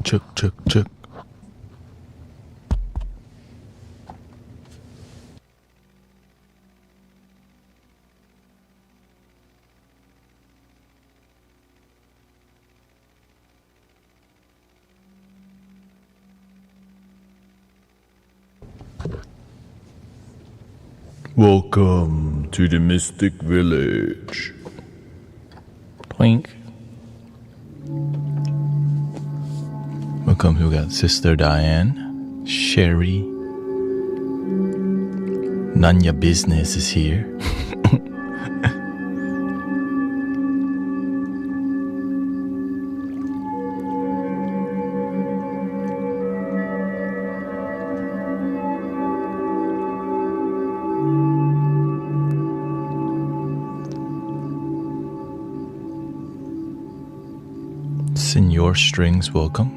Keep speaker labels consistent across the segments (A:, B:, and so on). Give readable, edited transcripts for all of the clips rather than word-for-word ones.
A: check, check, check. Welcome to the Mystic Village. Twink. Welcome, we got Sister Diane, Sherry. None your business is here. Senor Strings, welcome.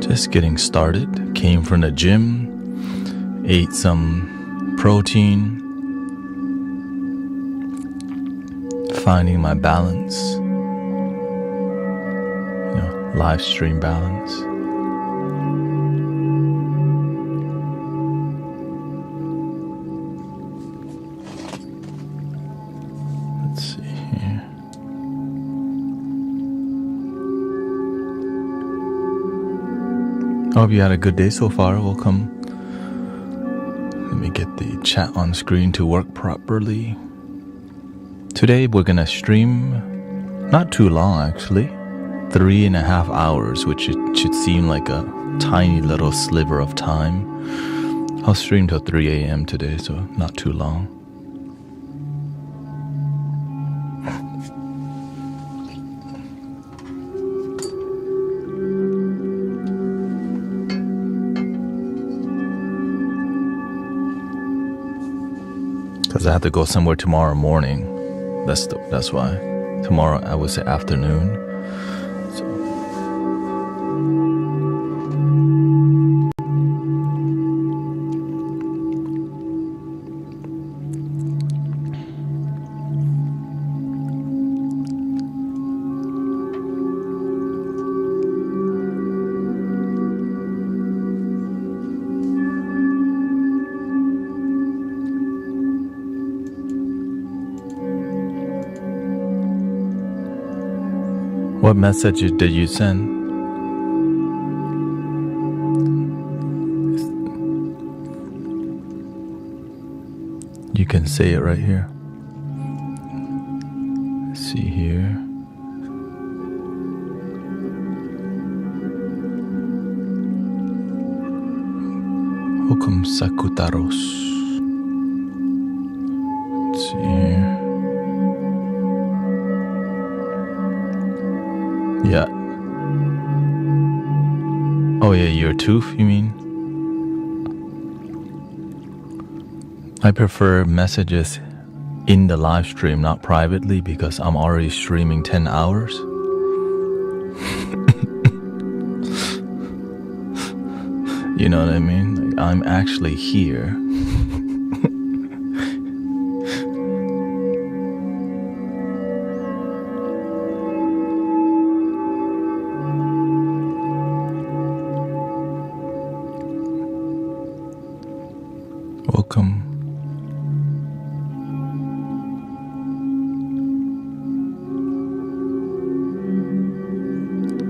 A: Just getting started. Came from the gym, ate some protein, finding my balance, live stream balance. I hope you had a good day so far. Welcome. Let me get the chat on screen to work properly. Today we're gonna stream not too long actually, 3.5 hours, which it should seem like a tiny little sliver of time. I'll stream till 3 a.m. today, so not too long. Because I have to go somewhere tomorrow morning. That's why. Tomorrow I would say afternoon. So. What message did you send? You can say it right here. Let's see here. Welcome, Sakutaros. Let's see here. Yeah. Oh yeah, your tooth, you mean? I prefer messages in the live stream, not privately, because I'm already streaming 10 hours. You know what I mean? Like, I'm actually here. Welcome.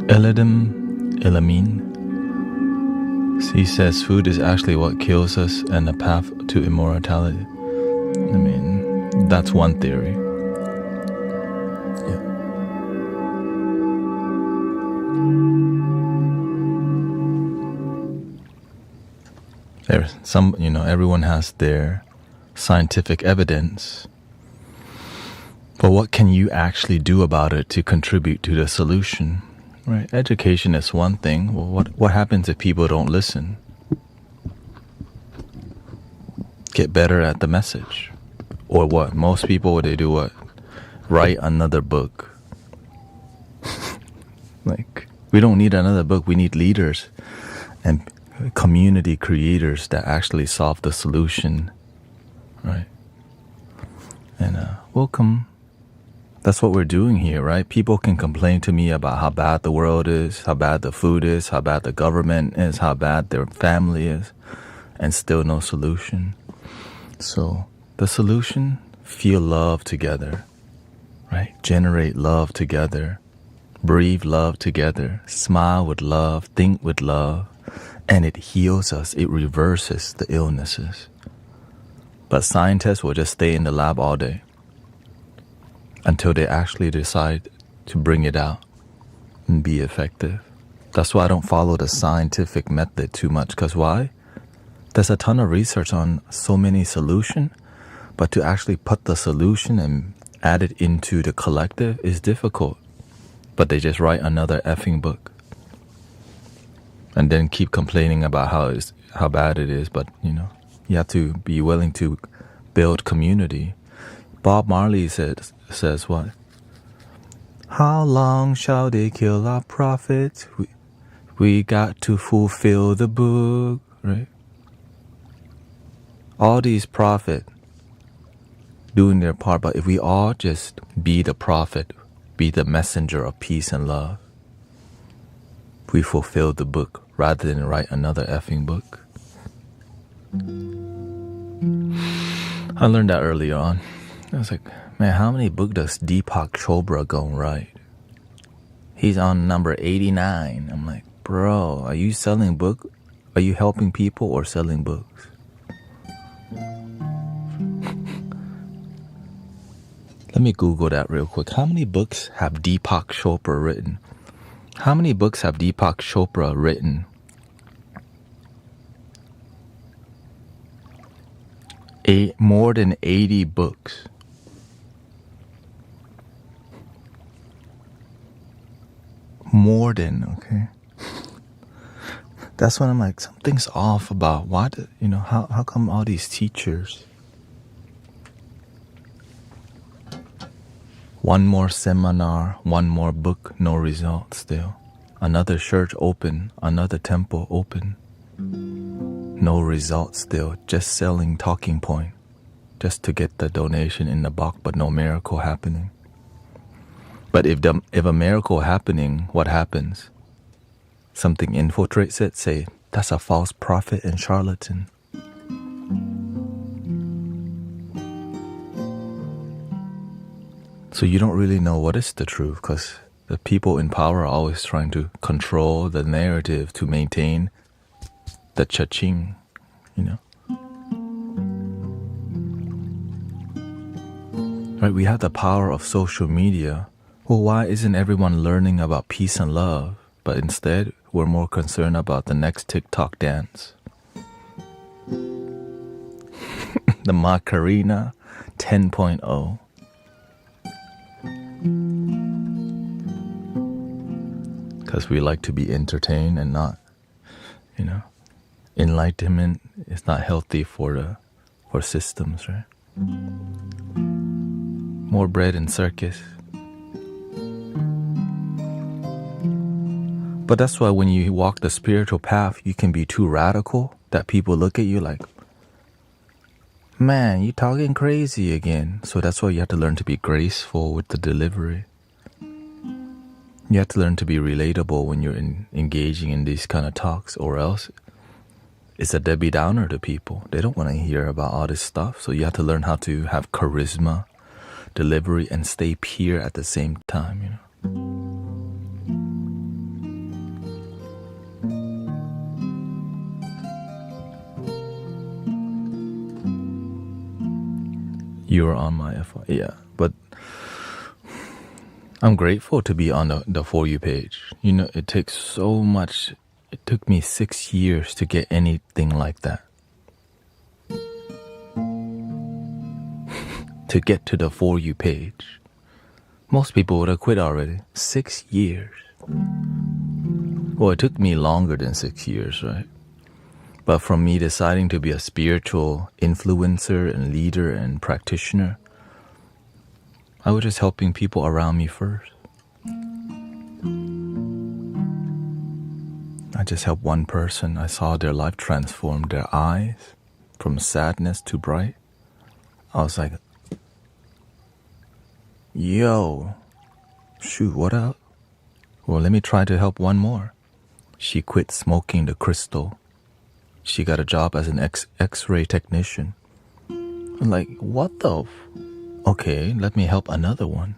A: Elamin. He says food is actually what kills us and the path to immortality. I mean, that's one theory. Yeah. There's some, everyone has their scientific evidence. But what can you actually do about it to contribute to the solution? Right? Education is one thing. Well, what happens if people don't listen? Get better at the message. Or what? Most people, what they do, what? Write another book. Like, we don't need another book. We need leaders and community creators that actually solve the solution. Right? And welcome. That's what we're doing here, right? People can complain to me about how bad the world is, how bad the food is, how bad the government is, how bad their family is, and still no solution. So the solution, feel love together, right? Generate love together, breathe love together, smile with love, think with love, and it heals us, it reverses the illnesses. But scientists will just stay in the lab all day until they actually decide to bring it out and be effective. That's why I don't follow the scientific method too much, because why? There's a ton of research on so many solutions, but to actually put the solution and add it into the collective is difficult. But they just write another effing book and then keep complaining about how bad it is. But, you have to be willing to build community. Bob Marley says what? How long shall they kill our prophets? We got to fulfill the book, right? All these prophets doing their part, but if we all just be the prophet, be the messenger of peace and love, we fulfill the book rather than write another effing book. I learned that earlier on. I was like, man, how many books does Deepak Chopra go and write? He's on number 89. I'm like, bro, are you selling book? Are you helping people or selling books? Let me Google that real quick. How many books have Deepak Chopra written? How many books have Deepak Chopra written? More than 80 books. More than, okay. That's when I'm like, something's off about why, how come all these teachers? One more seminar, one more book, no results still. Another church open, another temple open. No results still, just selling talking point. Just to get the donation in the box, but no miracle happening. But if a miracle happening, what happens? Something infiltrates it, say, that's a false prophet and charlatan. So you don't really know what is the truth, because the people in power are always trying to control the narrative to maintain the cha-ching, Right, we have the power of social media. Well, why isn't everyone learning about peace and love? But instead, we're more concerned about the next TikTok dance. The Macarena 10.0. Because we like to be entertained and not, enlightenment is not healthy for systems, right? More bread and circus. But that's why when you walk the spiritual path, you can be too radical that people look at you like, man, you talking crazy again. So that's why you have to learn to be graceful with the delivery. You have to learn to be relatable when you're engaging in these kind of talks, or else it's a Debbie Downer to people. They don't want to hear about all this stuff. So you have to learn how to have charisma, delivery, and stay pure at the same time, You are on my FY. Yeah, but I'm grateful to be on the For You page. It takes so much. It took me 6 years to get anything like that. To get to the For You page. Most people would have quit already. 6 years. Well, it took me longer than 6 years, right? But from me deciding to be a spiritual influencer and leader and practitioner, I was just helping people around me first. I just helped one person. I saw their life transform, their eyes from sadness to bright. I was like, Yo, shoot, what up? Well, let me try to help one more. She quit smoking the crystal. She got a job as an X-ray technician. I'm like, what the? Okay, let me help another one.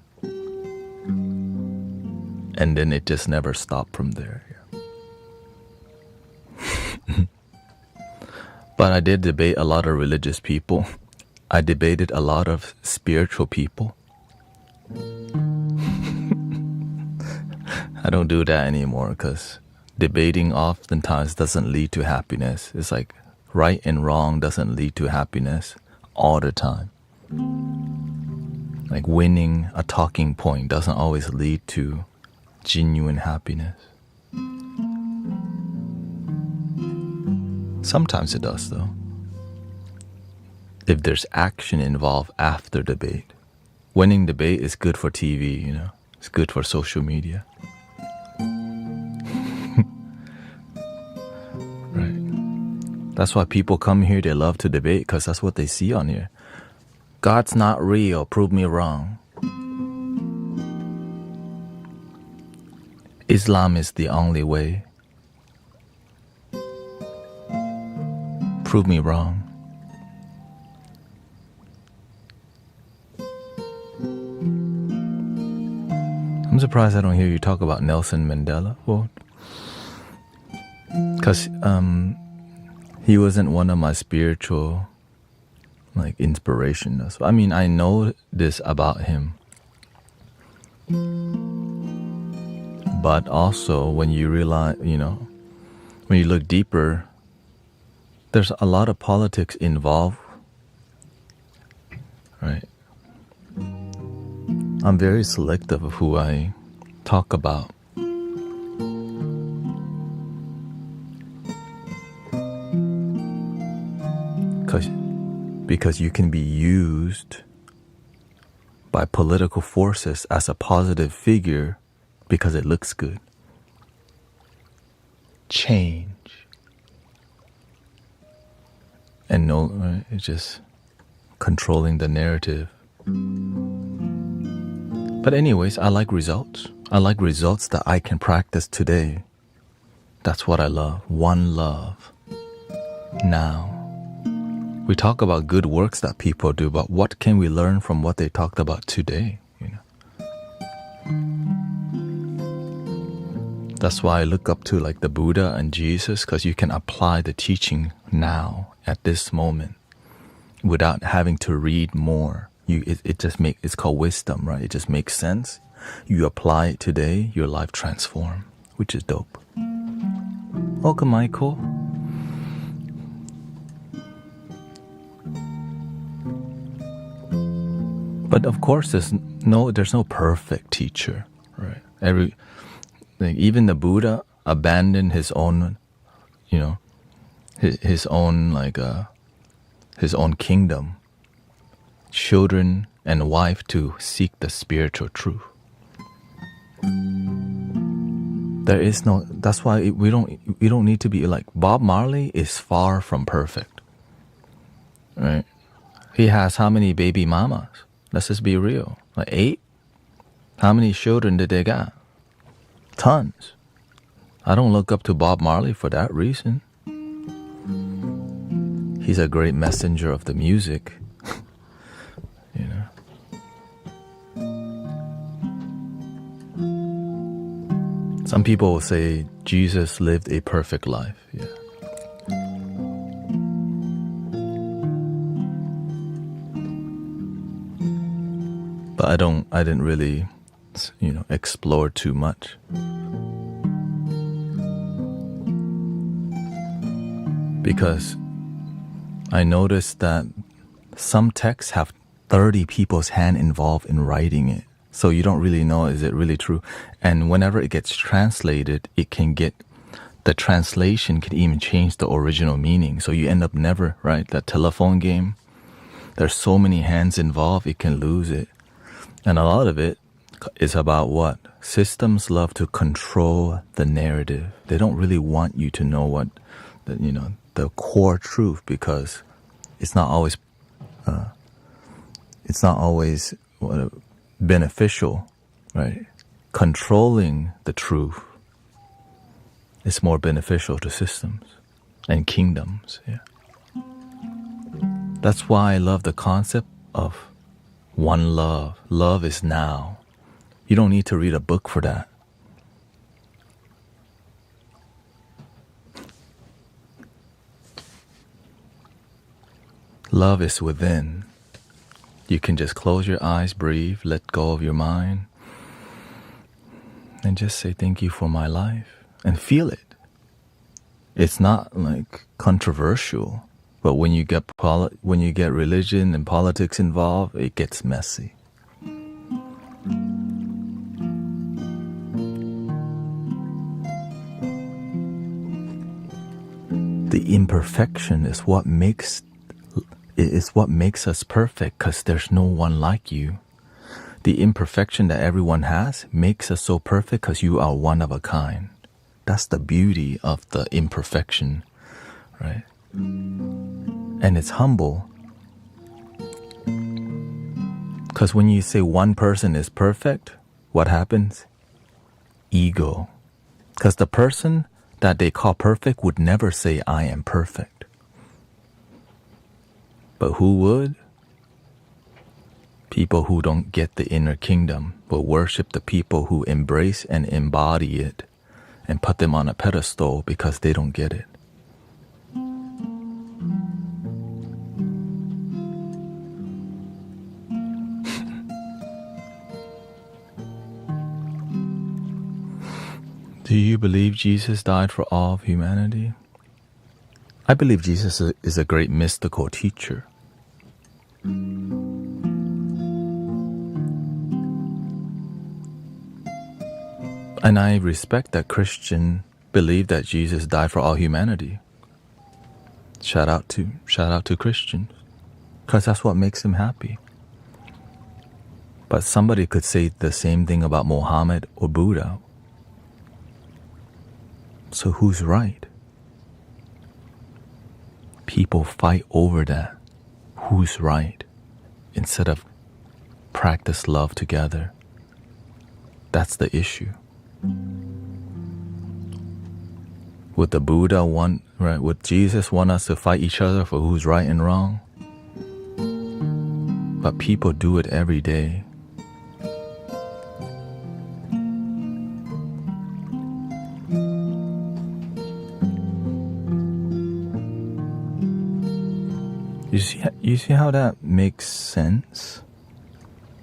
A: And then it just never stopped from there. But I did debate a lot of religious people. I debated a lot of spiritual people. I don't do that anymore because debating oftentimes doesn't lead to happiness. It's like right and wrong doesn't lead to happiness all the time. Like winning a talking point doesn't always lead to genuine happiness. Sometimes it does, though. If there's action involved after debate. Winning debate is good for TV, you know. It's good for social media. Right. That's why people come here, they love to debate, because that's what they see on here. God's not real, prove me wrong. Islam is the only way. Prove me wrong. I'm surprised I don't hear you talk about Nelson Mandela. Well, because he wasn't one of my spiritual inspirations. I mean, I know this about him. But also, when you realize, when you look deeper, there's a lot of politics involved, right? I'm very selective of who I talk about. Because you can be used by political forces as a positive figure because it looks good. Change. And no, it's just controlling the narrative. But anyways, I like results. I like results that I can practice today. That's what I love. One love. Now. We talk about good works that people do, but what can we learn from what they talked about today? That's why I look up to the Buddha and Jesus, because you can apply the teaching now at this moment without having to read more. It's called wisdom, right? It just makes sense. You apply it today, your life transforms, which is dope. Welcome, Michael. But of course, there's no perfect teacher, right? Even the Buddha abandoned his own, his own kingdom, children and wife to seek the spiritual truth. There is no. That's why we don't need to be like Bob Marley is far from perfect, right? He has how many baby mamas? Let's just be real. 8? How many children did they got? Tons. I don't look up to Bob Marley for that reason. He's a great messenger of the music. Some people will say Jesus lived a perfect life. Yeah. But I didn't really, explore too much. Because I noticed that some texts have 30 people's hand involved in writing it. So you don't really know, is it really true? And whenever it gets translated, the translation can even change the original meaning. So you end up never, right? That telephone game, there's so many hands involved, it can lose it. And a lot of it is about what? Systems love to control the narrative. They don't really want you to know what, the core truth, because it's not always beneficial, right? Controlling the truth is more beneficial to systems and kingdoms. Yeah. That's why I love the concept of one love. Love is now. You don't need to read a book for that. Love is within. You can just close your eyes, breathe, let go of your mind, and just say thank you for my life and feel it. It's not like controversial, but when you get religion and politics involved, it gets messy. The imperfection is what makes us perfect, because there's no one like you. The imperfection that everyone has makes us so perfect because you are one of a kind. That's the beauty of the imperfection, right? And it's humble. Because when you say one person is perfect, what happens? Ego. Because the person that they call perfect would never say, I am perfect. But who would? People who don't get the inner kingdom will worship the people who embrace and embody it and put them on a pedestal because they don't get it. Do you believe Jesus died for all of humanity? I believe Jesus is a great mystical teacher. And I respect that Christian believe that Jesus died for all humanity. Shout out to Christians, because that's what makes them happy. But somebody could say the same thing about Muhammad or Buddha. So who's right? People fight over that. Who's right? Instead of practice love together. That's the issue. Would the Buddha want, right? Would Jesus want us to fight each other for who's right and wrong? But people do it every day. You see how that makes sense?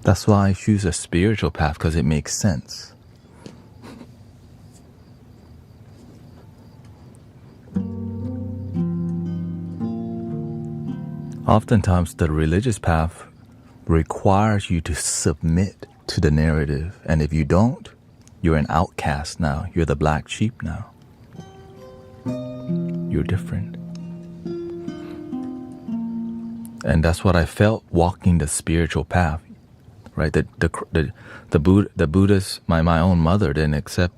A: That's why I choose a spiritual path, because it makes sense. Oftentimes, the religious path requires you to submit to the narrative. And if you don't, you're an outcast now. You're the black sheep now. You're different. And that's what I felt walking the spiritual path, right? The Buddhists, my own mother didn't accept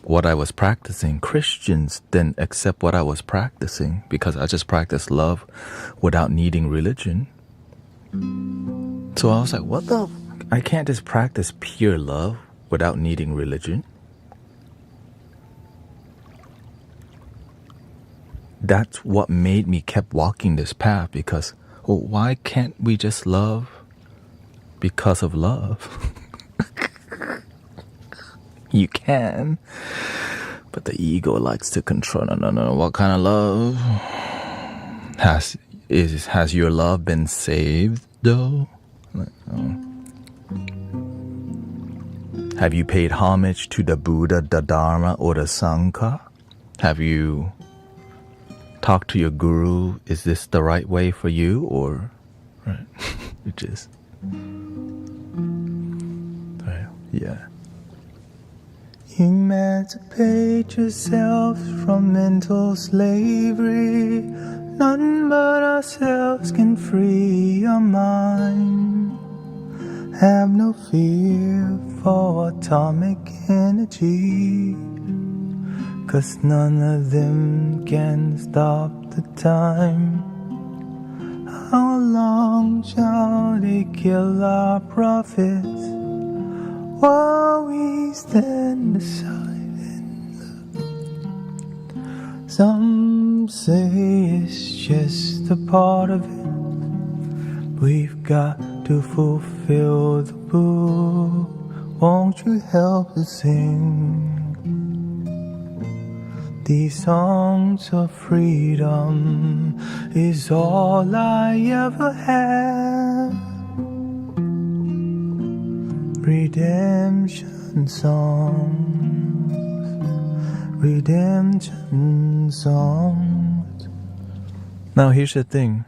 A: what I was practicing. Christians didn't accept what I was practicing because I just practiced love without needing religion. So I was like, I can't just practice pure love without needing religion. That's what made me keep walking this path, because why can't we just love because of love? You can, but the ego likes to control. No. What kind of love? Has your love been saved though? Have you paid homage to the Buddha, the Dharma, or the Sangha? Have you talked to your guru? Is this the right way for you, or right? Which is right? Yeah. Emancipate yourself from mental slavery. None but ourselves can free your mind. Have no fear for atomic energy, 'cause none of them can stop the time. How long shall they kill our prophets? while we stand aside and look. Some say it's just a part of it. We've got to fulfill the book. Won't you help us sing these songs of freedom? Is all I ever had. Redemption songs, redemption songs. Now here's the thing.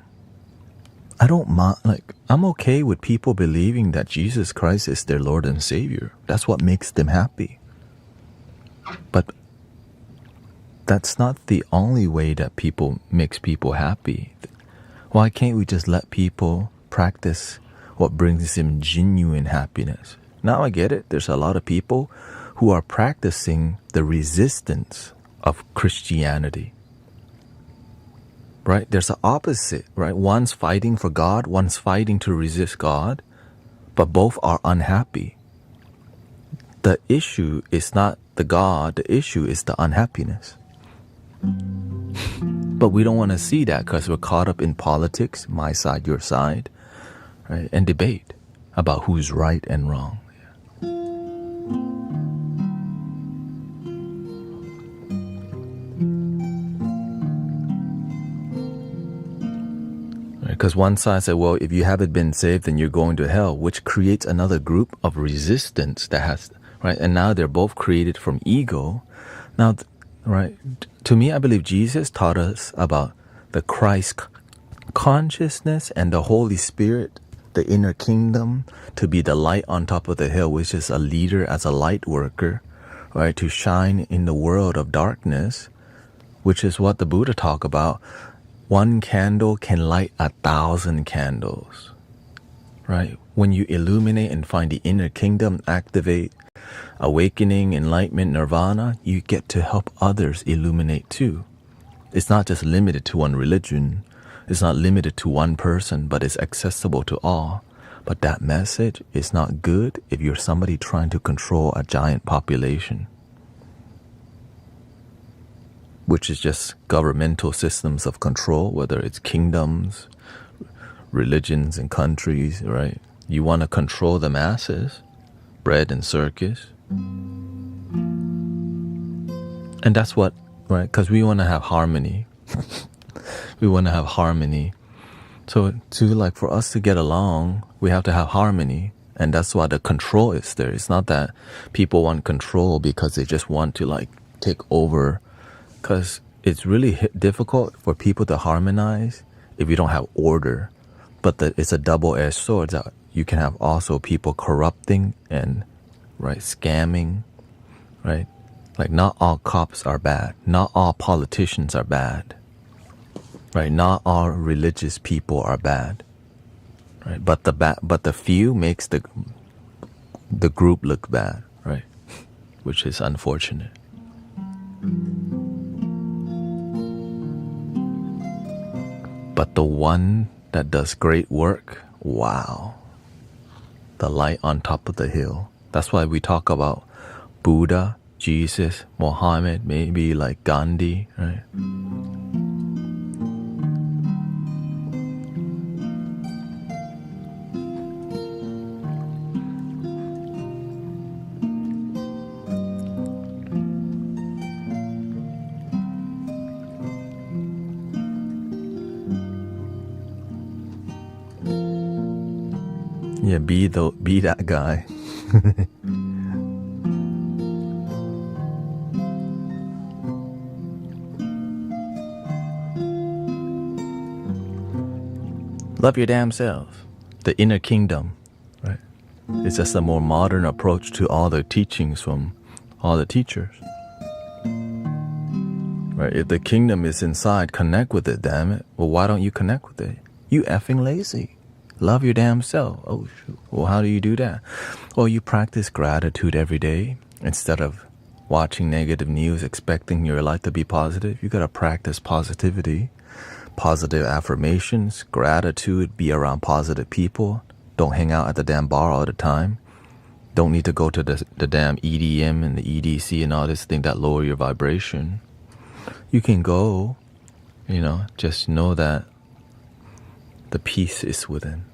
A: I don't mind, I'm okay with people believing that Jesus Christ is their Lord and Savior. That's what makes them happy. But that's not the only way that makes people happy. Why can't we just let people practice what brings them genuine happiness? Now I get it. There's a lot of people who are practicing the resistance of Christianity. Right? There's the opposite, right? One's fighting for God, one's fighting to resist God, but both are unhappy. The issue is not the God, the issue is the unhappiness. But we don't want to see that because we're caught up in politics, my side, your side, right? And debate about who's right and wrong. Because one side said, well, if you haven't been saved, then you're going to hell, which creates another group of resistance that has, right? And now they're both created from ego. Now, right? To me, I believe Jesus taught us about the Christ consciousness and the Holy Spirit, the inner kingdom, to be the light on top of the hill, which is a leader as a light worker, right? To shine in the world of darkness, which is what the Buddha talked about. One candle can light 1,000 candles, right? When you illuminate and find the inner kingdom, activate awakening, enlightenment, nirvana, you get to help others illuminate too. It's not just limited to one religion. It's not limited to one person, but it's accessible to all. But that message is not good if you're somebody trying to control a giant population, which is just governmental systems of control, whether it's kingdoms, religions, and countries, right? You want to control the masses, bread and circus. And that's what, right? Because we want to have harmony. We want to have harmony. So for us to get along, we have to have harmony. And that's why the control is there. It's not that people want control because they just want to take over. Because it's really difficult for people to harmonize if you don't have order. But it's a double-edged sword that you can have also people corrupting and, right, scamming, right? Not all cops are bad. Not all politicians are bad. Right? Not all religious people are bad. Right? But the few makes the group look bad, right? Which is unfortunate. But the one that does great work, wow. The light on top of the hill. That's why we talk about Buddha, Jesus, Muhammad, maybe like Gandhi, right? Yeah, be that guy. Love your damn self. The inner kingdom, right? It's just a more modern approach to all the teachings from all the teachers. Right? If the kingdom is inside, connect with it, damn it. Well, why don't you connect with it? You effing lazy. Love your damn self. Oh, shoot. Well, how do you do that? Well, you practice gratitude every day instead of watching negative news, expecting your life to be positive. You got to practice positivity, positive affirmations, gratitude, be around positive people. Don't hang out at the damn bar all the time. Don't need to go to the damn EDM and the EDC and all this thing that lower your vibration. You can go, just know that the peace is within.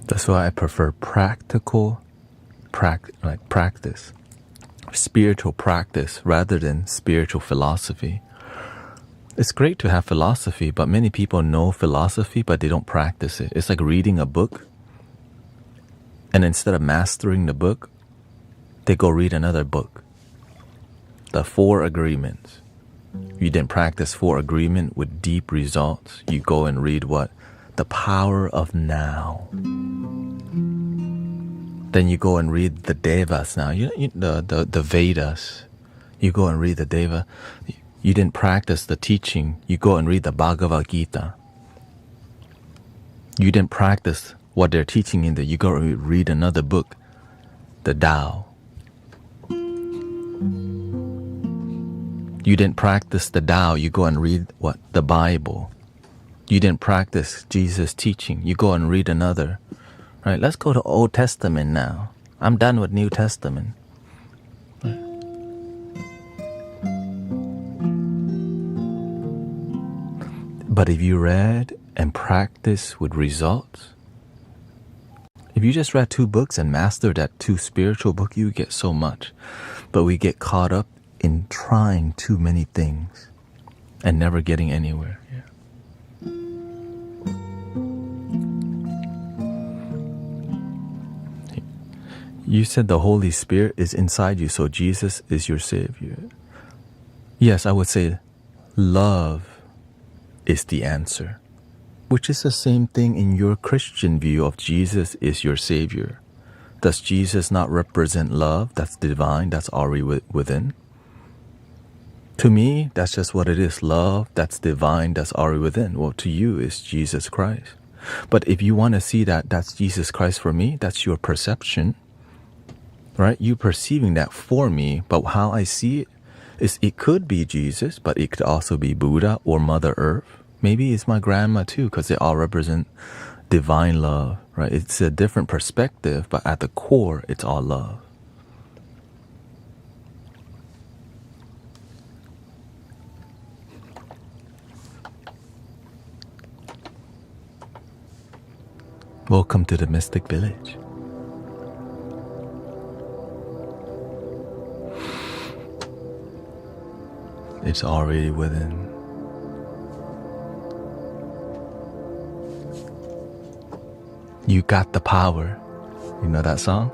A: That's why I prefer practice, spiritual practice rather than spiritual philosophy. It's great to have philosophy, but many people know philosophy, but they don't practice it. It's like reading a book, and instead of mastering the book, they go read another book. The 4 agreements. You didn't practice 4 agreement with deep results. You go and read what? The power of now. Then you go and read the Devas now. The Vedas. You go and read the Deva. You didn't practice the teaching. You go and read the Bhagavad Gita. You didn't practice what they're teaching in there. You go and read another book, the Tao. You didn't practice the Tao. You go and read what? The Bible. You didn't practice Jesus' teaching. You go and read another. Right, let's go to Old Testament now. I'm done with New Testament. But if you read and practice with results, if you just read 2 books and mastered that 2 spiritual book, you get so much. But we get caught up in trying too many things and never getting anywhere. You said the Holy Spirit is inside you, so Jesus is your Savior. Yes, I would say love is the answer, which is the same thing in your Christian view of Jesus is your Savior. Does Jesus not represent love? That's divine, that's already within. To me, that's just what it is. Love, that's divine, that's already within. Well, to you, it's Jesus Christ. But if you want to see that that's Jesus Christ for me, that's your perception. Right? You perceiving that for me, but how I see it is it could be Jesus, but it could also be Buddha or Mother Earth. Maybe it's my grandma too, because they all represent divine love, right? It's a different perspective, but at the core, it's all love. Welcome to the Mystic Village. It's already within. You got the power. You know that song?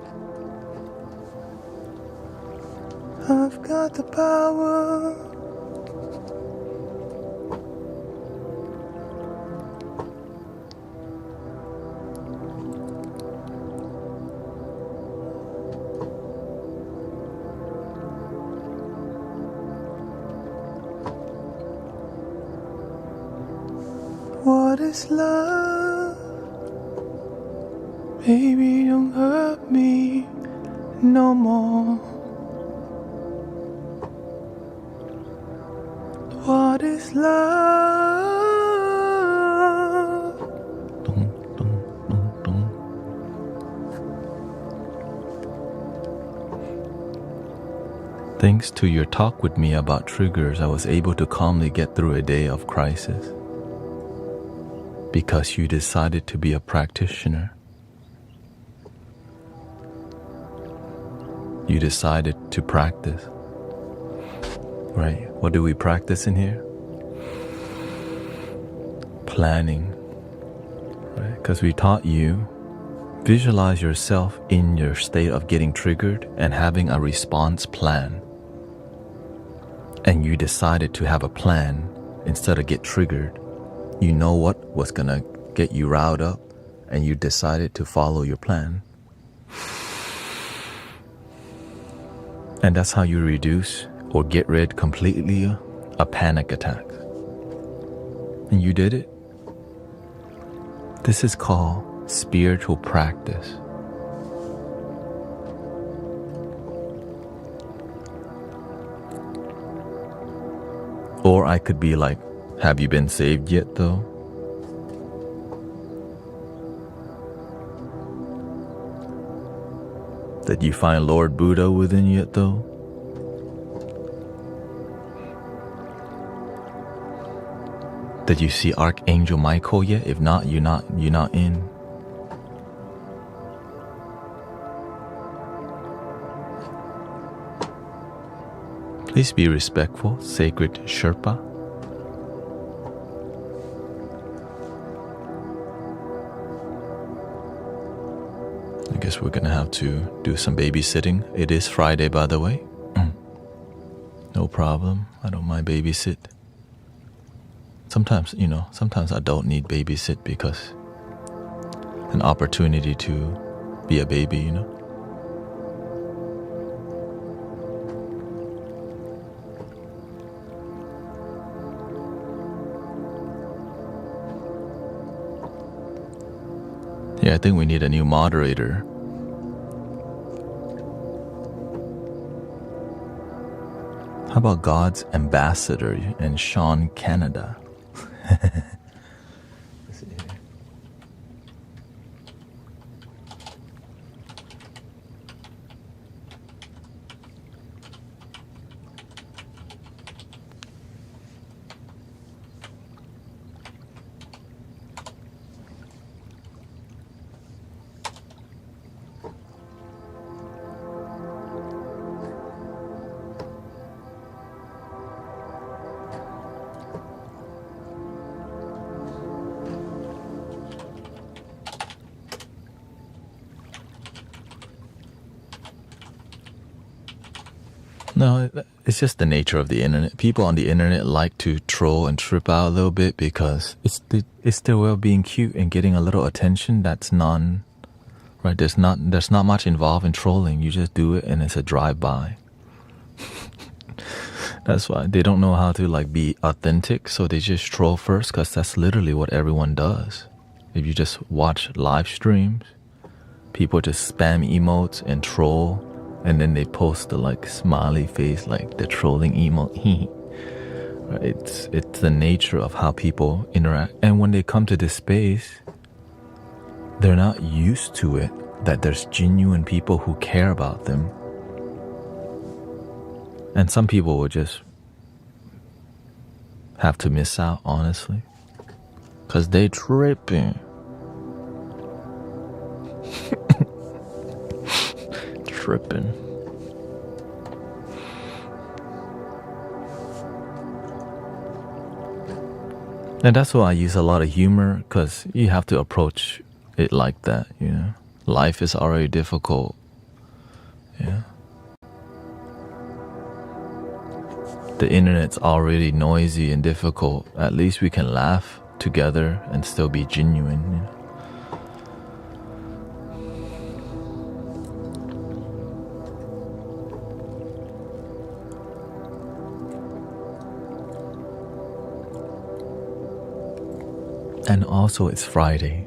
A: I've got the power. What is love? Baby, don't hurt me no more. What is love? Dun, dun, dun, dun. Thanks to your talk with me about triggers, I was able to calmly get through a day of crisis. Because you decided to be a practitioner. You decided to practice. Right? What do we practice in here? Planning. Right? Because we taught you, visualize yourself in your state of getting triggered and having a response plan. And you decided to have a plan instead of get triggered. You know what was going to get you riled up, and you decided to follow your plan. And that's how you reduce or get rid completely a panic attack. And you did it. This is called spiritual practice. Or I could be like, have you been saved yet though? Did you find Lord Buddha within yet though? Did you see Archangel Michael yet? If not, you're not in. Please be respectful, sacred Sherpa. I guess we're gonna have to do some babysitting. It is Friday, by the way. No problem. I don't mind babysit. Sometimes I don't need babysit because an opportunity to be a baby, Yeah, I think we need a new moderator. How about God's ambassador in Sean, Canada? Let's see here. No, it's just the nature of the internet. People on the internet like to troll and trip out a little bit because it's their way of being cute and getting a little attention. That's right. There's not much involved in trolling. You just do it and it's a drive-by. That's why they don't know how to be authentic, so they just troll first because that's literally what everyone does. If you just watch live streams, people just spam emotes and troll. And then they post the smiley face, the trolling emote. It's the nature of how people interact. And when they come to this space, they're not used to it, that there's genuine people who care about them. And some people will just have to miss out, honestly. Because they tripping. Tripping. And that's why I use a lot of humor, because you have to approach it like that, Life is already difficult. Yeah. The internet's already noisy and difficult. At least we can laugh together and still be genuine, And also it's Friday.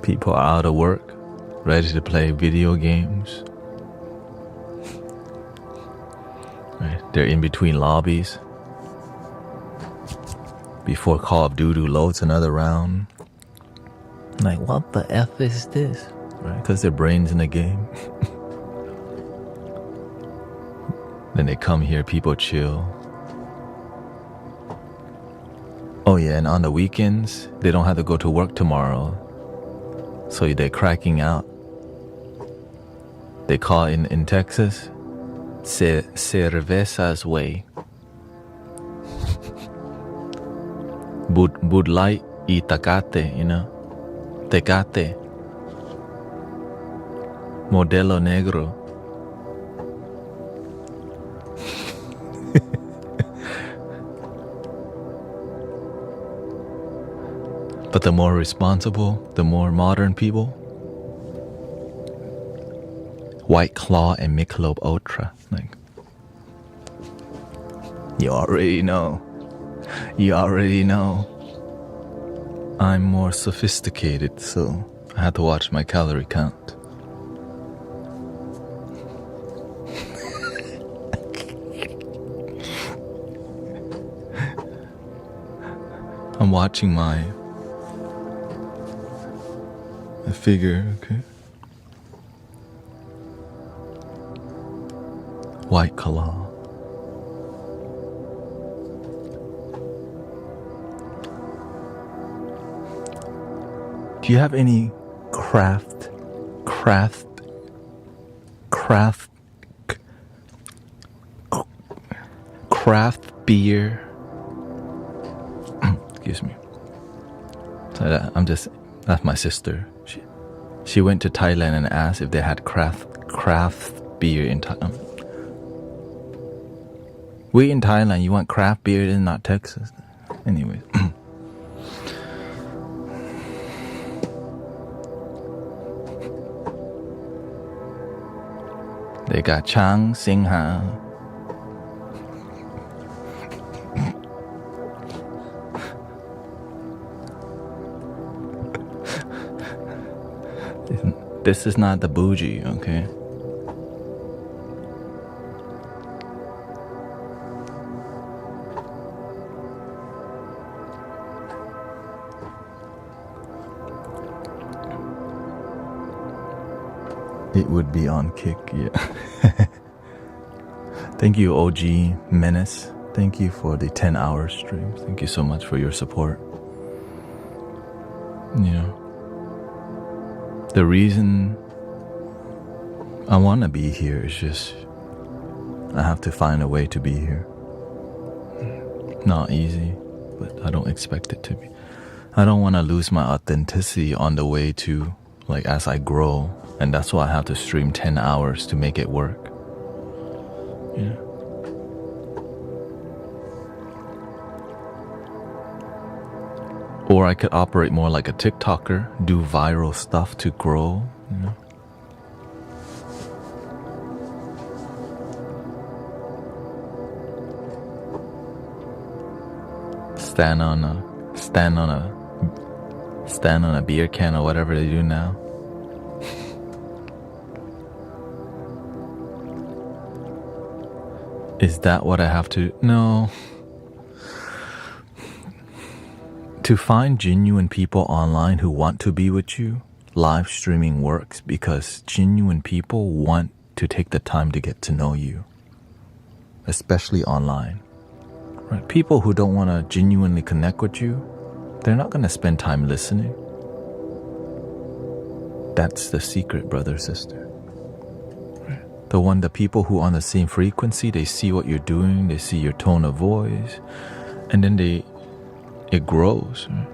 A: People are out of work, ready to play video games. Right? They're in between lobbies before Call of Duty loads another round. What the F is this? Right? Because their brain's in the game. Then they come here, people chill. Oh yeah, and on the weekends, they don't have to go to work tomorrow. So they're cracking out. They call in Texas, cerveza's way. Bud Light y Tecate, Tecate. Modelo Negro. But the more responsible, the more modern people White Claw and Michelob Ultra. Like, you already know. You already know. I'm more sophisticated, so I had to watch my calorie count. I'm watching my figure, okay? White Claw. Do you have any craft beer? Excuse me. That's my sister. She went to Thailand and asked if they had craft beer in Thailand. We in Thailand, you want craft beer in not Texas. Anyways. They got Chang Singha. This is not the bougie, okay? It would be on Kick, yeah. Thank you, OG Menace. Thank you for the 10-hour stream. Thank you so much for your support. You know, the reason I want to be here is just I have to find a way to be here. Not easy, but I don't expect it to be. I don't want to lose my authenticity on the way to, like, as I grow. And that's why I have to stream 10 hours to make it work. Yeah. Or I could operate more like a TikToker, do viral stuff to grow, you know. Stand on a beer can or whatever they do now. Is that what I have to? No. To find genuine people online who want to be with you, live streaming works because genuine people want to take the time to get to know you, especially online. Right? People who don't want to genuinely connect with you, they're not going to spend time listening. That's the secret, brother, sister. The people who are on the same frequency, they see what you're doing, they see your tone of voice, and then it grows. Right?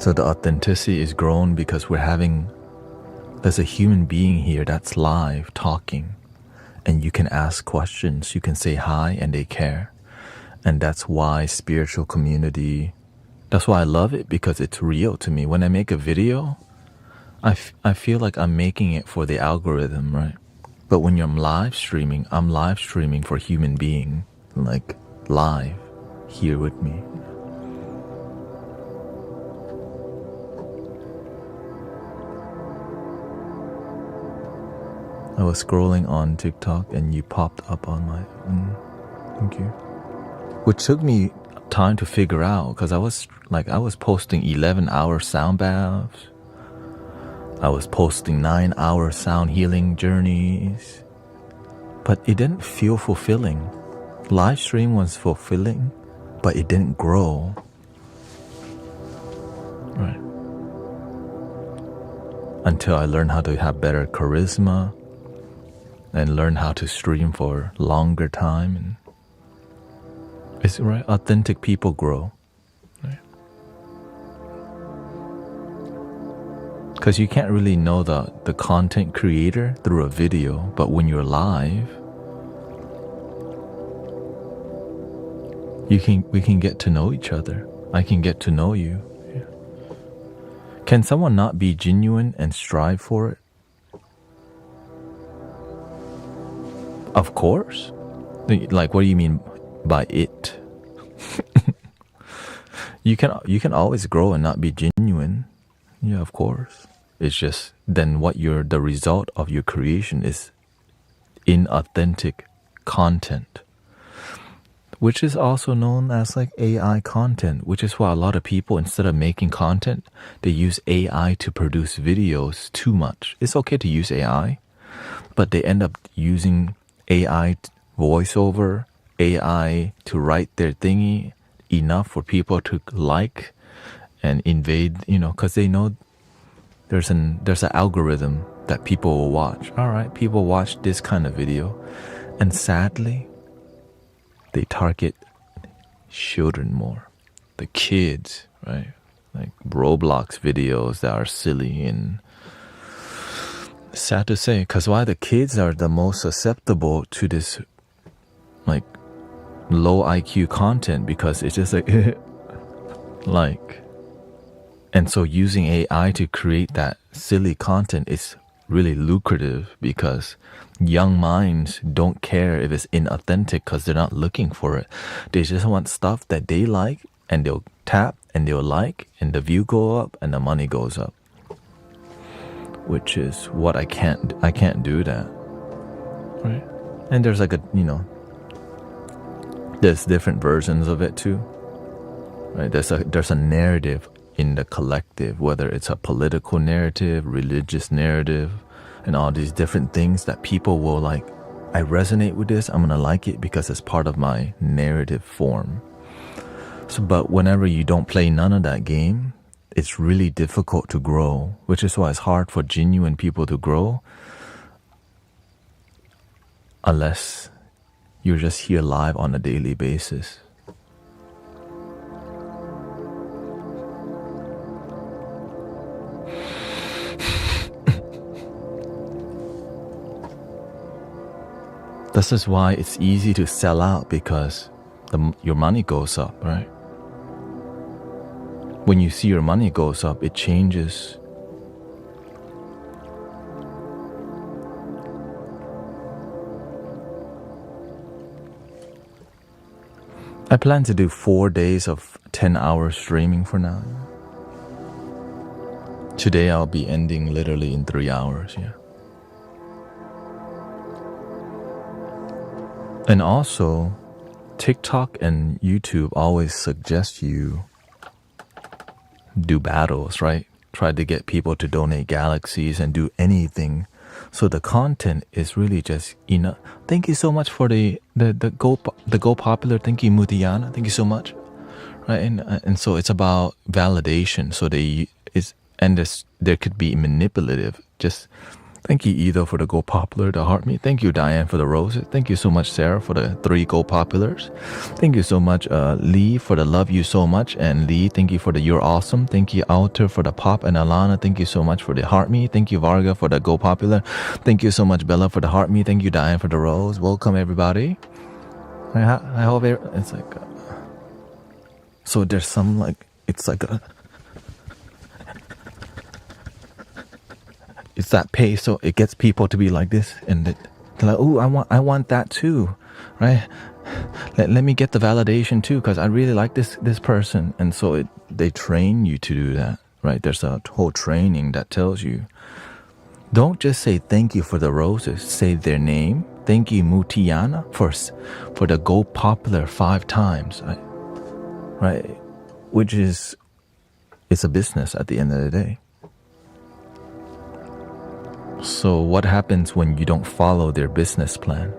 A: So the authenticity is grown because there's a human being here that's live talking, and you can ask questions, you can say hi, and they care. And that's why spiritual community, that's why I love it, because it's real to me. When I make a video, I feel like I'm making it for the algorithm, right? But when I'm live streaming for human being, like live, here with me. I was scrolling on TikTok and you popped up on my... thank you. Which took me time to figure out, because I was posting 11-hour sound baths. I was posting 9-hour sound healing journeys, but it didn't feel fulfilling. Live stream was fulfilling, but it didn't grow. Right. Until I learned how to have better charisma and learn how to stream for longer time. And it's right. Authentic people grow. Because you can't really know the content creator through a video, but when you're live, we can get to know each other. I can get to know you. Can someone not be genuine and strive for it? Of course. Like, what do you mean by it? You can always grow and not be genuine. Yeah, of course. It's just then the result of your creation is inauthentic content, which is also known as like AI content, which is why a lot of people, instead of making content, they use AI to produce videos too much. It's okay to use AI, but they end up using AI voiceover, AI to write their thingy enough for people to like and invade, because they know there's an algorithm that people will watch. All right, people watch this kind of video, and sadly, they target children more, the kids, right? Like Roblox videos that are silly and sad to say, because why the kids are the most susceptible to this like low IQ content, because it's just like and so using AI to create that silly content is really lucrative, because young minds don't care if it's inauthentic because they're not looking for it. They just want stuff that they like, and they'll tap and they'll like, and the view go up and the money goes up, which is what I can't do that, right? And there's like there's different versions of it too, right? There's a narrative in the collective, whether it's a political narrative, religious narrative, and all these different things that people will like, I resonate with this, I'm gonna like it because it's part of my narrative form. So, but whenever you don't play none of that game, it's really difficult to grow, which is why it's hard for genuine people to grow unless you're just here live on a daily basis. This is why it's easy to sell out, because your money goes up, right? When you see your money goes up, it changes. I plan to do 4 days of 10-hour streaming for now. Today I'll be ending literally in 3 hours, yeah. And also, TikTok and YouTube always suggest you do battles, right? Try to get people to donate galaxies and do anything. So the content is really just enough. Thank you so much for the go popular. Thank you, Mutiana. Thank you so much. Right, and so it's about validation. So there could be manipulative. Just thank you, Edo, for the go popular, the heart me. Thank you, Diane, for the roses. Thank you so much, Sarah, for the 3 go populars. Thank you so much, Lee, for the love you so much. And Lee, thank you for the you're awesome. Thank you, Alter, for the pop. And Alana, thank you so much for the heart me. Thank you, Varga, for the go popular. Thank you so much, Bella, for the heart me. Thank you, Diane, for the rose. Welcome, everybody. I hope it's like... so there's some like... It's like a... It's that pace, so it gets people to be like this, and they're like, "Oh, I want that too, right? Let me get the validation too, because I really like this person." And so they train you to do that, right? There's a whole training that tells you, don't just say thank you for the roses. Say their name. Thank you, Mutiana, for the go popular 5 times, right? Which is, it's a business at the end of the day. So what happens when you don't follow their business plan?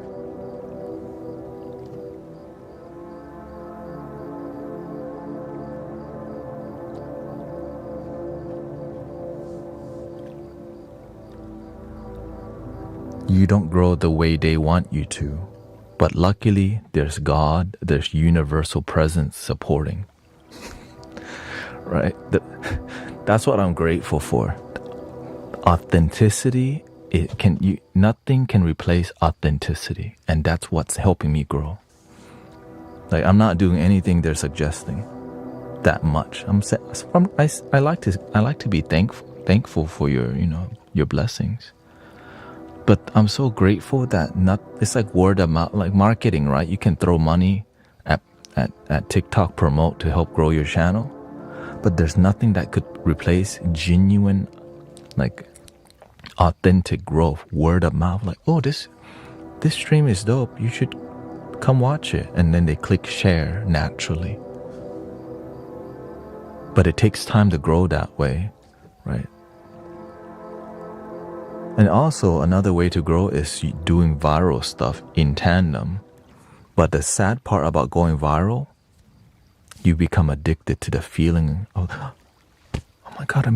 A: You don't grow the way they want you to. But luckily, there's God, there's universal presence supporting. Right? That's what I'm grateful for. Authenticity, nothing can replace authenticity, and that's what's helping me grow. Like, I'm not doing anything they're suggesting. that much. I like to be thankful for your, you know, your blessings. But I'm so grateful that it's like word of mouth, like marketing, right? You can throw money at TikTok promote to help grow your channel, but there's nothing that could replace genuine, like authentic growth, word of mouth. Like, oh, this stream is dope. You should come watch it, and then they click share naturally. But it takes time to grow that way, right? And also another way to grow is doing viral stuff in tandem. But the sad part about going viral, you become addicted to the feeling of, oh my God,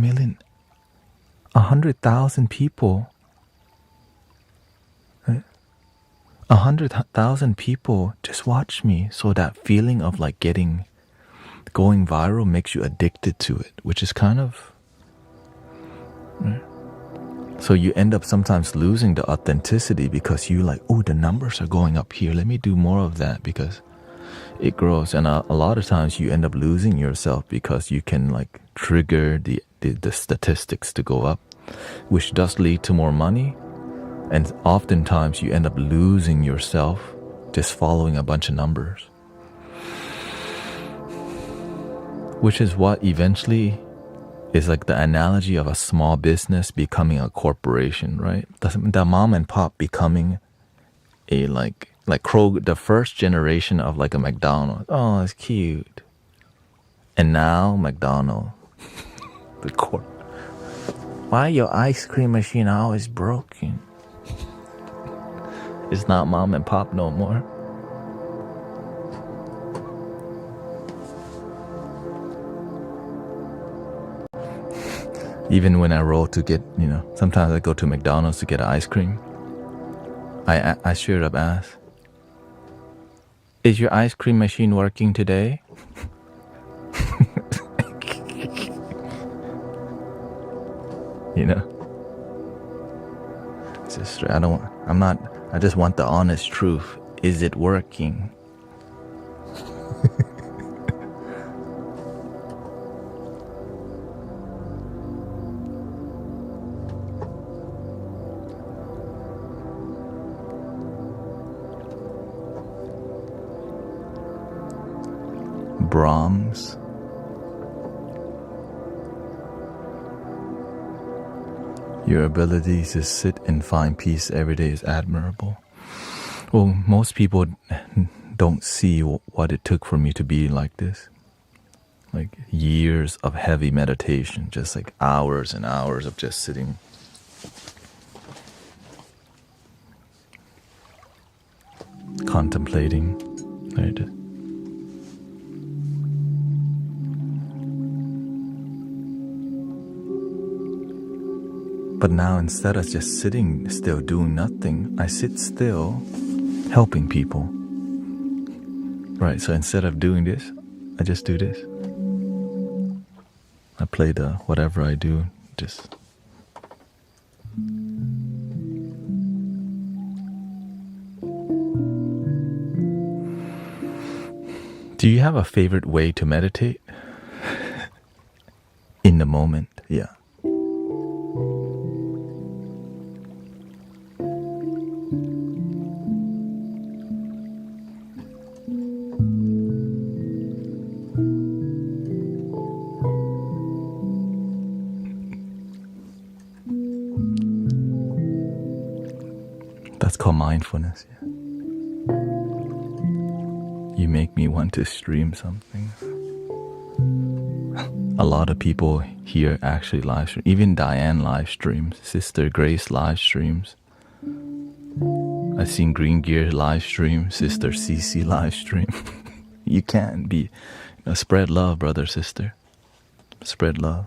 A: 100,000 people, right? 100,000 people just watch me. So that feeling of like going viral makes you addicted to it, which is kind of, right? So you end up sometimes losing the authenticity because you like, oh, the numbers are going up here. Let me do more of that because it grows. And a lot of times you end up losing yourself because you can like trigger the statistics to go up, which does lead to more money. And oftentimes you end up losing yourself just following a bunch of numbers, which is what eventually is like the analogy of a small business becoming a corporation, right? The mom and pop becoming a like Kroger, the first generation of like a McDonald's. Oh, it's cute. And now McDonald's, the corp. Why your ice cream machine always broken? It's not mom and pop no more. Even when I roll to get, you know, sometimes I go to McDonald's to get an ice cream. I straight up ask, is your ice cream machine working today? You know? It's just straight. I just want the honest truth. Is it working? Brahms. Your ability to sit and find peace every day is admirable. Well, most people don't see what it took for me to be like this. Like years of heavy meditation, just like hours and hours of just sitting. Contemplating. Right? But now instead of just sitting still doing nothing, I sit still helping people. Right, so instead of doing this, I just do this. I play the whatever I do, just. Do you have a favorite way to meditate? In the moment, yeah. That's called mindfulness. Yeah. You make me want to stream something. A lot of people here actually live stream. Even Diane live streams. Sister Grace live streams. I've seen Green Gear live stream. Sister Cece live stream. You can't be. Spread love, brother, sister. Spread love.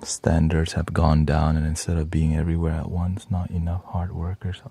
A: Standards have gone down, and instead of being everywhere at once, not enough hard workers.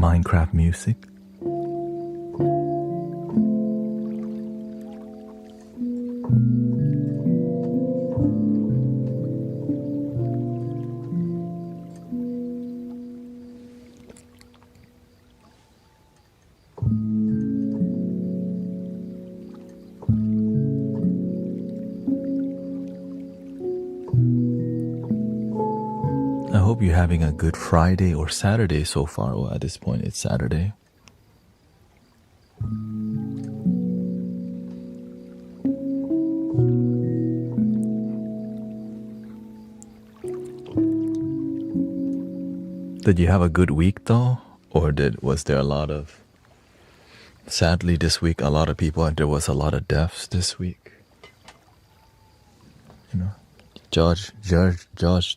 A: Minecraft music. I hope you're having a good Friday or Saturday so far. Well, at this point, it's Saturday. Did you have a good week though? Or was there a lot of... Sadly, this week, there was a lot of deaths this week. You know, George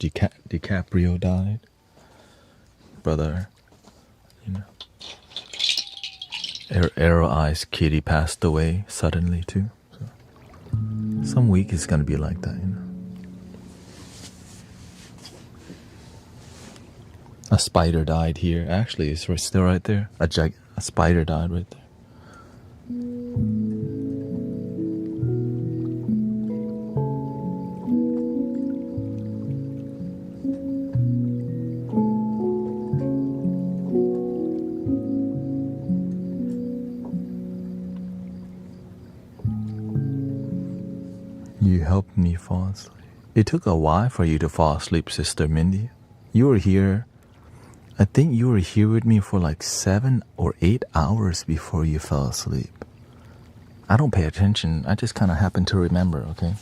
A: DiCaprio died. Brother, you know. Arrow Eyes Kitty passed away suddenly too. So some week is gonna be like that, you know. A spider died here. Actually, it's still right there. A spider died right there. You helped me fall asleep. It took a while for you to fall asleep, Sister Mindy. You were here. I think you were here with me for like 7 or 8 hours before you fell asleep. I don't pay attention. I just kind of happen to remember, okay?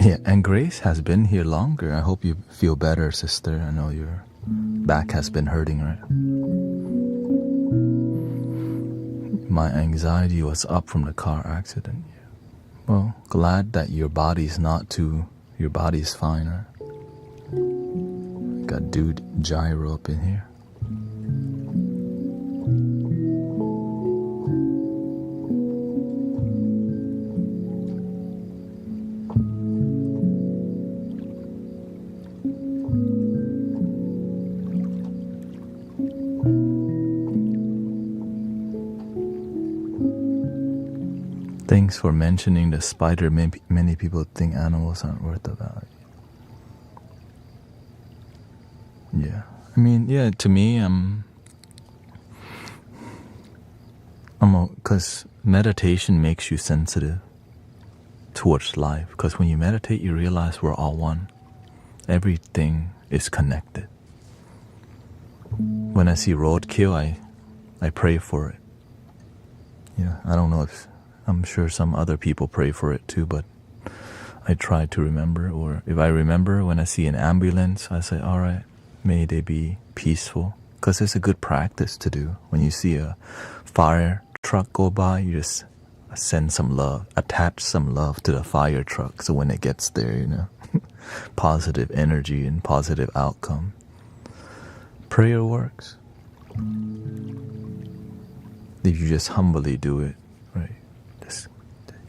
A: Yeah, and Grace has been here longer. I hope you feel better, sister. I know your back has been hurting, right? My anxiety was up from the car accident. Yeah. Well, glad that your body's not too... Your body's fine, right? Got dude gyro up in here. Thanks for mentioning the spider. Many people think animals aren't worth the value. Yeah. I mean, yeah, to me, because meditation makes you sensitive towards life. Because when you meditate, you realize we're all one. Everything is connected. When I see roadkill, I pray for it. Yeah, I don't know if... I'm sure some other people pray for it too, but I try to remember. Or if I remember, when I see an ambulance, I say, all right, may they be peaceful. Because it's a good practice to do. When you see a fire truck go by, you just send some love, attach some love to the fire truck. So when it gets there, you know, positive energy and positive outcome. Prayer works. If you just humbly do it, right?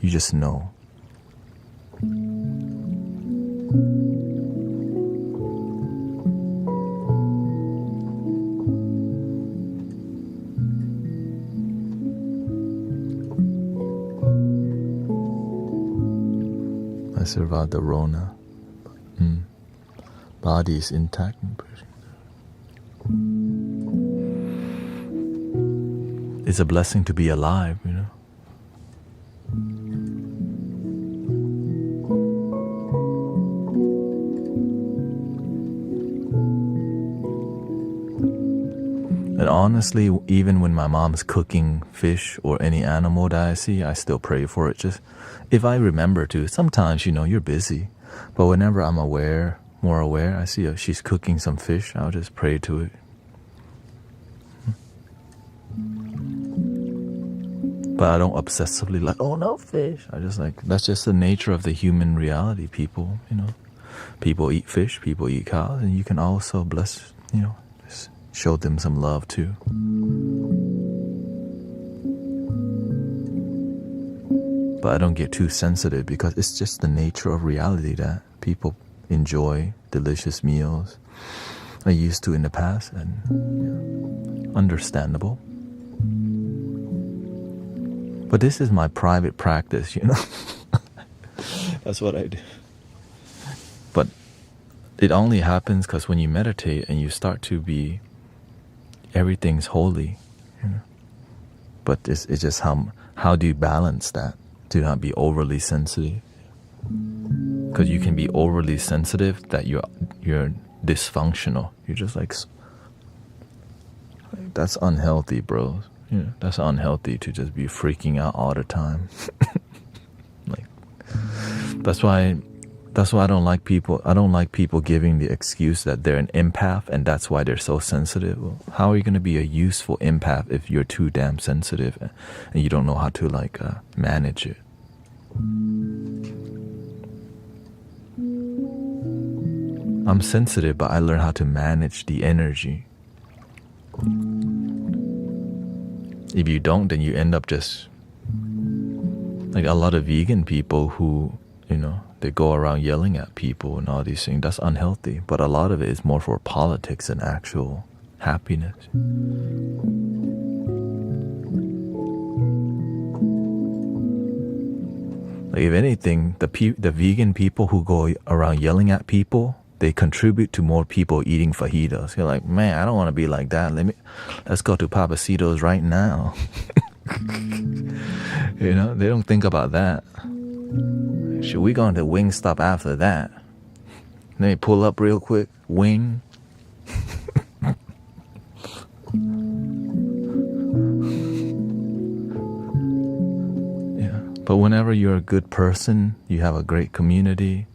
A: You just know. I survived the Rona. Body is intact. It's a blessing to be alive, you know. And honestly, even when my mom's cooking fish or any animal that I see, I still pray for it. Just if I remember to. Sometimes, you know, you're busy. But whenever I'm more aware, I see she's cooking some fish, I'll just pray to it. But I don't obsessively like, oh no, fish. I just like, that's just the nature of the human reality. People, you know, people eat fish, people eat cows, and you can also bless, you know, just show them some love too. But I don't get too sensitive because it's just the nature of reality that people enjoy delicious meals. I used to in the past, and understandable. But this is my private practice, That's what I do. But it only happens because when you meditate and you start to be, everything's holy. But it's just how do you balance that? To not be overly sensitive. Because you can be overly sensitive that you're dysfunctional. You're just like that's unhealthy, bro. That's unhealthy to just be freaking out all the time. Like that's why I don't like people. I don't like people giving the excuse that they're an empath and that's why they're so sensitive. Well, how are you going to be a useful empath if you're too damn sensitive and you don't know how to manage it? I'm sensitive, but I learn how to manage the energy. If you don't, then you end up just like a lot of vegan people who, they go around yelling at people and all these things. That's unhealthy. But a lot of it is more for politics than actual happiness. Like if anything, the vegan people who go around yelling at people, they contribute to more people eating fajitas. You're like, man, I don't want to be like that. Let's go to Papacitos right now. They don't think about that. Should we go into Wingstop after that? Let me pull up real quick. Wing. Yeah. But whenever you're a good person, you have a great community.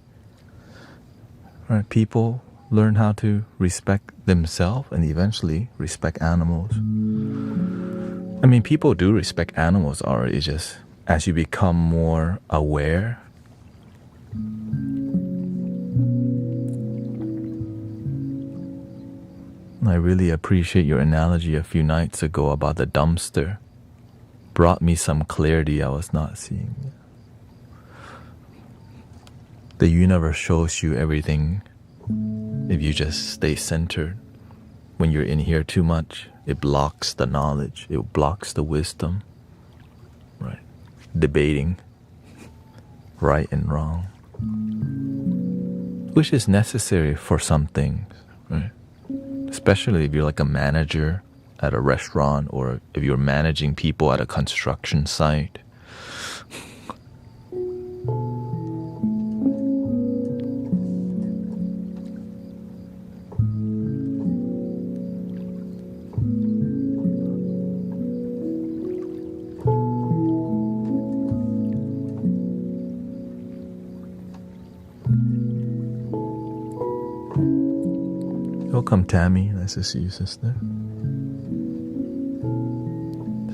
A: Right? People learn how to respect themselves and eventually respect animals. I mean, people do respect animals already. It's just as you become more aware, I really appreciate your analogy a few nights ago about the dumpster. Brought me some clarity I was not seeing. The universe shows you everything if you just stay centered. When you're in here too much, it blocks the knowledge. It blocks the wisdom. Right? Debating right and wrong. Which is necessary for some things, right? Especially if you're like a manager at a restaurant or if you're managing people at a construction site. Welcome, Tammy. Nice to see you, sister.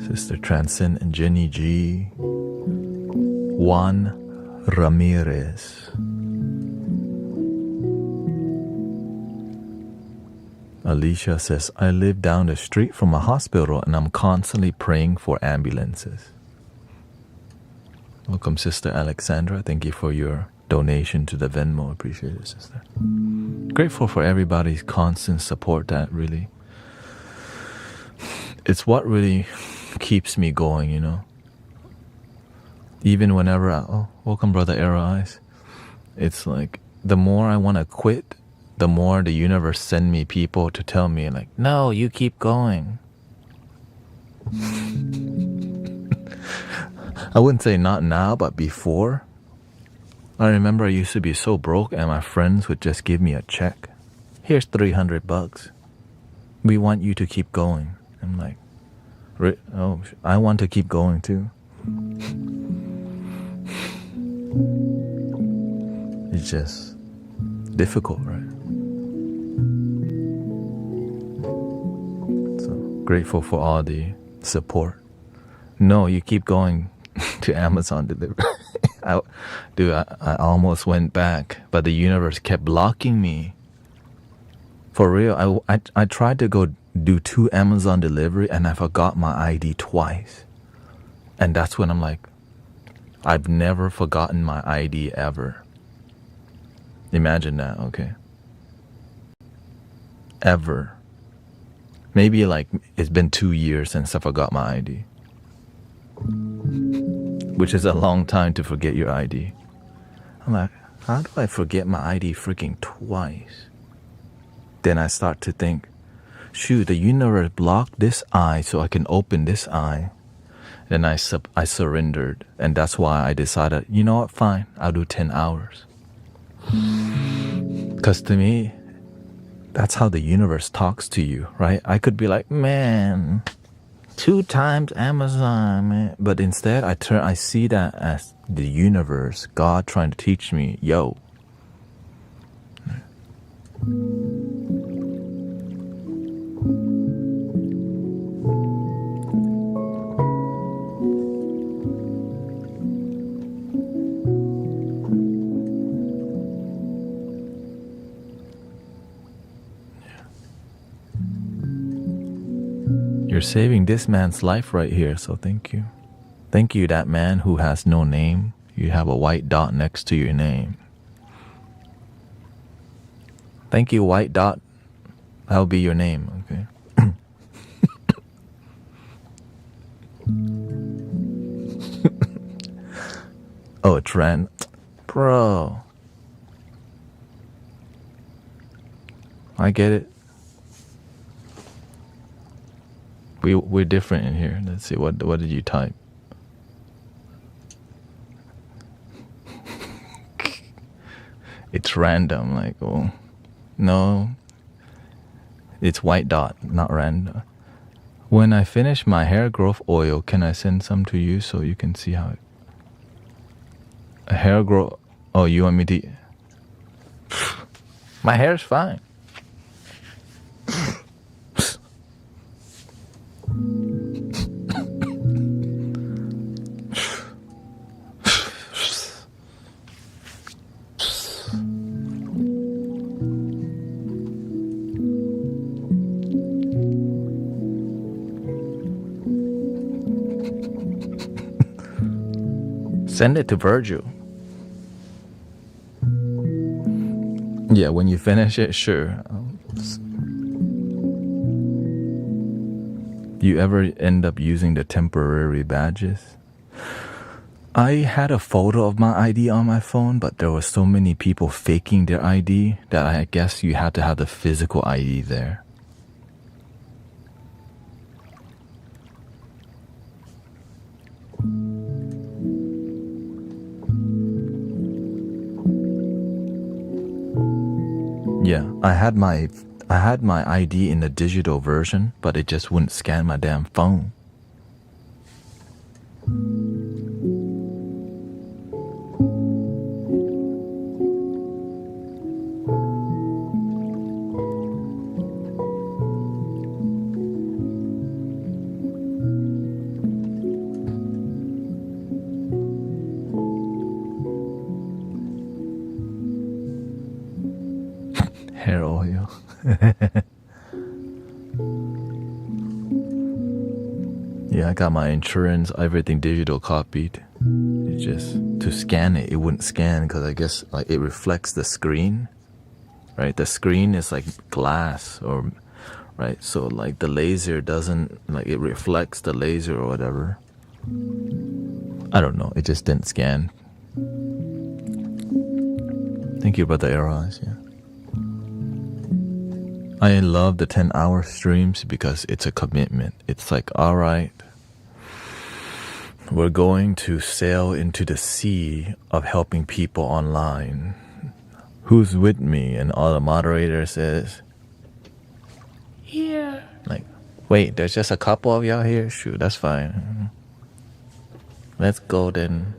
A: Sister Transcend and Jenny G. Juan Ramirez. Alicia says, I live down the street from a hospital and I'm constantly praying for ambulances. Welcome, Sister Alexandra. Thank you for your donation to the Venmo. Appreciate it, sister. Grateful for everybody's constant support. That really, it's what really keeps me going, Even whenever welcome, Brother Arrow Eyes. It's like the more I want to quit, the more the universe send me people to tell me like, no, you keep going. I wouldn't say not now, but before. I remember I used to be so broke and my friends would just give me a check. Here's $300. We want you to keep going. I'm like, I want to keep going too. It's just difficult, right? So grateful for all the support. No, you keep going to Amazon delivery. I almost went back, but the universe kept blocking me. For real, I tried to go do 2 Amazon delivery and I forgot my ID twice. And that's when I'm like, I've never forgotten my ID ever. Imagine that, okay? Ever. Maybe like it's been 2 years since I forgot my ID. Which is a long time to forget your ID. I'm like, how do I forget my ID freaking twice? Then I start to think, shoot, the universe blocked this eye so I can open this eye. Then I surrendered. And that's why I decided, you know what, fine, I'll do 10 hours. Because to me, that's how the universe talks to you, right? I could be like, man, 2 times Amazon, man. But instead, I see that as the universe, God trying to teach me, yo. You're saving this man's life right here, so thank you. Thank you, that man who has no name. You have a white dot next to your name. Thank you, white dot. That'll be your name, okay? Oh, it's ran. Bro. I get it. We're different in here. Let's see, what did you type? It's random, like, oh, no. It's white dot, not random. When I finish my hair growth oil, can I send some to you so you can see how it... A hair growth... Oh, you want me to... My hair's fine. Send it to Virgil. Yeah, when you finish it, sure. You ever end up using the temporary badges? I had a photo of my ID on my phone, but there were so many people faking their ID that I guess you had to have the physical ID there. Yeah, I had my ID in the digital version, but it just wouldn't scan my damn phone. Hair oil. Yeah, I got my insurance, everything digital copied. It just, to scan it, it wouldn't scan because I guess like it reflects the screen, right? The screen is like glass, or right? So like the laser doesn't, like it reflects the laser or whatever. I don't know, it just didn't scan. Thank you, Brother Eros, yeah. I love the 10-hour streams because it's a commitment. It's like, all right, we're going to sail into the sea of helping people online. Who's with me? And all the moderator says, here. Like, wait, there's just a couple of y'all here? Shoot, that's fine. Let's go then.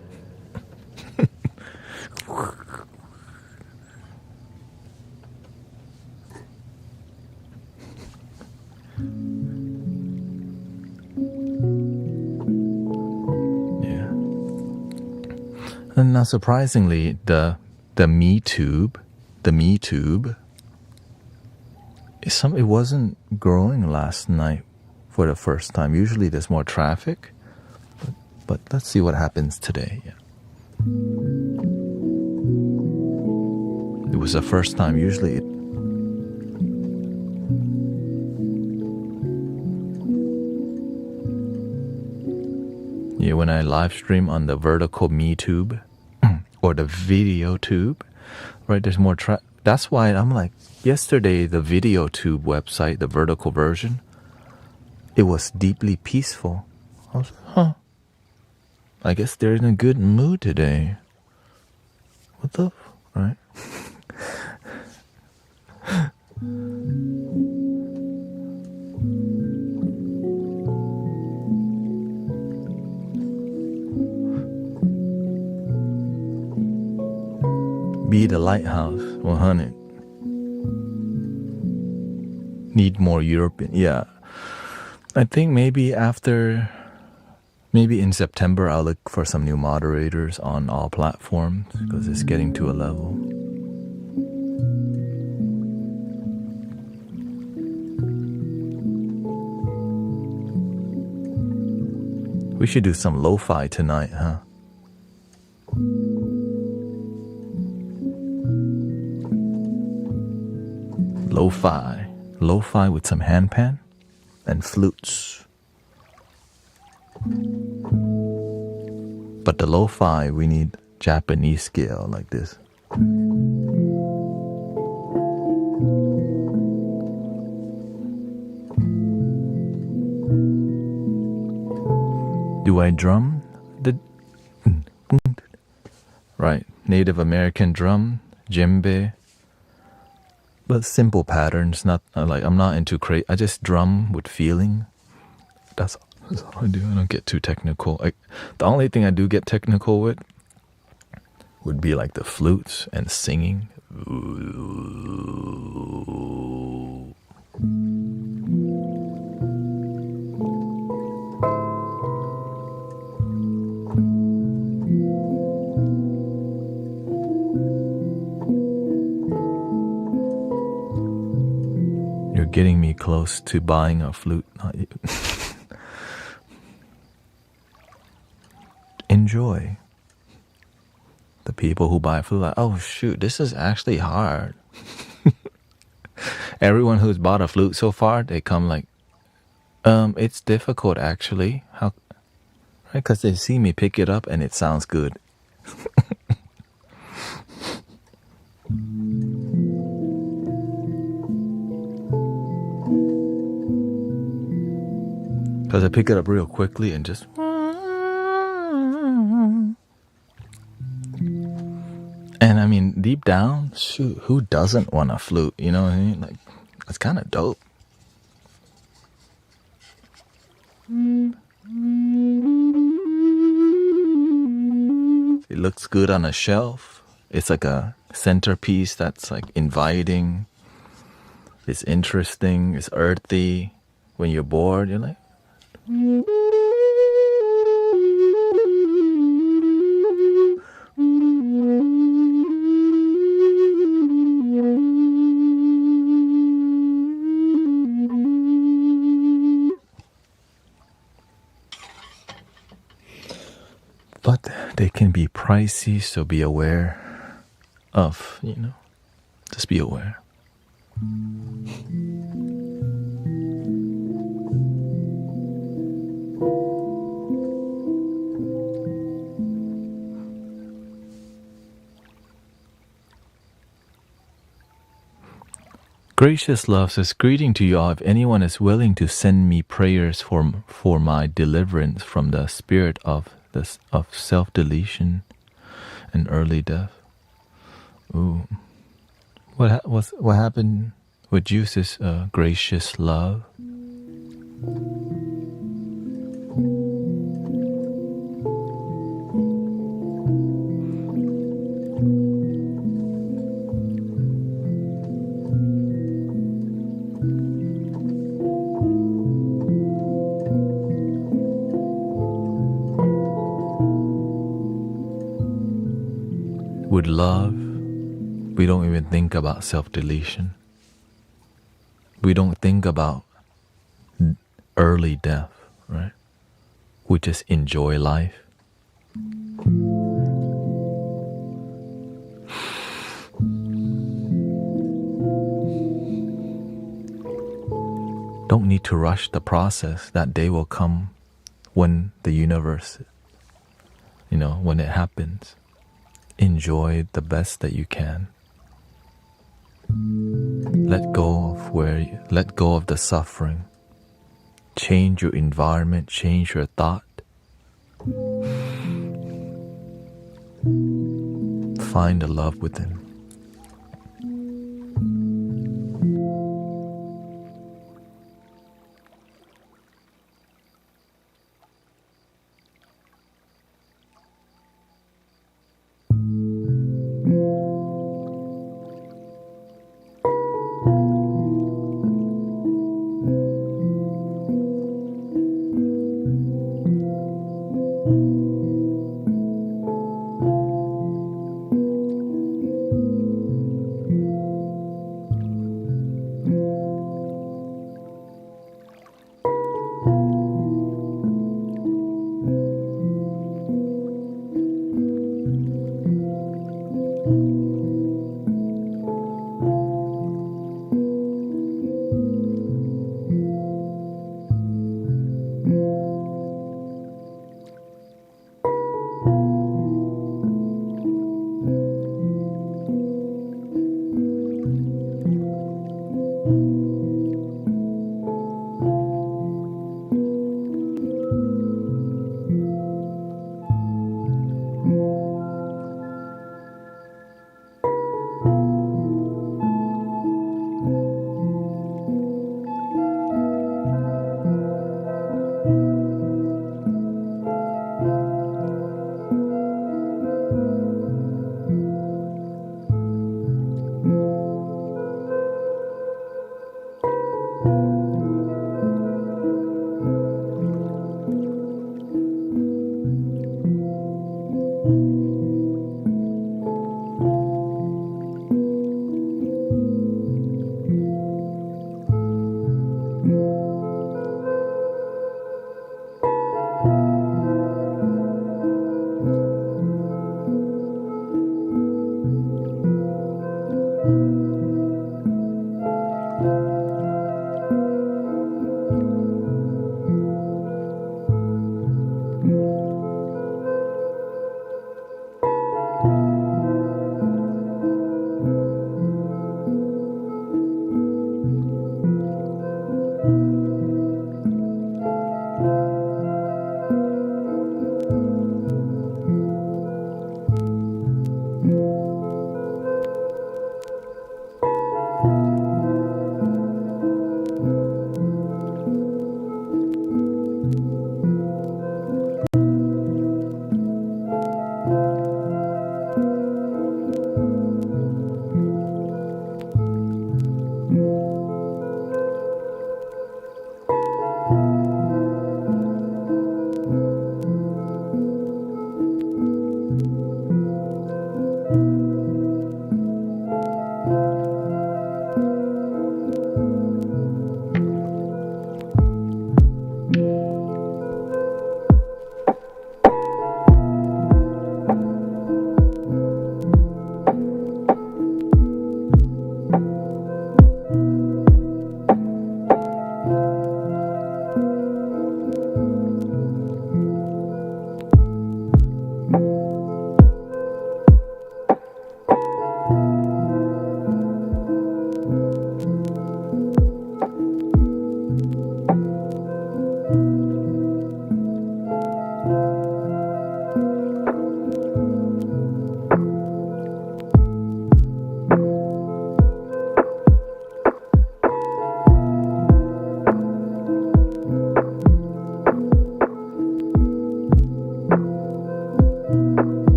A: And now, surprisingly, the Me Tube it wasn't growing last night for the first time. Usually there's more traffic, but let's see what happens today. Yeah. It was the first time. Usually when I live stream on the vertical me tube or the video tube, right, there's more that's why I'm like, yesterday the video tube website, the vertical version, it was deeply peaceful. I was like, I guess they're in a good mood today. What the right? Be the lighthouse, 100. Need more European. Yeah. I think maybe in September I'll look for some new moderators on all platforms because it's getting to a level. We should do some Lofi tonight, huh? Lofi with some handpan and flutes. But the Lofi, we need Japanese scale like this. Do I drum? Right, Native American drum, djembe. But simple patterns, not like I'm not into I just drum with feeling. That's all I do. I don't get too technical. The only thing I do get technical with would be like the flutes and singing. You're getting me close to buying a flute. Not you. Enjoy. The people who buy flute, like, oh shoot, this is actually hard. Everyone who's bought a flute so far, they come like, it's difficult actually. How? Right? Because they see me pick it up and it sounds good. Because I pick it up real quickly and just... And I mean, deep down, shoot, who doesn't want a flute? You know what I mean? Like, it's kind of dope. It looks good on a shelf. It's like a centerpiece that's like inviting. It's interesting. It's earthy. When you're bored, you're like... But they can be pricey, so be aware of, just be aware. Gracious Love says, greeting to you all. If anyone is willing to send me prayers for my deliverance from the spirit of self-deletion and early death. Ooh. What happened with you, sis, Gracious Love? With love, we don't even think about self-deletion. We don't think about early death, right? We just enjoy life. Don't need to rush the process. That day will come when the universe, when it happens. Enjoy the best that you can. Let go of the suffering. Change your environment, change your thought. Find the love within.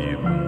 B: Money,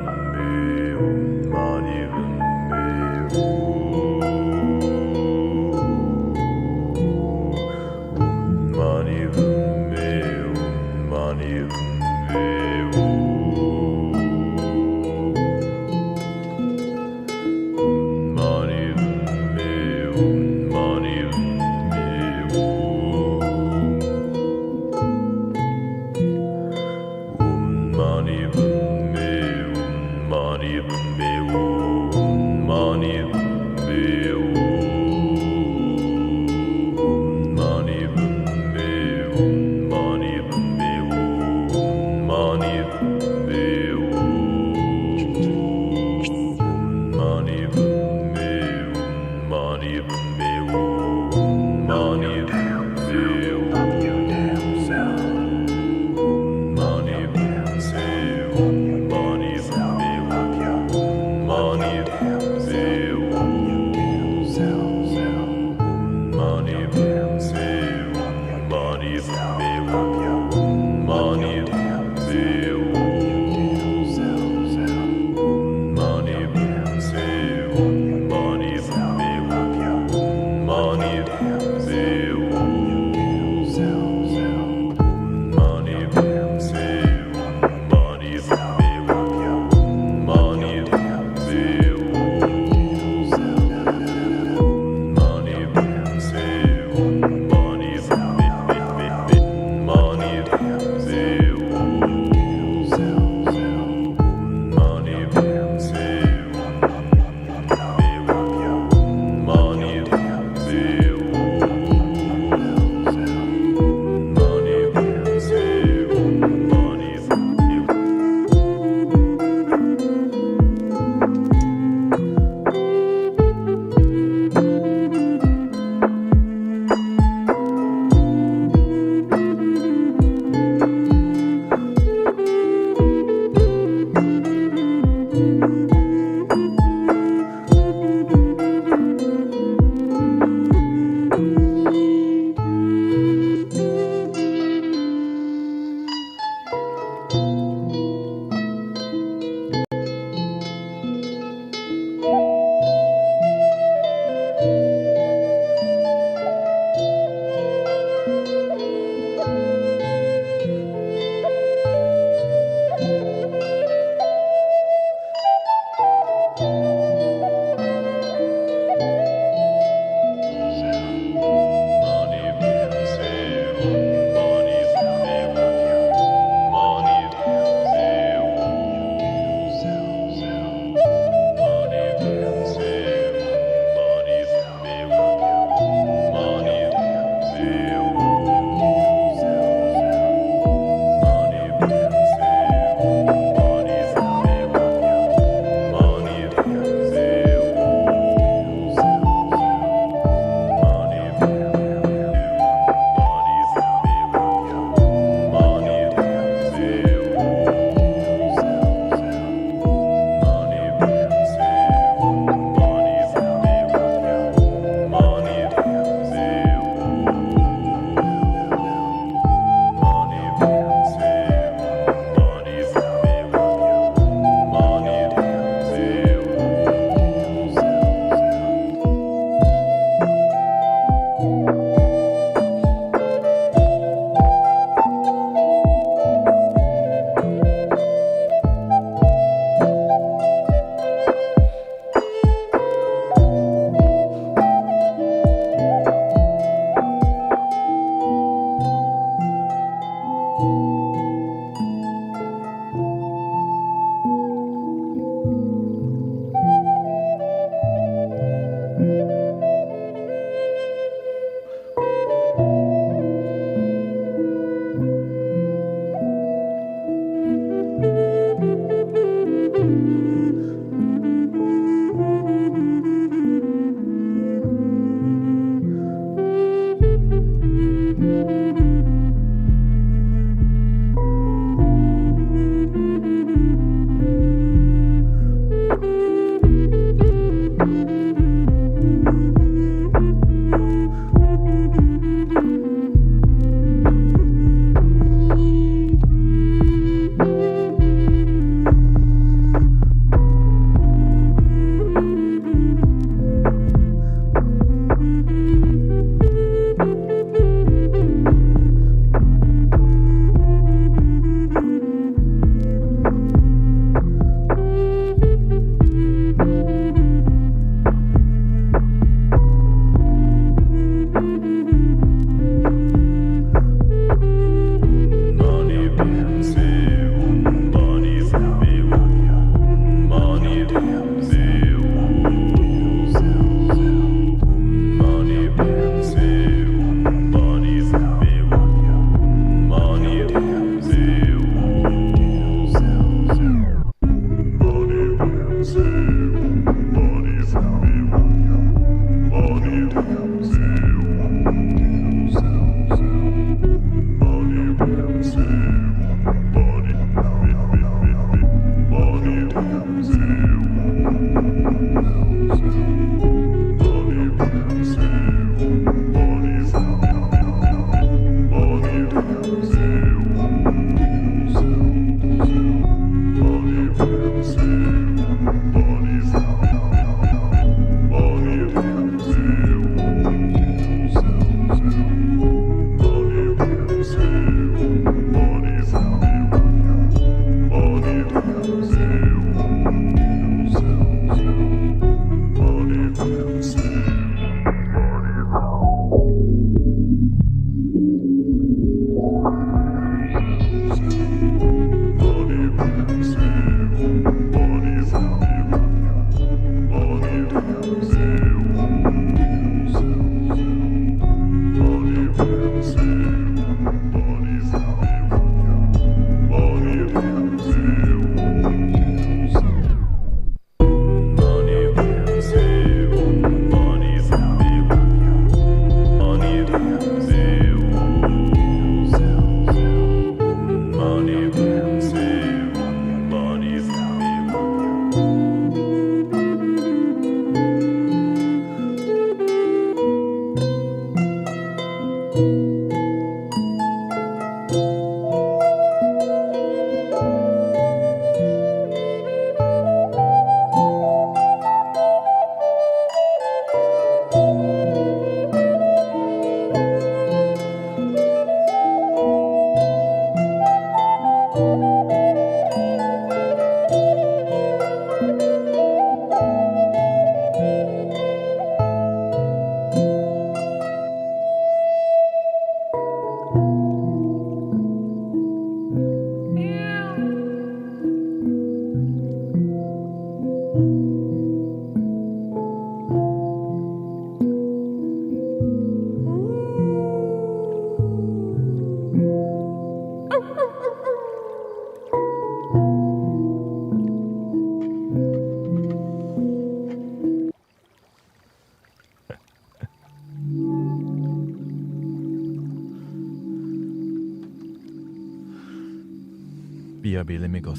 A: BRB, let me go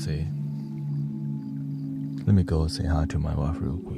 A: say hi to my wife real quick.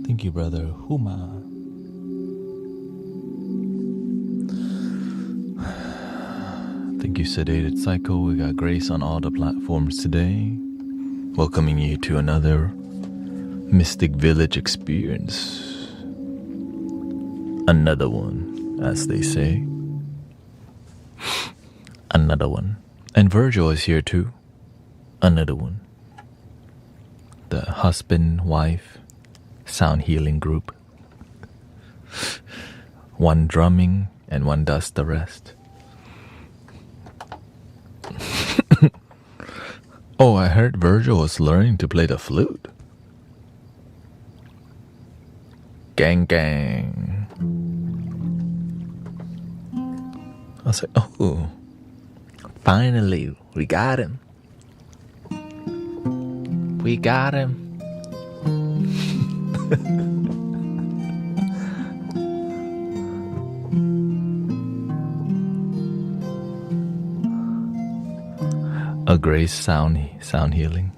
A: Thank you, brother Huma. Thank you, Sedated Psycho. We got Grace on all the platforms today. Welcoming you to another Mystic Village experience. Another one, as they say. Another one. And Virgil is here too. Another one. The husband, wife, sound healing group. One drumming and one does the rest. Oh, I heard Virgil was learning to play the flute. Gang gang. I was like, oh, finally, we got him. We got him. A Grace sound healing.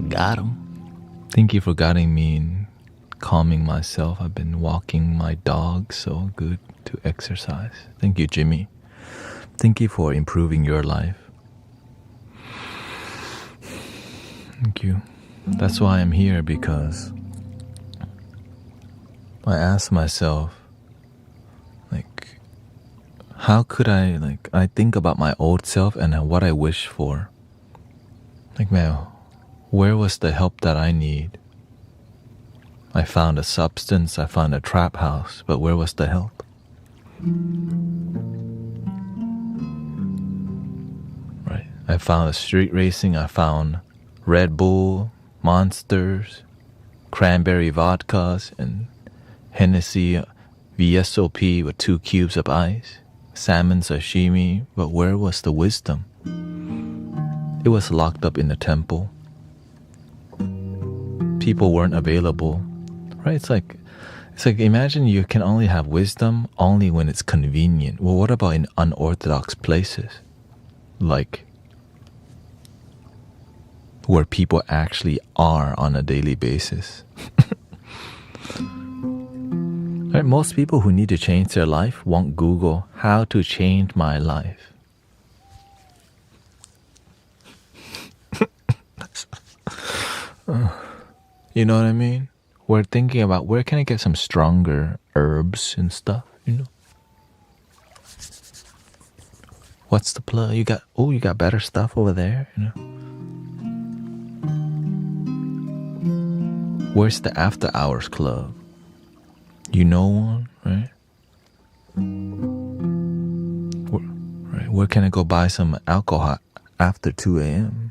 A: Got him. Thank you for guiding me in calming myself. I've been walking my dog, so good to exercise. Thank you, Jimmy. Thank you for improving your life. Thank you. That's why I'm here, because I asked myself, like, how could I think about my old self and what I wish for. Like, man, Where was the help that I need? I found a substance, I found a trap house, but where was the help? Right. I found a street racing, I found Red Bull, Monsters, cranberry vodkas, and Hennessy VSOP with 2 cubes of ice, salmon sashimi, but where was the wisdom? It was locked up in the temple. People weren't available, right? It's like imagine you can only have wisdom only when it's convenient. Well, what about in unorthodox places? Like where people actually are on a daily basis. Right? Most people who need to change their life won't Google how to change my life. You know what I mean? We're thinking about where can I get some stronger herbs and stuff, you know? What's the plug? You got better stuff over there, you know? Where's the after hours club? You know one, right? Where can I go buy some alcohol after 2 a.m.?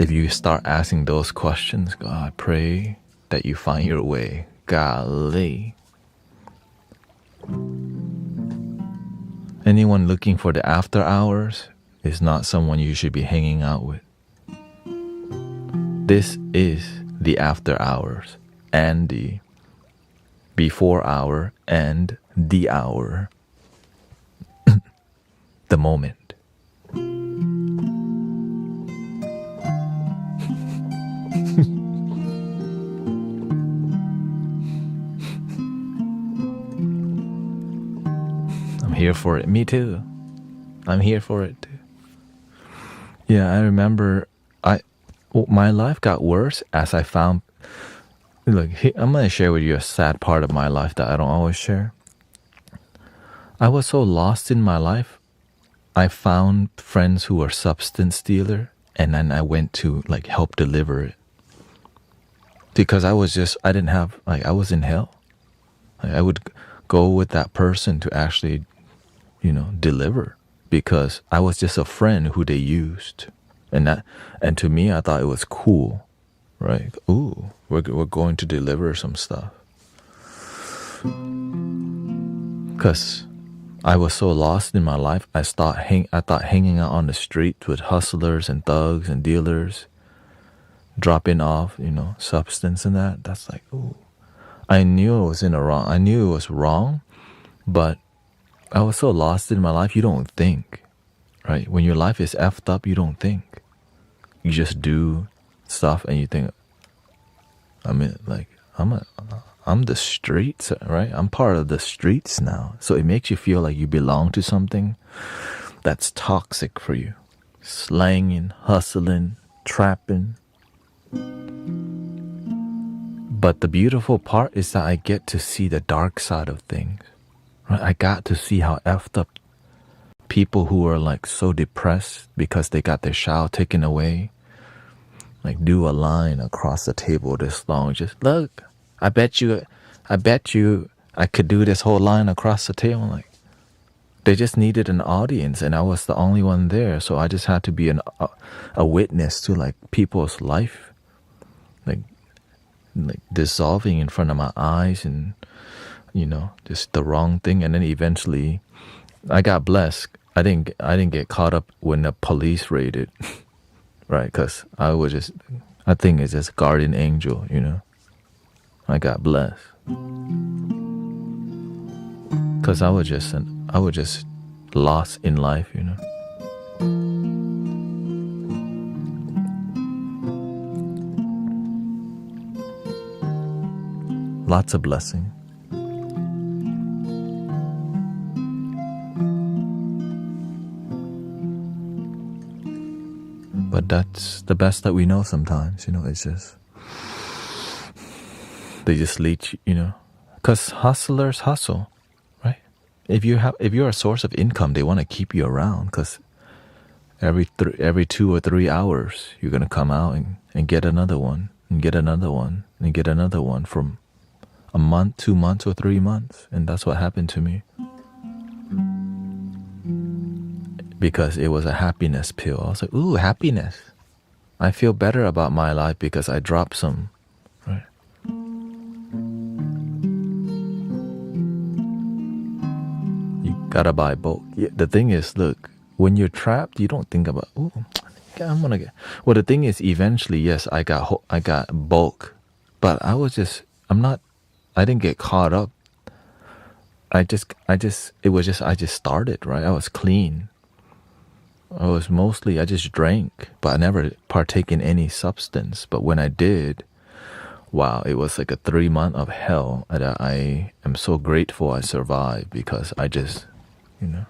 A: If you start asking those questions, God, I pray that you find your way. Golly. Anyone looking for the after hours is not someone you should be hanging out with. This is the after hours and the before hour and the hour. The moment. I'm here for it. Me too. I'm here for it too. Yeah, I remember my life got worse as I found. Look, I'm going to share with you a sad part of my life that I don't always share. I was so lost in my life. I found friends who were substance dealer, and then I went to like help deliver it. Because I was in hell. I would go with that person to actually, deliver, because I was just a friend who they used. And to me, I thought it was cool, right? Ooh, we're going to deliver some stuff. Because I was so lost in my life, I thought hanging out on the street with hustlers and thugs and dealers, dropping off, substance and that's like, ooh. I knew it was wrong, but I was so lost in my life, you don't think, right? When your life is effed up, you don't think. You just do stuff and you think, I'm the streets, right? I'm part of the streets now. So it makes you feel like you belong to something that's toxic for you. Slanging, hustling, trapping. But the beautiful part is that I get to see the dark side of things. Right? I got to see how effed up people who are like so depressed because they got their shower taken away, like do a line across the table this long. Just look, I bet you I could do this whole line across the table. Like they just needed an audience, and I was the only one there, so I just had to be a witness to like people's life, like dissolving in front of my eyes, and just the wrong thing. And then eventually I got blessed. I didn't get caught up when the police raided, right? Because I think it's just guardian angel, I got blessed because I was just lost in life, Lots of blessing. But that's the best that we know sometimes, it's just, they just leech, because hustlers hustle, right? If you're a source of income, they want to keep you around because Every 2 or 3 hours, you're gonna come out and get another one, and get another one, and get another one from a month, 2 months, or 3 months. And that's what happened to me. Because it was a happiness pill. I was like, ooh, happiness. I feel better about my life because I dropped some, right? You gotta buy bulk. Yeah, the thing is, look, when you're trapped, you don't think about, ooh, I'm gonna get. Well, the thing is, eventually, yes, I got bulk, but I didn't get caught up. I just started, right? I was clean. I just drank, but I never partake in any substance. But when I did, wow, it was like a 3 month of hell that I am so grateful I survived because I just, you know.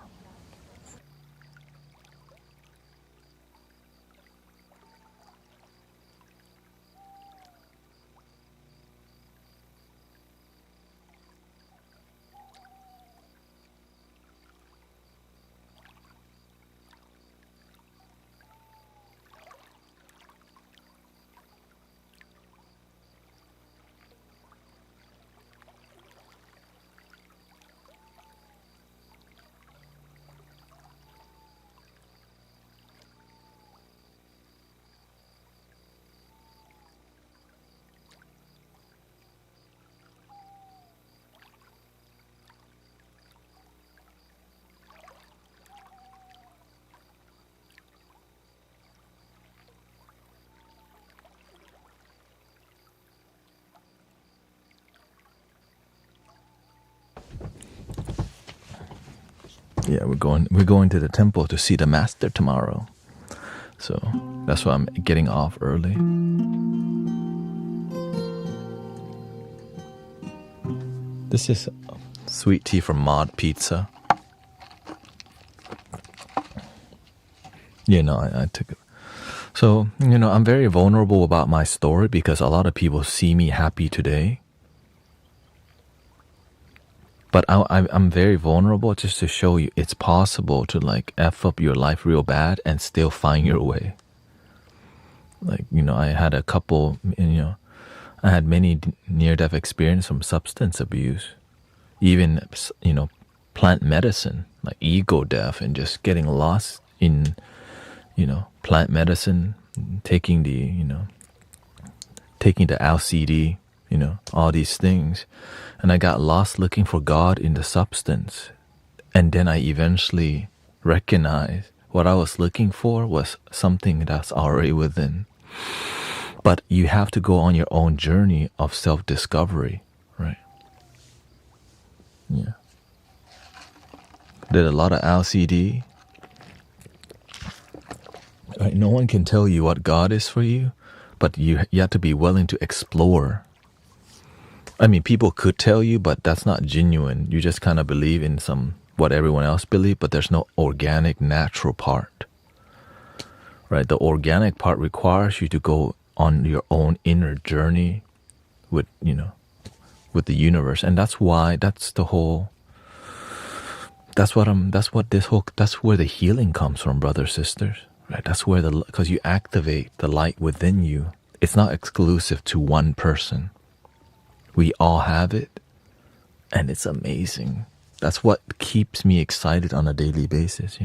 A: Yeah, we're going to the temple to see the master tomorrow. So that's why I'm getting off early. This is sweet tea from Mod Pizza. I took it. So, I'm very vulnerable about my story because a lot of people see me happy today. But I'm very vulnerable just to show you it's possible to like F up your life real bad and still find your way. Like, I had a couple, I had many near-death experience from substance abuse. Even, plant medicine, like ego death and just getting lost in, plant medicine, taking the LCD, all these things. And I got lost looking for God in the substance. And then I eventually recognized what I was looking for was something that's already within. But you have to go on your own journey of self-discovery, right? Yeah. Did a lot of LCD. Right? No one can tell you what God is for you, but you have to be willing to explore. I mean, people could tell you, but that's not genuine. You just kind of believe in what everyone else believes, but there's no organic, natural part. Right? The organic part requires you to go on your own inner journey with the universe. And that's where the healing comes from, brothers, sisters. Right? That's because you activate the light within you. It's not exclusive to one person. We all have it, and it's amazing. That's what keeps me excited on a daily basis,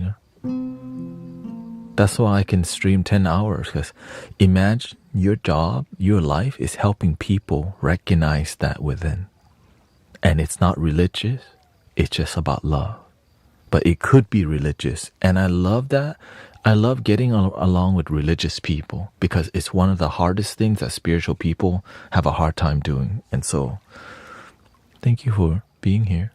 A: That's why I can stream 10 hours, because imagine your job, your life is helping people recognize that within. And it's not religious, it's just about love. But it could be religious, and I love that. I love getting along with religious people because it's one of the hardest things that spiritual people have a hard time doing. And so, thank you for being here.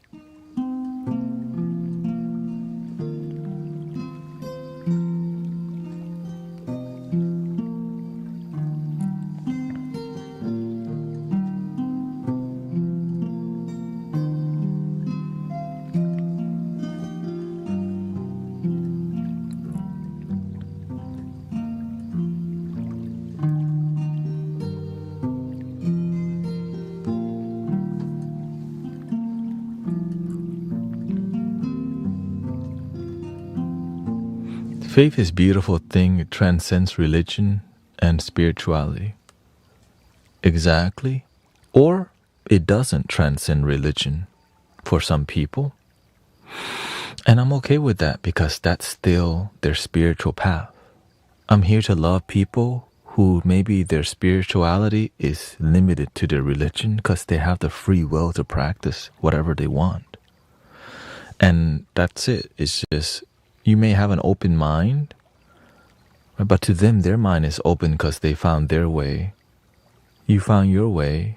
A: Faith is a beautiful thing. It transcends religion and spirituality. Exactly. Or it doesn't transcend religion for some people. And I'm okay with that because that's still their spiritual path. I'm here to love people who maybe their spirituality is limited to their religion because they have the free will to practice whatever they want. And that's it. It's just, you may have an open mind, but to them, their mind is open because they found their way. You found your way,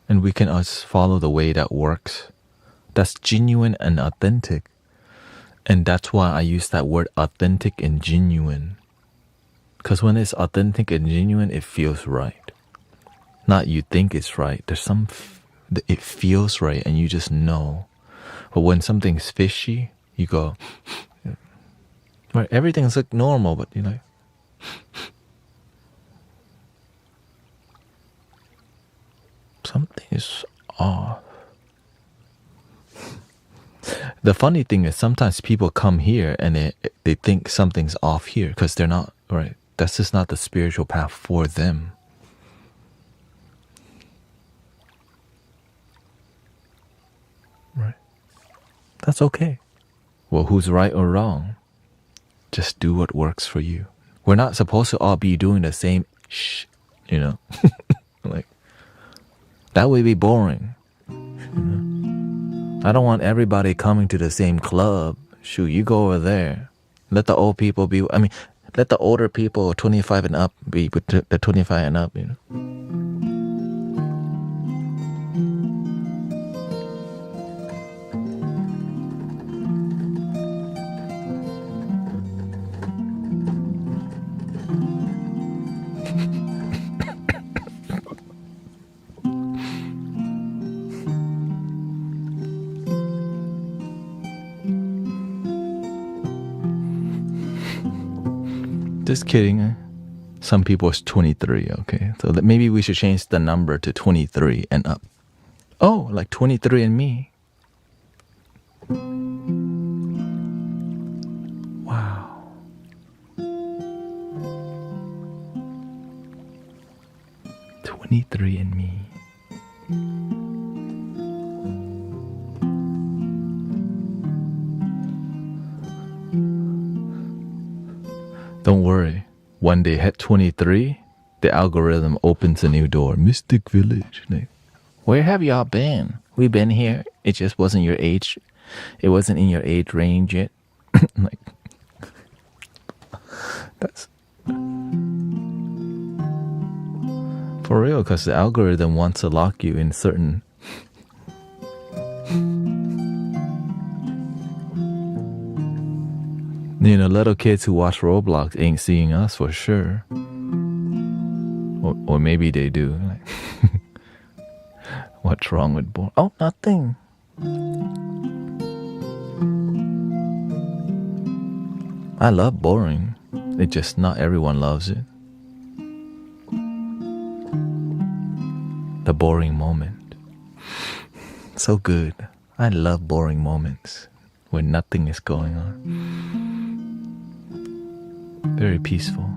A: and we can us follow the way that works. That's genuine and authentic. And that's why I use that word authentic and genuine. Because when it's authentic and genuine, it feels right. Not you think it's right. There's it feels right and you just know. But when something's fishy, you go, right, everything's like normal, but you're like, something is off. The funny thing is sometimes people come here and they think something's off here because they're not, right? That's just not the spiritual path for them. Right? That's okay. Well, who's right or wrong? Just do what works for you. We're not supposed to all be doing the same you know? Like, that would be boring. You know? I don't want everybody coming to the same club. Shoot, you go over there. Let the old people be, let the older people 25 and up be with the 25 and up, you know. Just kidding. Some people is 23, okay? So maybe we should change the number to 23 and up. Oh, like 23 and me. Wow. "23 and me." Don't worry. When they hit 23, the algorithm opens a new door. Mystic Village. Where have y'all been? We've been here. It just wasn't your age. It wasn't in your age range yet. Like, that's for real, because the algorithm wants to lock you in certain. You know, little kids who watch Roblox ain't seeing us for sure. Or maybe they do. Like, what's wrong with boring? Oh, nothing. I love boring. It's just not everyone loves it. The boring moment. So good. I love boring moments when nothing is going on. Very peaceful.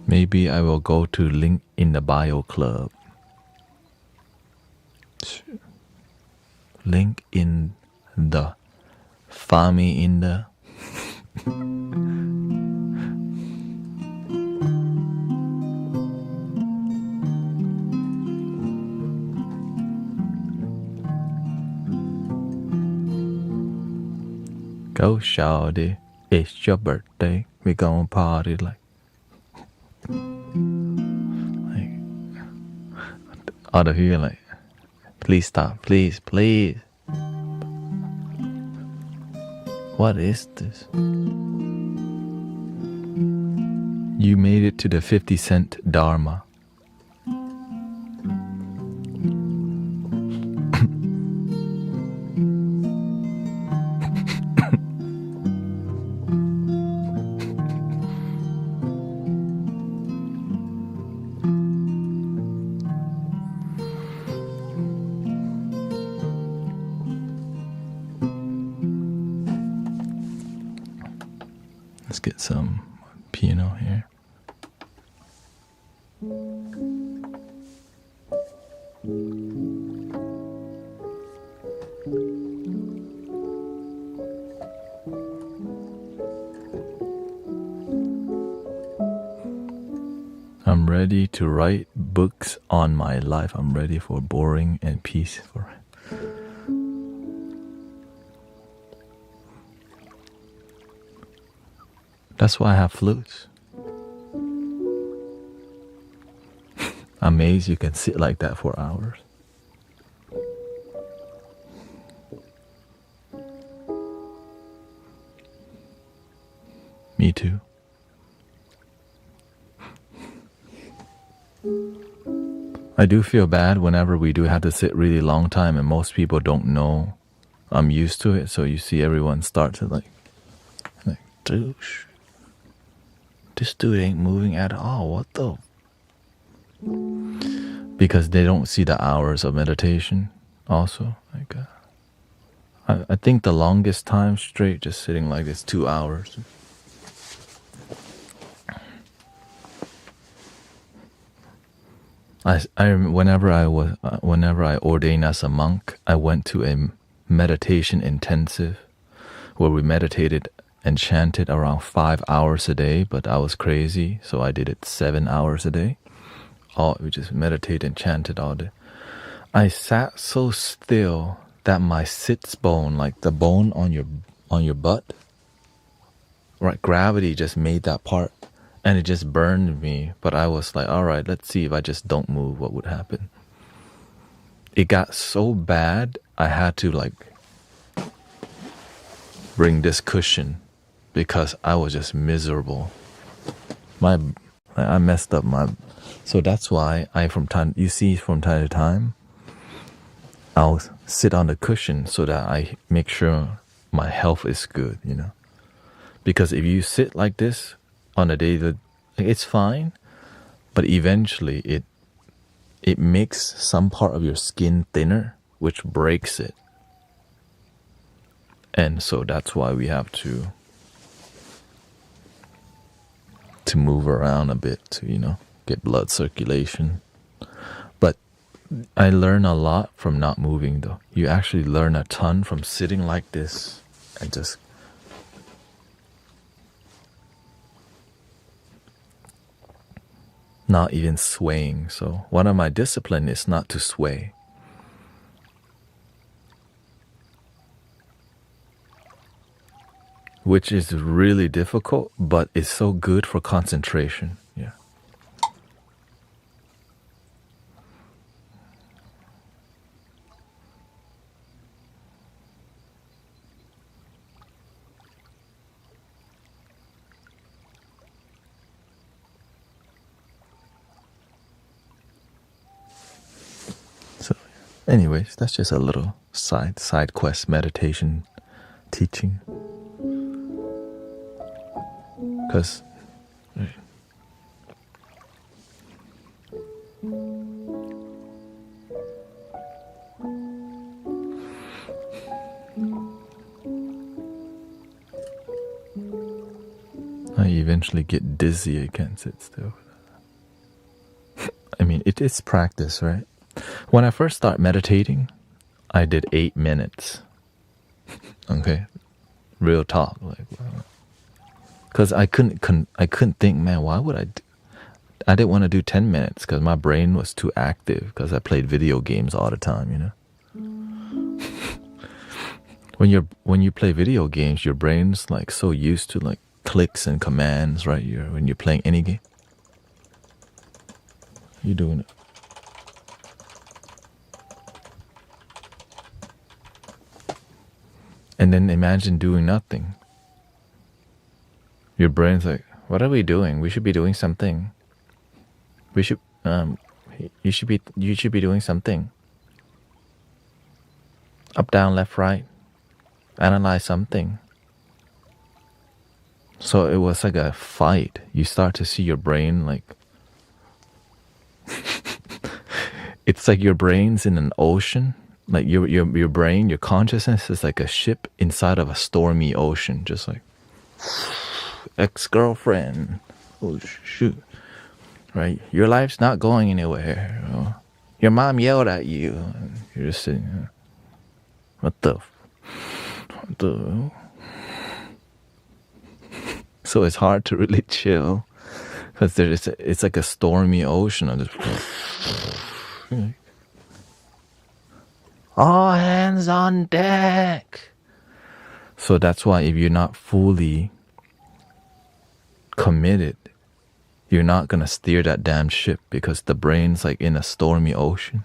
A: Maybe I will go to link in the bio club. Link in the Fami in the Go shawty, it's your birthday. We gonna party like out of here, like, please stop, please. What is this? You made it to the 50-cent Dharma. Let's get some piano here. I'm ready to write books on my life. I'm ready for boring and peaceful. That's why I have flutes. Amazed you can sit like that for hours. Me too. I do feel bad whenever we do have to sit really long time and most people don't know I'm used to it. So you see everyone start to like dude, this dude ain't moving at all. What the? Because they don't see the hours of meditation also. Like, I think the longest time straight just sitting like this 2 hours. Whenever I ordained as a monk, I went to a meditation intensive where we meditated and chanted around 5 hours a day, but I was crazy, so I did it 7 hours a day. We just meditated and chanted all day. I sat so still that my sits bone, like the bone on your butt, right, gravity just made that part. And it just burned me. But I was like, all right, let's see if I just don't move, what would happen. It got so bad, I had to like bring this cushion because I was just miserable. I messed up my... So that's why from time to time, I'll sit on the cushion so that I make sure my health is good, you know. Because if you sit like this on a day that it's fine, but eventually it makes some part of your skin thinner, which breaks it. And so that's why we have to move around a bit to, you know, get blood circulation. But I learn a lot from not moving though. You actually learn a ton from sitting like this and just not even swaying. So one of my discipline is not to sway. Which is really difficult, but it's so good for concentration. Yeah. So, anyways, that's just a little side quest meditation teaching. Because I eventually get dizzy against it still. I mean, it is practice, right? When I first start meditating, I did 8 minutes. Okay, real talk, like. Because I couldn't think, man, why would I didn't want to do 10 minutes because my brain was too active because I played video games all the time, you know. When you play video games, your brain's like so used to like clicks and commands, right? When you're playing any game, you're doing it. And then imagine doing nothing. Your brain's like, what are we doing? We should be doing something. You should be doing something. Up, down, left, right. Analyze something. So it was like a fight. You start to see your brain like it's like your brain's in an ocean. Like your brain, your consciousness is like a ship inside of a stormy ocean, just like ex-girlfriend. Oh, shoot. Right? Your life's not going anywhere. You know? Your mom yelled at you. And you're just sitting there. What the? So it's hard to really chill. Because it's like a stormy ocean of just... All hands on deck. So that's why if you're not fully committed, you're not going to steer that damn ship because the brain's like in a stormy ocean.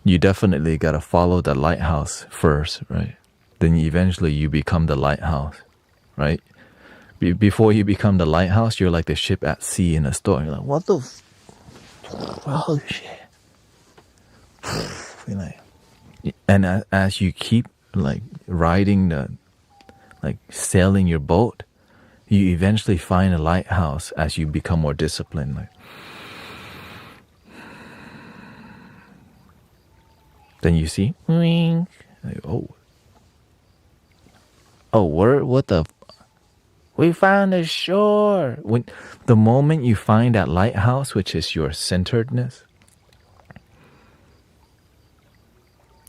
A: You definitely got to follow the lighthouse first, right? Then eventually you become the lighthouse, right? Before you become the lighthouse, you're like the ship at sea in a storm. You're like, what the... Oh, shit. You're like... And as you keep like riding like sailing your boat, you eventually find a lighthouse as you become more disciplined. Like, then you see, like, what the? We found the shore. When the moment you find that lighthouse, which is your centeredness,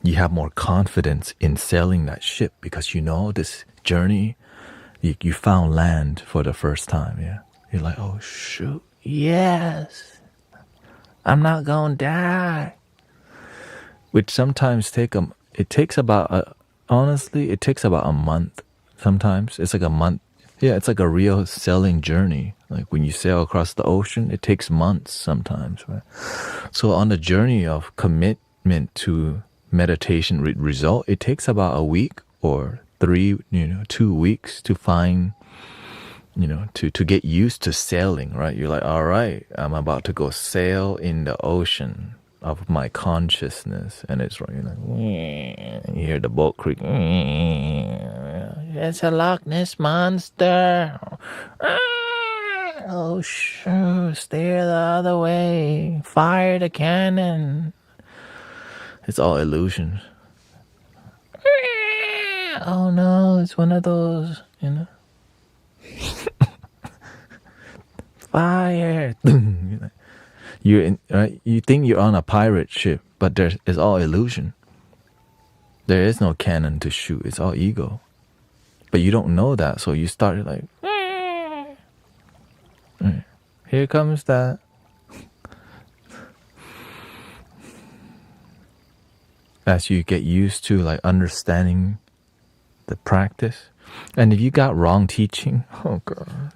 A: you have more confidence in sailing that ship because you know this journey, you found land for the first time, yeah? You're like, oh, shoot, yes, I'm not gonna die. Which sometimes it takes about a month sometimes. It's like a month. Yeah, it's like a real sailing journey. Like when you sail across the ocean, it takes months sometimes, right? So on the journey of commitment to meditation result, it takes about a week or 2 weeks to find, to get used to sailing, right? You're like, all right, I'm about to go sail in the ocean of my consciousness, and it's right, you're like, you hear the boat creak. It's a Loch Ness monster. Oh shoot, steer the other way, fire the cannon. It's all illusions. Oh no, it's one of those, fire. You think you're on a pirate ship, but it's all illusion. There is no cannon to shoot. It's all ego. But you don't know that, so you started like, here comes that. As you get used to like understanding the practice. And if you got wrong teaching, oh God.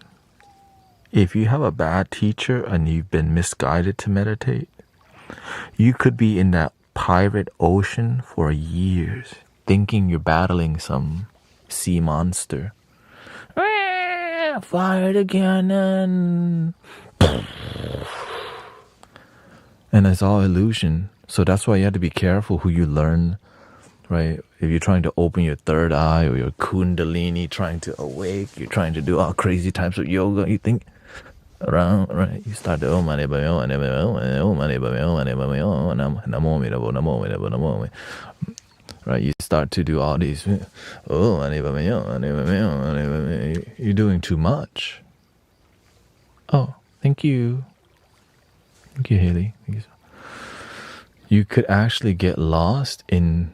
A: If you have a bad teacher and you've been misguided to meditate, you could be in that pirate ocean for years, thinking you're battling some sea monster. Fire the cannon. And it's all illusion. So that's why you have to be careful who you learn, right? If you're trying to open your third eye or your kundalini, trying to awake, you're trying to do all crazy types of yoga, you think around, right? You start to right? You start to do all these, you're doing too much. Oh, thank you. Thank you, Haley. Thank you. You could actually get lost in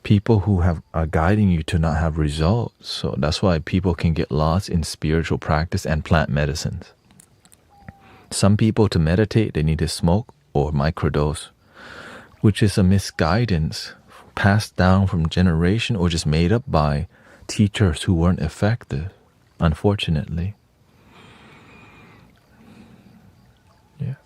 A: people who are guiding you to not have results. So that's why people can get lost in spiritual practice and plant medicines. Some people, to meditate, they need to smoke or microdose, which is a misguidance passed down from generation or just made up by teachers who weren't effective, unfortunately. Yeah.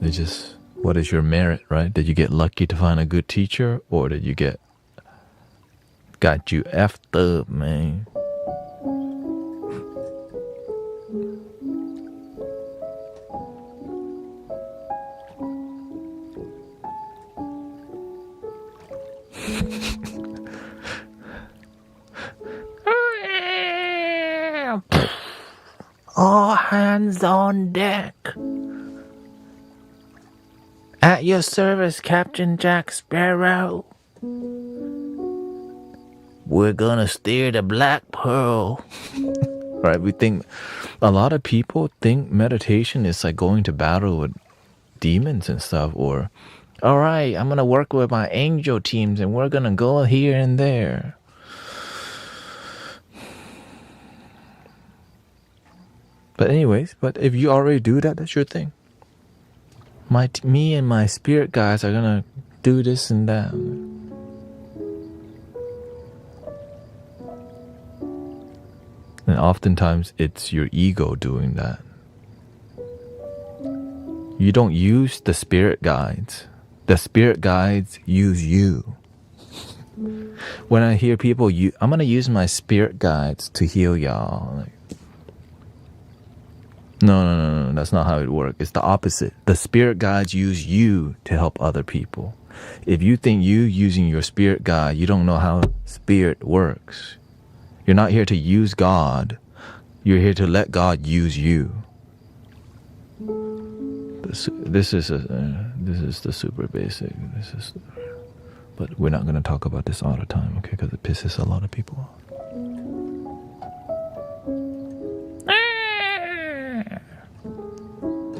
A: They just, what is your merit, right? Did you get lucky to find a good teacher, or did you got you effed up, man? All hands on deck. At your service, Captain Jack Sparrow. we're gonna steer the black pearl. Right? We think, a lot of people think meditation is like going to battle with demons and stuff, or, all right, I'm gonna work with my angel teams and we're gonna go here and there. But anyways, but if you already do that, that's your thing. Me and my spirit guides are gonna do this and that. And oftentimes it's your ego doing that. You don't use the spirit guides. The spirit guides use you. When I hear people, I'm gonna use my spirit guides to heal y'all. Like, no, that's not how it works. It's the opposite. The spirit guides use you to help other people. If you think you using your spirit guide, you don't know how spirit works. You're not here to use God. You're here to let God use you. This is the super basic. But we're not going to talk about this all the time, okay? Because it pisses a lot of people off.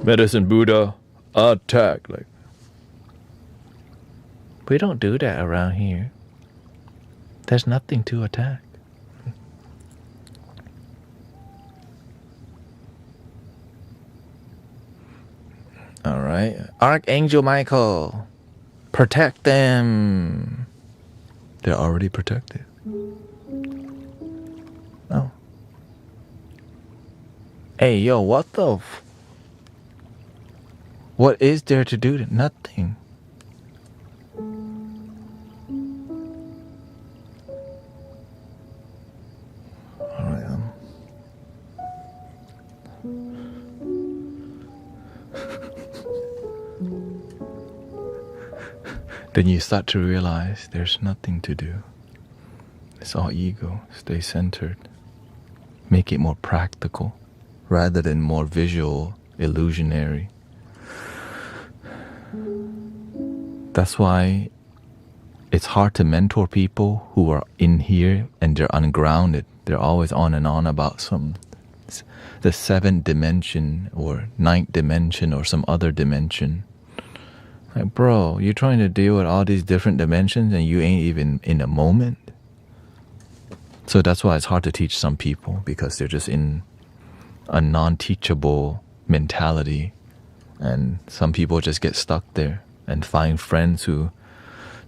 A: Medicine Buddha, attack! Like, we don't do that around here. There's nothing to attack. All right, Archangel Michael, protect them. They're already protected. Oh. Hey, yo, what the? What is there to do? Nothing. All right. Then you start to realize there's nothing to do. It's all ego. Stay centered. Make it more practical rather than more visual, illusionary. That's why it's hard to mentor people who are in here and they're ungrounded. They're always on and on about the 7th dimension or 9th dimension or some other dimension. Like, bro, you're trying to deal with all these different dimensions and you ain't even in the moment. So that's why it's hard to teach some people, because they're just in a non-teachable mentality. And some people just get stuck there and find friends who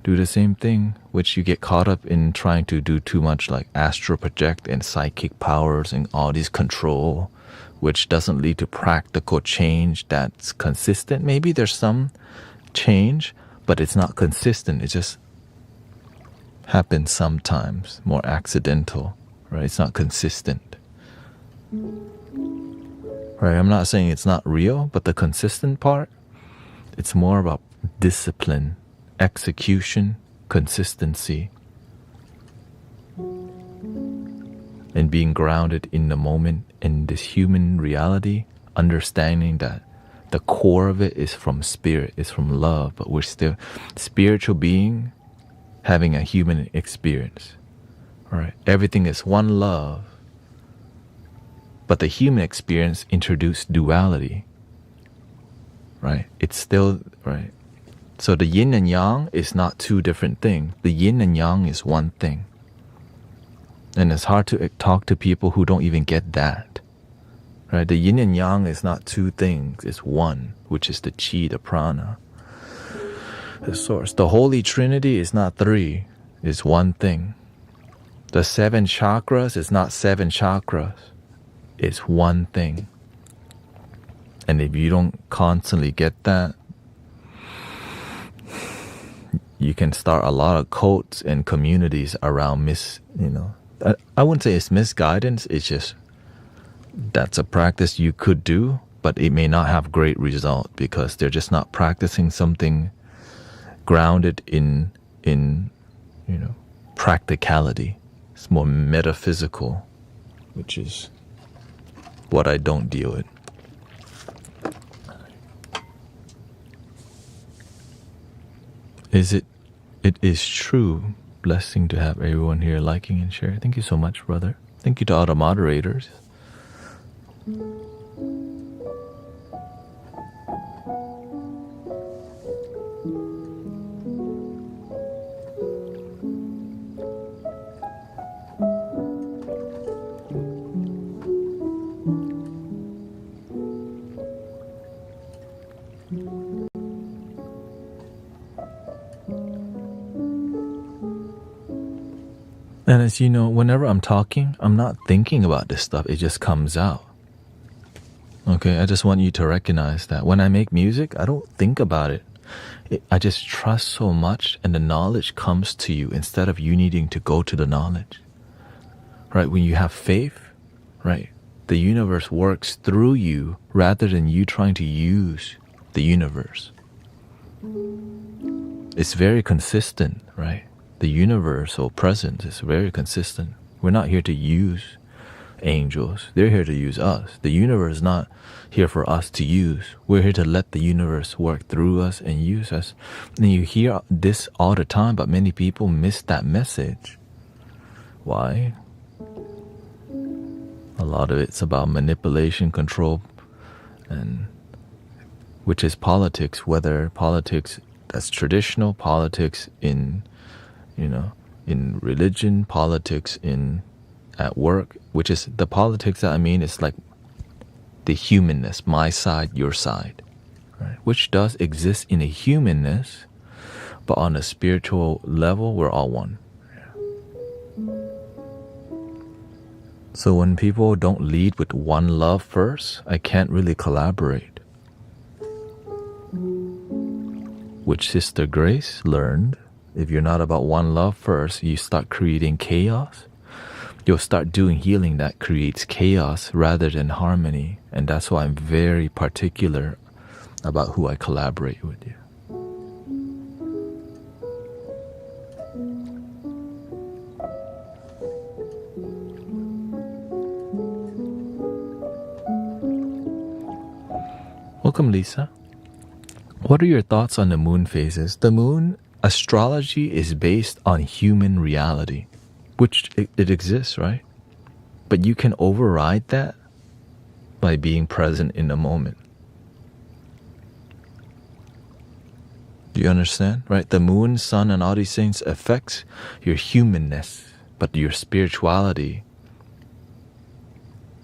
A: do the same thing, which you get caught up in trying to do too much, like astral project and psychic powers and all these control, which doesn't lead to practical change that's consistent. Maybe there's some change, but it's not consistent. It just happens sometimes, more accidental, right? It's not consistent, right? I'm not saying it's not real, but the consistent part, it's more about discipline, execution, consistency, and being grounded in the moment, in this human reality, understanding that the core of it is from spirit, is from love, but we're still spiritual being having a human experience. All right, everything is one love, but the human experience introduced duality. Right? It's still right. So the yin and yang is not two different things. The yin and yang is one thing. And it's hard to talk to people who don't even get that. Right? The yin and yang is not two things. It's one, which is the chi, the prana, the source. The Holy Trinity is not three. It's one thing. The 7 chakras is not 7 chakras. It's one thing. And if you don't constantly get that, you can start a lot of cults and communities around I wouldn't say it's misguidance. It's just, that's a practice you could do, but it may not have great result because they're just not practicing something grounded in practicality. It's more metaphysical, which is what I don't deal with. It is true blessing to have everyone here liking and sharing. Thank you so much, brother. Thank you to all the moderators. And as you know, whenever I'm talking, I'm not thinking about this stuff. It just comes out. Okay, I just want you to recognize that. When I make music, I don't think about it. I just trust so much, and the knowledge comes to you instead of you needing to go to the knowledge. Right? When you have faith, right, the universe works through you rather than you trying to use the universe. It's very consistent, right? The universal presence is very consistent. We're not here to use angels. They're here to use us. The universe is not here for us to use. We're here to let the universe work through us and use us. And you hear this all the time, but many people miss that message. Why? A lot of it's about manipulation, control, and which is politics, whether politics that's traditional, politics in in religion, politics at work, which is the politics that I mean is like the humanness, my side, your side, right? Which does exist in a humanness, but on a spiritual level, we're all one. So when people don't lead with one love first, I can't really collaborate. Which Sister Grace learned, if you're not about one love first, you start creating chaos. You'll start doing healing that creates chaos rather than harmony. And that's why I'm very particular about who I collaborate with you. Welcome, Lisa. What are your thoughts on the moon phases? The moon astrology is based on human reality, which it exists, right? But you can override that by being present in the moment. Do you understand, right? The moon, sun, and all these things affects your humanness, but your spirituality,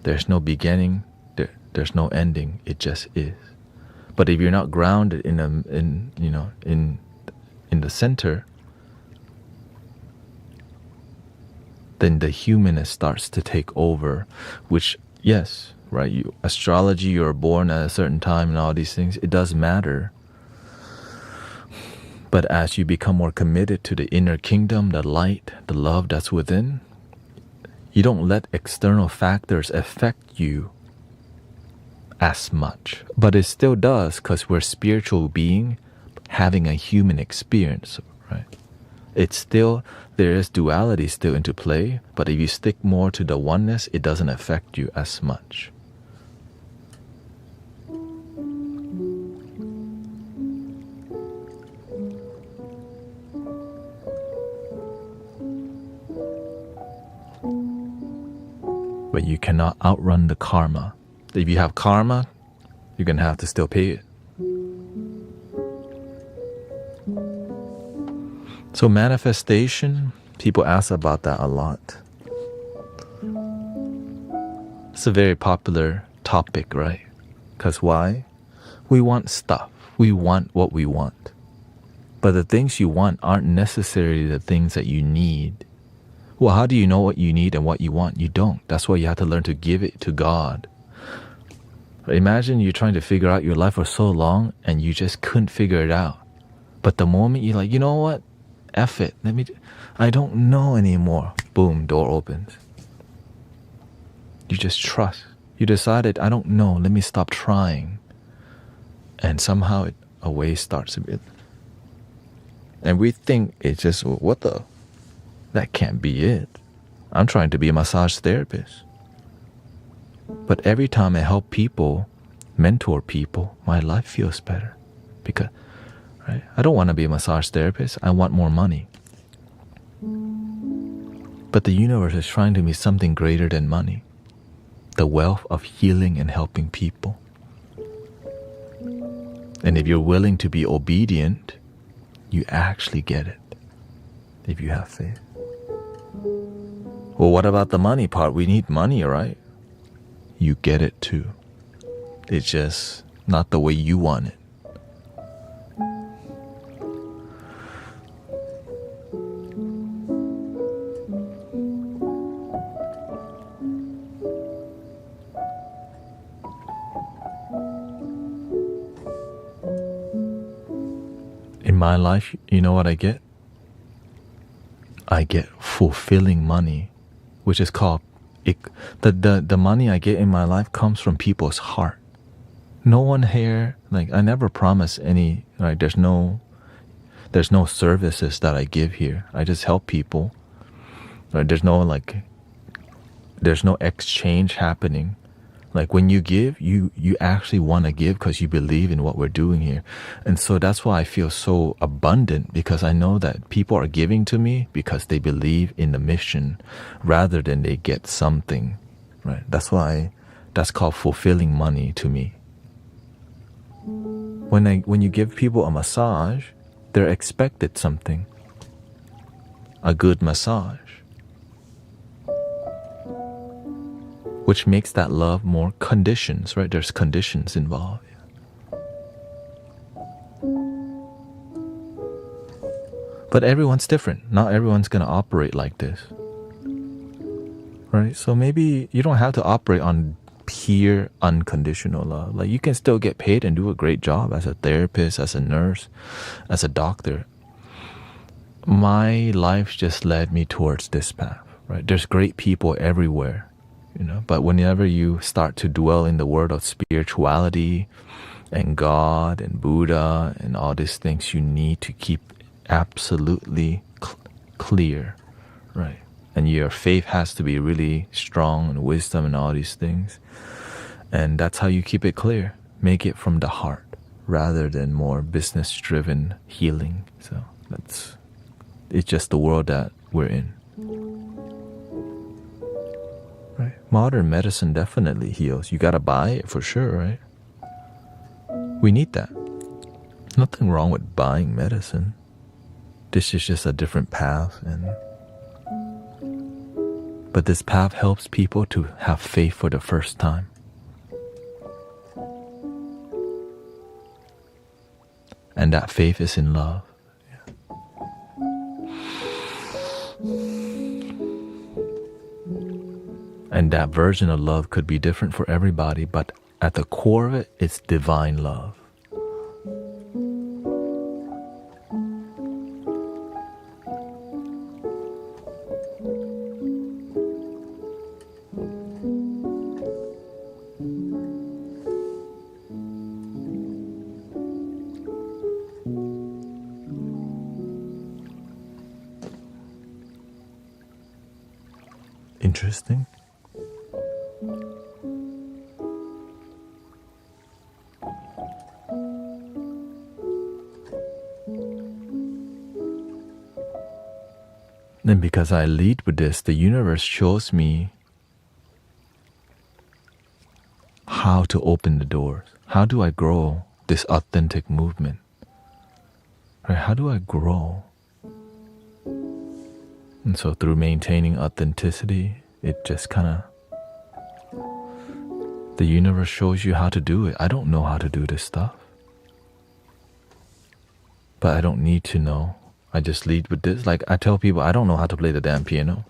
A: there's no beginning, there's no ending. It just is. But if you're not grounded in the center, then the humanness starts to take over, which, yes, right, astrology, you're born at a certain time and all these things, it does matter. But as you become more committed to the inner kingdom, the light, the love that's within, you don't let external factors affect you as much. But it still does, because we're spiritual being having a human experience, right? It's still, there is duality still into play, but if you stick more to the oneness, it doesn't affect you as much. But you cannot outrun the karma. If you have karma, you're going to have to still pay it. So manifestation, people ask about that a lot. It's a very popular topic, right? Because why? We want stuff. We want what we want. But the things you want aren't necessarily the things that you need. Well, how do you know what you need and what you want? You don't. That's why you have to learn to give it to God. Imagine you're trying to figure out your life for so long and you just couldn't figure it out. But the moment you're like, you know what? F it. I don't know anymore. Boom, door opens. You just trust. You decided, I don't know. Let me stop trying. And somehow a way starts a bit. And we think it's just, what the? That can't be it. I'm trying to be a massage therapist. But every time I help people, mentor people, my life feels better. Because, right, I don't want to be a massage therapist. I want more money. But the universe is trying to be something greater than money. The wealth of healing and helping people. And if you're willing to be obedient, you actually get it. If you have faith. Well, what about the money part? We need money, right? You get it too. It's just not the way you want it. In my life, you know what I get? I get fulfilling money, which is called the money I get in my life comes from people's heart. No one here, like I never promise any, right? There's no services that I give here. I just help people. Right? There's no exchange happening. Like when you give, you actually want to give because you believe in what we're doing here. And so that's why I feel so abundant, because I know that people are giving to me because they believe in the mission rather than they get something, right? That's called fulfilling money to me. When you give people a massage, they're expected something. A good massage. Which makes that love more conditions, right? There's conditions involved. But everyone's different. Not everyone's going to operate like this. Right? So maybe you don't have to operate on pure unconditional love. Like you can still get paid and do a great job as a therapist, as a nurse, as a doctor. My life just led me towards this path, right? There's great people everywhere. But whenever you start to dwell in the world of spirituality and God and Buddha and all these things, you need to keep absolutely clear, right? And your faith has to be really strong, and wisdom and all these things. And that's how you keep it clear. Make it from the heart rather than more business-driven healing. So it's just the world that we're in. Right. Modern medicine definitely heals. You gotta buy it for sure, right? We need that. Nothing wrong with buying medicine. This is just a different path, but this path helps people to have faith for the first time. And that faith is in love. And that version of love could be different for everybody, but at the core of it, it's divine love. Interesting. And because I lead with this, the universe shows me how to open the doors. How do I grow this authentic movement? Right? How do I grow? And so through maintaining authenticity, it just kind of, the universe shows you how to do it. I don't know how to do this stuff. But I don't need to know. I just lead with this. Like I tell people, I don't know how to play the damn piano.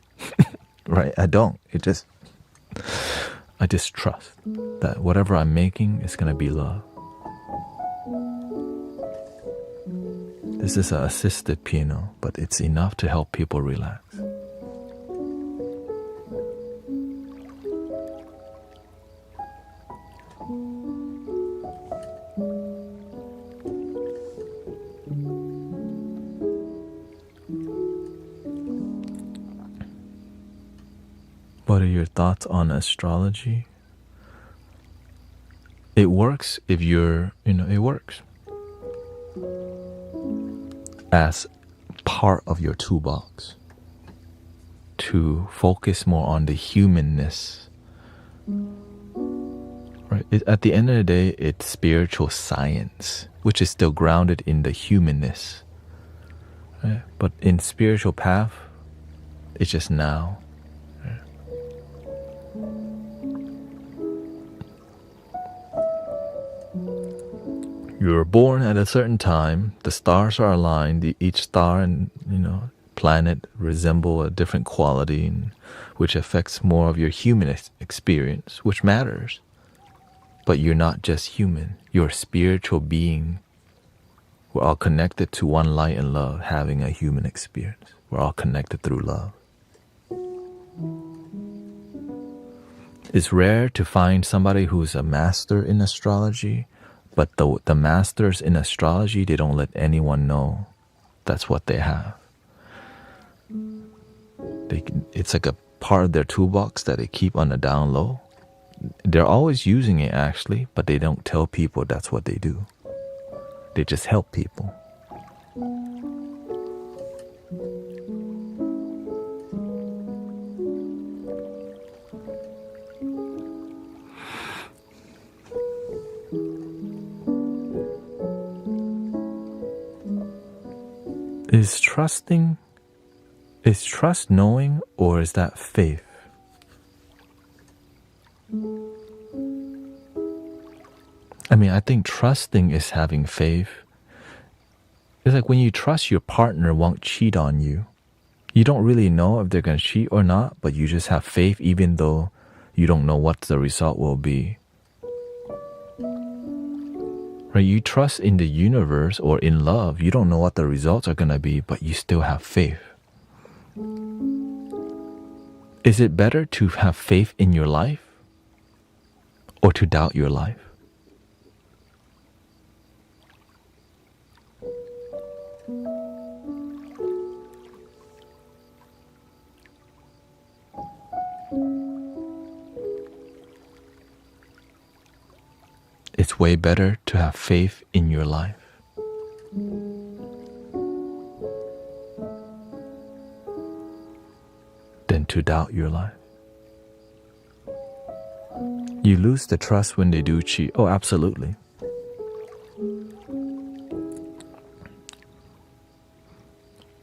A: Right? I don't. I just trust that whatever I'm making is going to be love. This is an assisted piano, but it's enough to help people relax. What are your thoughts on astrology? It works if it works as part of your toolbox. to focus more on the humanness. Right? At the end of the day, it's spiritual science, which is still grounded in the humanness. Right? But in spiritual path, it's just now. Right? You were born at a certain time. The stars are aligned. Each star and planet resemble a different quality, which affects more of your human experience, which matters. But you're not just human. You're a spiritual being. We're all connected to one light and love, having a human experience. We're all connected through love. It's rare to find somebody who's a master in astrology, but the masters in astrology, they don't let anyone know that's what they have. It's like a part of their toolbox that they keep on the down low. They're always using it actually, but they don't tell people that's what they do. They just help people. Is trust knowing, or is that faith? I think trusting is having faith. It's like when you trust your partner won't cheat on you. You don't really know if they're going to cheat or not, but you just have faith even though you don't know what the result will be. Right? You trust in the universe or in love. You don't know what the results are going to be, but you still have faith. Is it better to have faith in your life or to doubt your life? It's way better to have faith in your life. Than to doubt your life. You lose the trust when they do cheat. Oh, absolutely.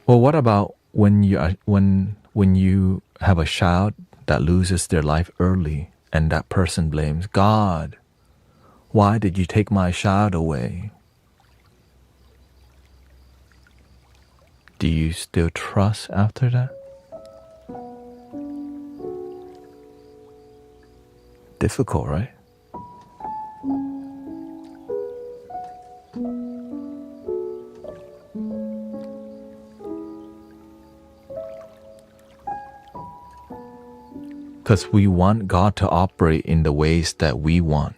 A: Well, what about when you have a child that loses their life early and that person blames God? Why did you take my child away? Do you still trust after that? Difficult, right? Because we want God to operate in the ways that we want.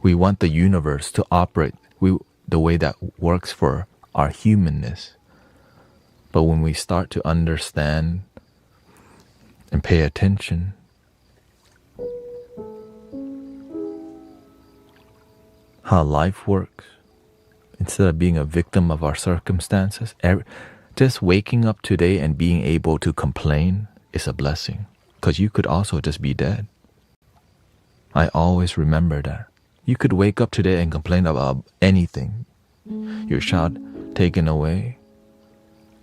A: We want the universe to operate the way that works for our humanness. But when we start to understand and pay attention, how life works, instead of being a victim of our circumstances, just waking up today and being able to complain is a blessing. Because you could also just be dead. I always remember that. You could wake up today and complain about anything. Your child taken away,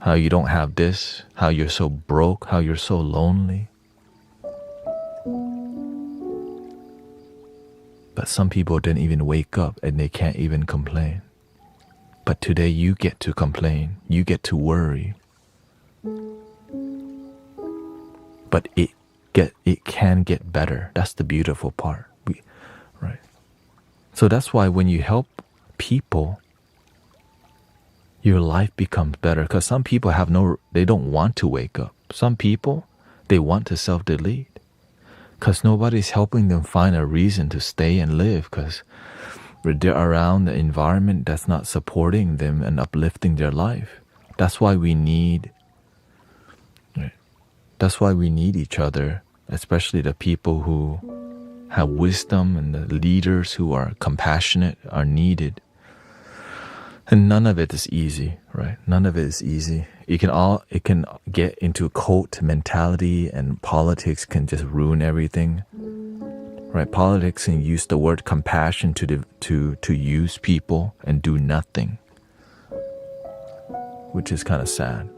A: how you don't have this, how you're so broke, how you're so lonely. But some people didn't even wake up and they can't even complain. But today you get to complain, you get to worry. But it can get better. That's the beautiful part. Right? So that's why when you help people, your life becomes better. Because some people they don't want to wake up. Some people, they want to self-delete. Because nobody's helping them find a reason to stay and live. Because they're around the environment that's not supporting them and uplifting their life. That's why we need each other, especially the people who have wisdom and the leaders who are compassionate are needed. And none of it is easy, right? None of it is easy. It can get into cult mentality, and politics can just ruin everything, right? Politics can use the word compassion to use people and do nothing, which is kind of sad.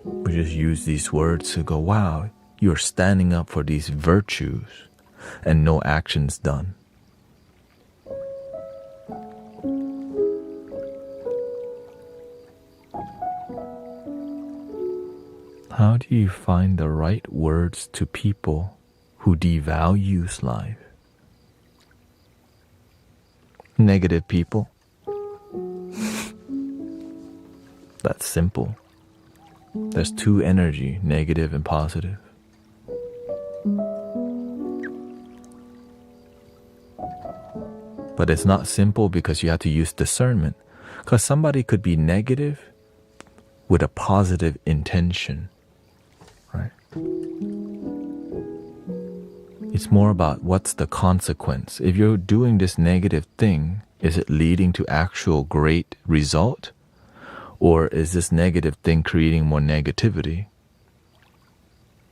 A: We just use these words to go, wow, you're standing up for these virtues, and no actions done. How do you find the right words to people who devalues life? Negative people. That's simple. There's two energy, negative and positive. But it's not simple because you have to use discernment. Because somebody could be negative with a positive intention, right? It's more about what's the consequence. If you're doing this negative thing, is it leading to actual great result? Or is this negative thing creating more negativity?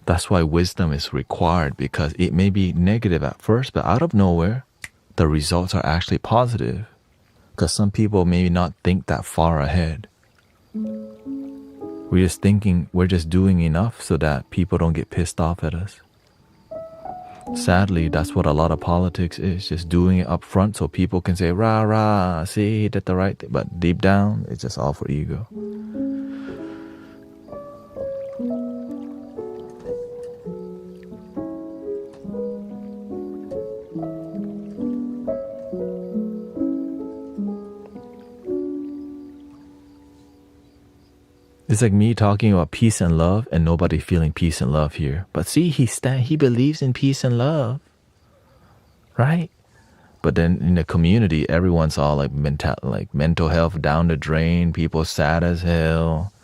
A: That's why wisdom is required, because it may be negative at first, but out of nowhere, the results are actually positive. Because some people may not think that far ahead. We're just thinking we're just doing enough so that people don't get pissed off at us. Sadly, that's what a lot of politics is, just doing it up front so people can say, rah, rah, see, he did the right thing. But deep down, it's just all for ego. It's like me talking about peace and love and nobody feeling peace and love here. But see, he believes in peace and love, right? But then in the community, everyone's all like mental health down the drain, people sad as hell.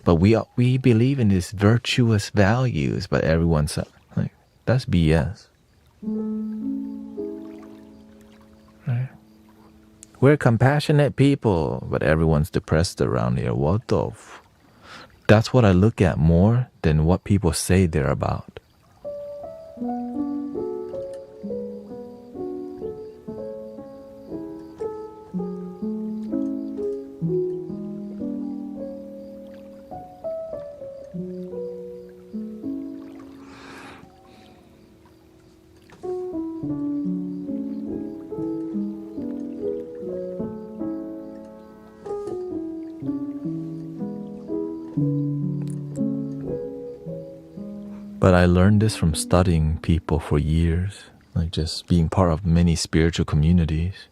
A: But we believe in these virtuous values, but everyone's like, that's BS. Right? We're compassionate people, but everyone's depressed around here. What the That's what I look at more than what people say they're about. But I learned this from studying people for years, like just being part of many spiritual communities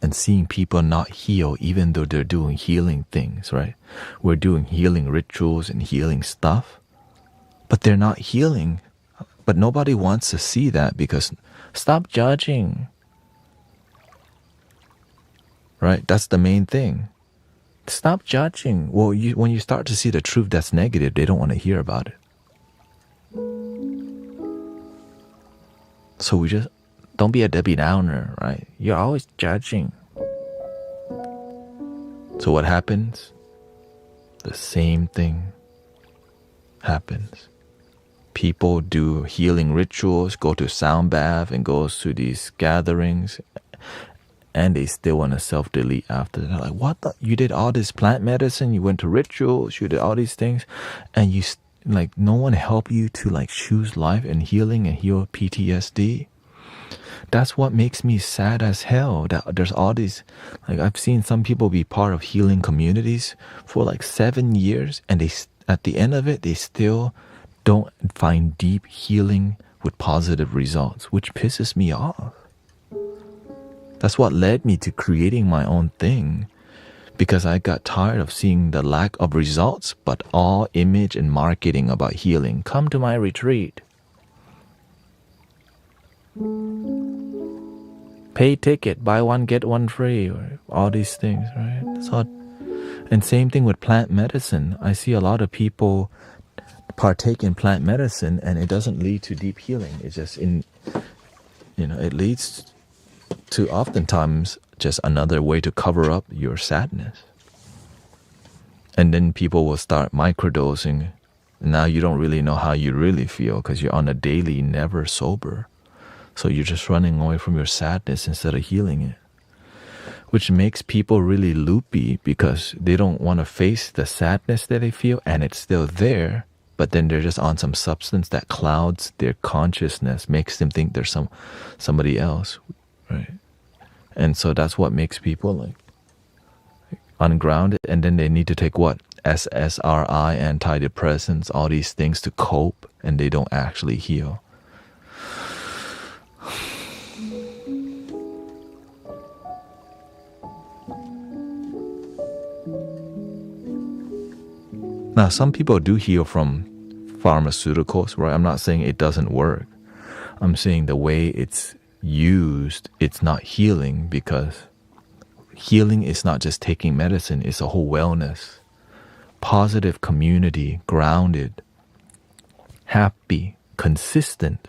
A: and seeing people not heal even though they're doing healing things, right? We're doing healing rituals and healing stuff, but they're not healing. But nobody wants to see that because stop judging, right? That's the main thing. Stop judging. Well, when you start to see the truth that's negative, they don't want to hear about it. So we just, don't be a Debbie Downer, right? You're always judging. So what happens? The same thing happens. People do healing rituals, go to sound bath and goes to these gatherings, and they still want to self-delete after. They're like, what the? You did all this plant medicine, you went to rituals, you did all these things, and you like no one help you to like choose life and healing and heal PTSD. That's what makes me sad as hell, that there's all these, like I've seen some people be part of healing communities for like 7 years, and they at the end of it they still don't find deep healing with positive results, which pisses me off. That's what led me to creating my own thing, because I got tired of seeing the lack of results, but all image and marketing about healing. Come to my retreat. Pay ticket, buy one, get one free, or all these things, right? So, and same thing with plant medicine. I see a lot of people partake in plant medicine and it doesn't lead to deep healing. It's just it leads to oftentimes just another way to cover up your sadness. And then people will start microdosing. Now you don't really know how you really feel because you're on a daily, never sober. So you're just running away from your sadness instead of healing it. Which makes people really loopy because they don't want to face the sadness that they feel and it's still there. But then they're just on some substance that clouds their consciousness, makes them think there's somebody else, right? And so that's what makes people like ungrounded. And then they need to take what? SSRI, antidepressants, all these things to cope, and they don't actually heal. Now, some people do heal from pharmaceuticals, right? I'm not saying it doesn't work. I'm saying the way it's used, it's not healing, because healing is not just taking medicine, it's a whole wellness. Positive community, grounded, happy, consistent.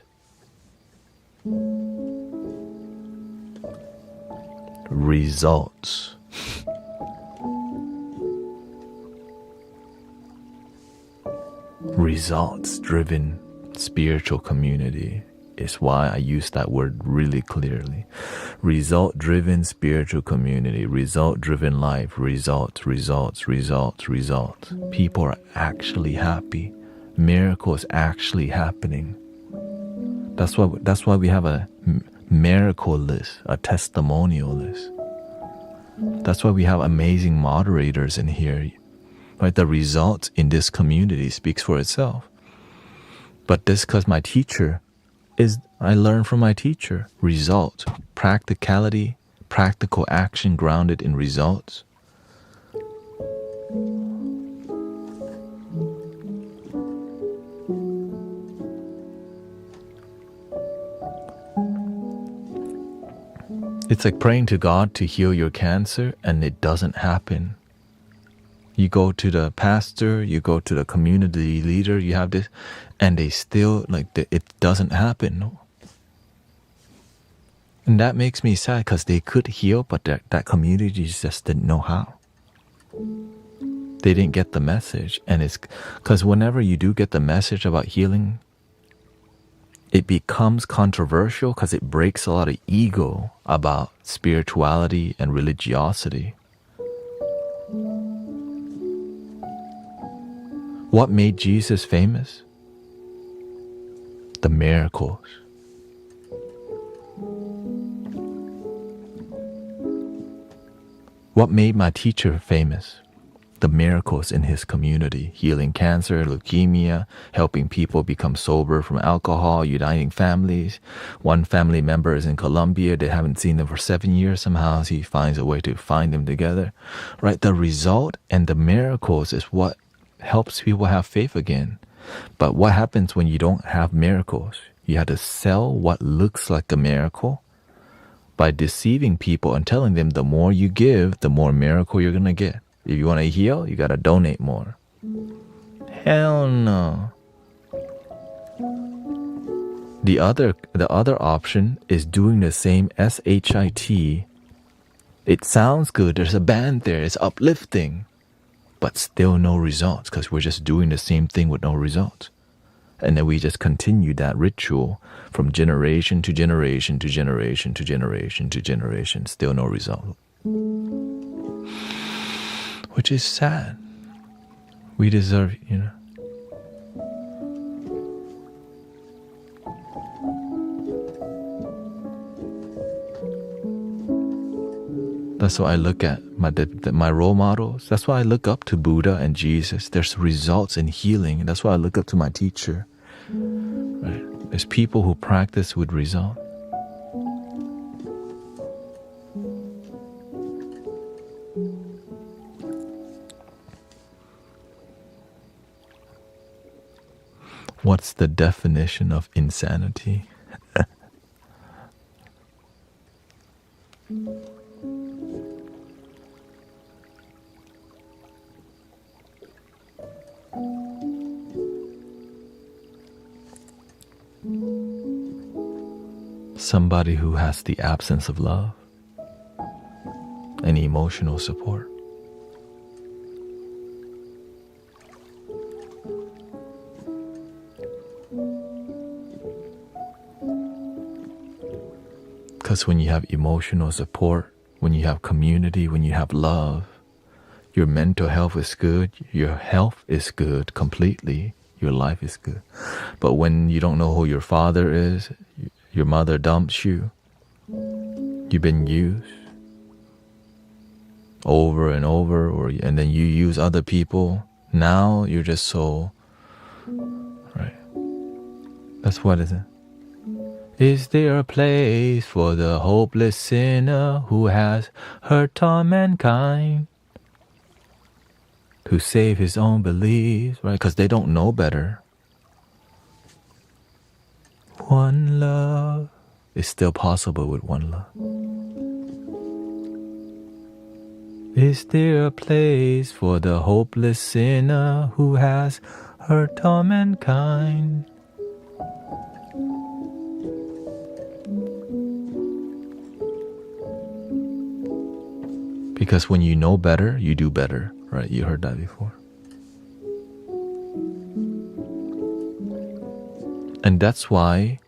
A: Results. Results-driven spiritual community is why I use that word really clearly. Result-driven spiritual community, result-driven life, results, results, results, results. People are actually happy. Miracles actually happening. That's why we have a miracle list, a testimonial list. That's why we have amazing moderators in here. Right, the result in this community speaks for itself. But this because my teacher I learned from my teacher. Result, practicality, practical action grounded in results. It's like praying to God to heal your cancer and it doesn't happen. You go to the pastor, you go to the community leader, you have this, and they still, it doesn't happen. And that makes me sad because they could heal, but that community just didn't know how. They didn't get the message. And it's because whenever you do get the message about healing, it becomes controversial because it breaks a lot of ego about spirituality and religiosity. What made Jesus famous? The miracles. What made my teacher famous? The miracles in his community, healing cancer, leukemia, helping people become sober from alcohol, uniting families. One family member is in Colombia. They haven't seen them for 7 years. Somehow he finds a way to find them together. Right? The result and the miracles is what helps people have faith again. But what happens when you don't have miracles? You have to sell what looks like a miracle by deceiving people and telling them the more you give, the more miracle you're going to get. If you want to heal, you got to donate more. Hell no. The other option is doing the same SHIT. It sounds good. There's a band there. It's uplifting. But still no results because we're just doing the same thing with no results. And then we just continue that ritual from generation to generation to generation to generation to generation. Still no result. Which is sad. We deserve, That's why I look at my role models. That's why I look up to Buddha and Jesus. There's results in healing. That's why I look up to my teacher. Right? There's people who practice with result. What's the definition of insanity? somebody who has the absence of love and emotional support. Because when you have emotional support, when you have community, when you have love, your mental health is good, your health is good completely, your life is good. But when you don't know who your father is, your mother dumps you, you've been used over and over, and then you use other people, now you're just so, right? That's what it is. Is there a place for the hopeless sinner who has hurt all mankind? To save his own beliefs, right? Because they don't know better. One love is still possible with one love. Is there a place for the hopeless sinner who has hurt all mankind? Because when you know better, you do better, right? You heard that before. And that's why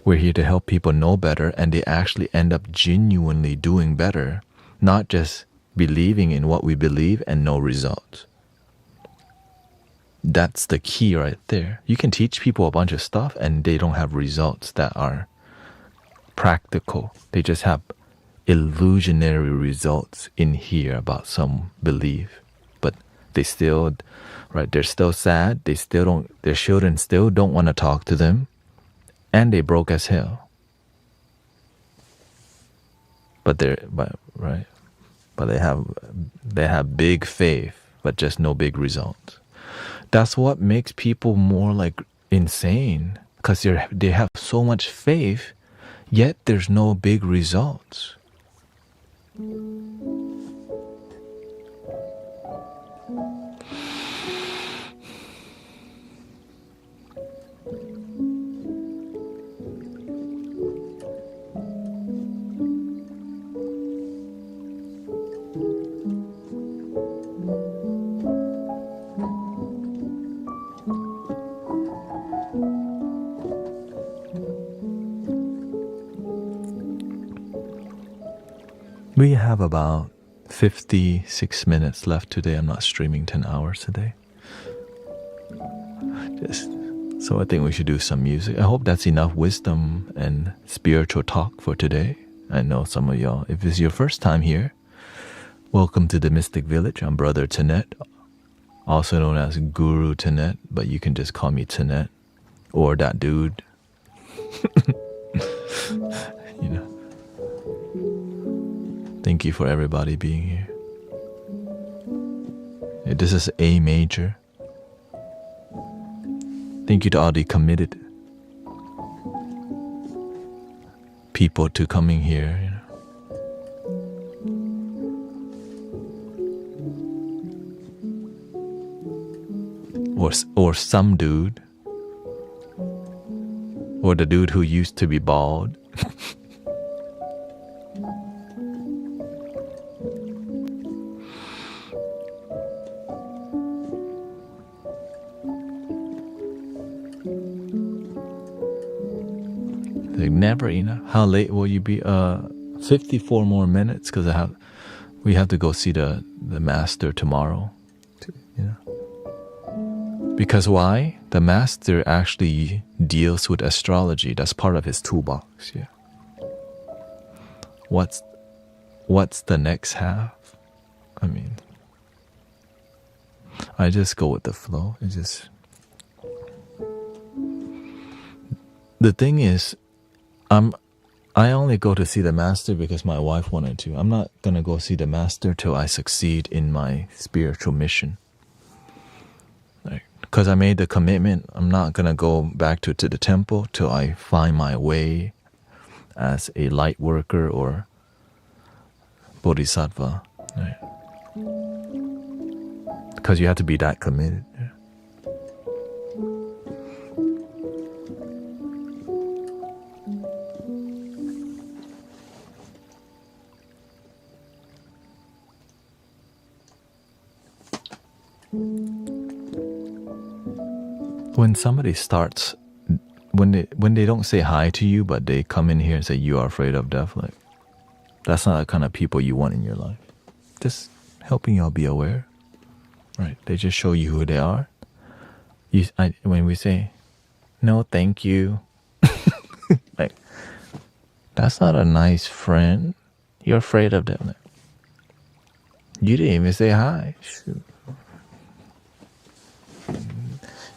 A: we're here to help people know better, and they actually end up genuinely doing better, not just believing in what we believe and no results. That's the key right there. You can teach people a bunch of stuff and they don't have results that are practical. They just have illusionary results in here about some belief, but they still, right, they're still sad, they still don't, their children still don't want to talk to them, and they broke as hell. But they have big faith, but just no big results. That's what makes people more like insane, because they have so much faith, yet there's no big results. We have about 56 minutes left today. I'm not streaming 10 hours today. So I think we should do some music. I hope that's enough wisdom and spiritual talk for today. I know some of y'all, if it's your first time here, welcome to the Mystic Village. I'm Brother Thanet, also known as Guru Thanet, but you can just call me Thanet or that dude. You know. Thank you for everybody being here. This is A major. Thank you to all the committed people to coming here. You know. Or some dude. Or the dude who used to be bald. Never enough. How late will you be? 54 more minutes, because we have to go see the master tomorrow. You know. Because why? The master actually deals with astrology. That's part of his toolbox. Yeah. What's the next half? I mean, I just go with the flow. It's just, the thing is, I only go to see the master because my wife wanted to. I'm not going to go see the master till I succeed in my spiritual mission. Because I made the commitment, I'm not going to go back to the temple till I find my way as a light worker or bodhisattva. Because you have to be that committed. When somebody starts, when they don't say hi to you, but they come in here and say you are afraid of death, like, that's not the kind of people you want in your life. Just helping y'all be aware, right? They just show you who they are. When we say, no, thank you, like, that's not a nice friend. You're afraid of them. You didn't even say hi. Shoot.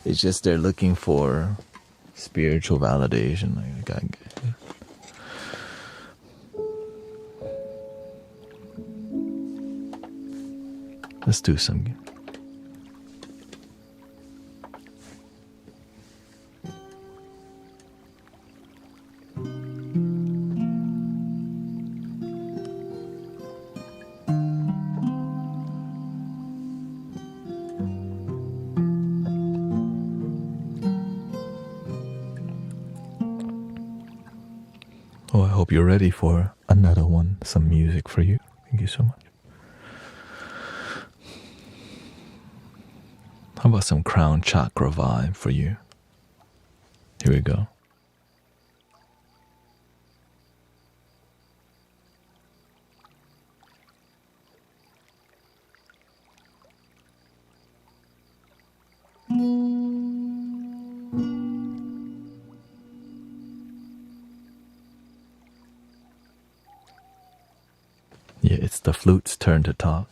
A: It's just they're looking for spiritual validation. Like, let's do some. Oh, I hope you're ready for another one. Some music for you. Thank you so much. How about some crown chakra vibe for you? Here we go. Yeah, it's the flute's turn to talk.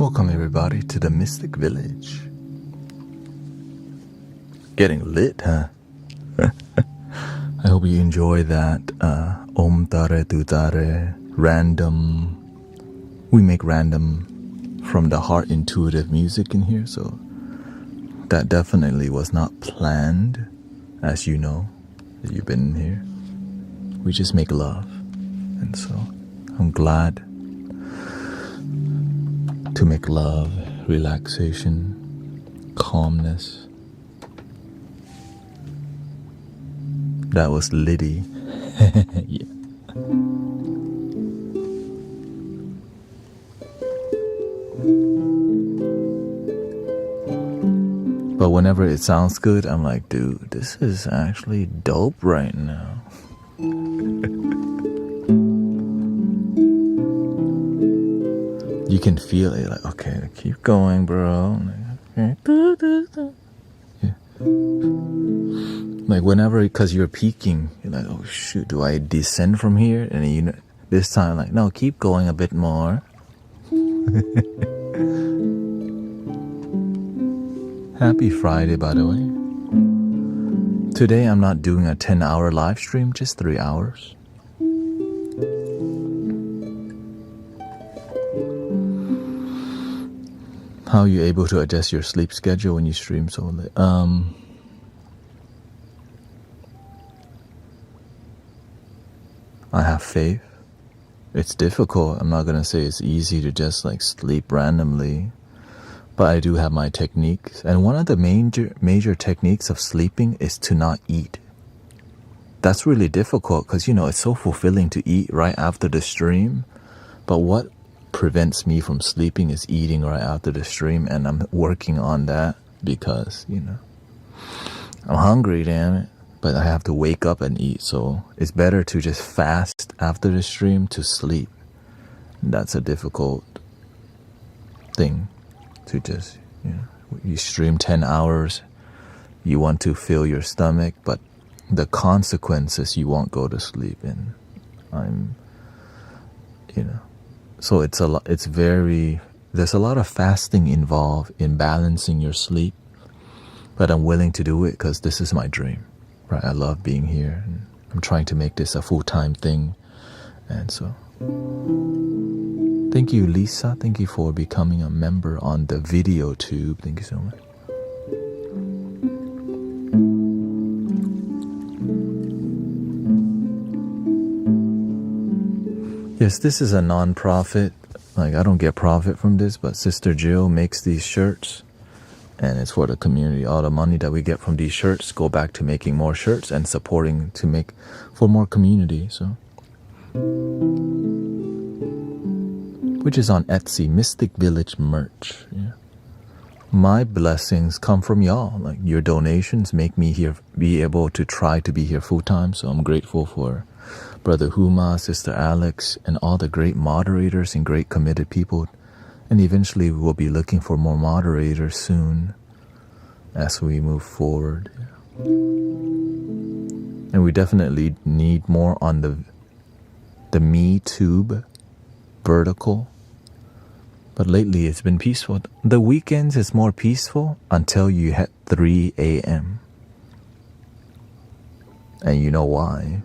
A: Welcome everybody to the Mystic Village. Getting lit, huh? I hope you enjoy that Om Tare Tu Tare random. We make random from the heart intuitive music in here, so that definitely was not planned, as you know, if you've been in here. We just make love, and so I'm glad to make love, relaxation, calmness. That was Liddy. Yeah. But whenever it sounds good, I'm like, dude, this is actually dope right now. You can feel it, like, okay, keep going, bro. Yeah. Like whenever, because you're peaking, you're like, oh shoot, do I descend from here? And you know, this time, like, no, keep going a bit more. Happy Friday, by the way. Today I'm not doing a 10-hour live stream, just 3 hours. How are you able to adjust your sleep schedule when you stream so late? I have faith. It's difficult. I'm not gonna say it's easy to just like sleep randomly, but I do have my techniques. And one of the major techniques of sleeping is to not eat. That's really difficult because, you know, it's so fulfilling to eat right after the stream. But what prevents me from sleeping is eating right after the stream, and I'm working on that because, you know, I'm hungry, damn it. But I have to wake up and eat, so it's better to just fast after the stream to sleep. That's a difficult thing to just, you know, you stream 10 hours, you want to fill your stomach, but the consequences, you won't go to sleep. And I'm, you know, so it's a lot, there's a lot of fasting involved in balancing your sleep, but I'm willing to do it because this is my dream. Right, I love being here, and I'm trying to make this a full-time thing. And so thank you, Lisa. Thank you for becoming a member on the video tube. Thank you so much. Yes, this is a non-profit. Like, I don't get profit from this, but Sister Jill makes these shirts, and it's for the community. All the money that we get from these shirts go back to making more shirts and supporting to make for more community. So, which is on Etsy, Mystic Village merch. Yeah. My blessings come from y'all. Like, your donations make me here, be able to try to be here full time. So I'm grateful for Brother Huma, Sister Alex, and all the great moderators and great committed people. And eventually we'll be looking for more moderators soon as we move forward. And we definitely need more on the Me Tube vertical. But lately it's been peaceful. The weekends is more peaceful until you hit 3 a.m. And you know why.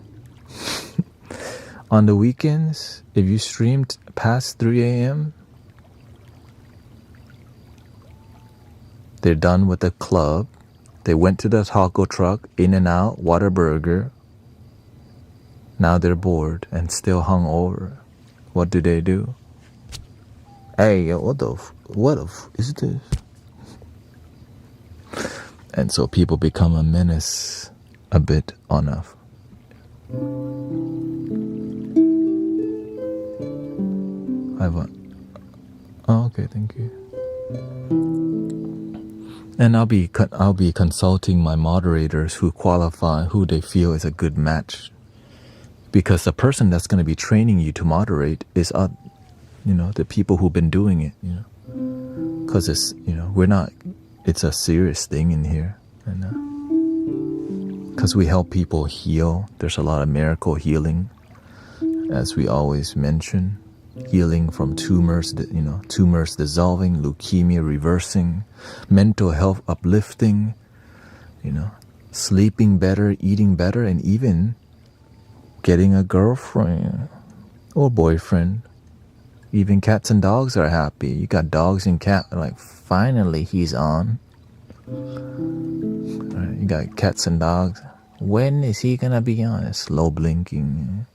A: On the weekends, if you streamed past 3 a.m., they're done with the club. They went to the taco truck, In-N-Out, Whataburger. Now they're bored and still hungover. What do they do? Hey, yo, what is this? And so people become a menace a bit on us. Oh, okay, thank you. And I'll be consulting my moderators who qualify, who they feel is a good match, because the person that's going to be training you to moderate is, you know, the people who've been doing it, you know, because it's, you know, it's a serious thing in here, and because we help people heal. There's a lot of miracle healing, as we always mention. healing from tumors, tumors dissolving, leukemia reversing, mental health uplifting, sleeping better, eating better, and even getting a girlfriend or boyfriend. Even cats and dogs are happy. You got dogs and cats, like, finally he's on. Right, you got cats and dogs. When is he gonna be on? It's slow blinking.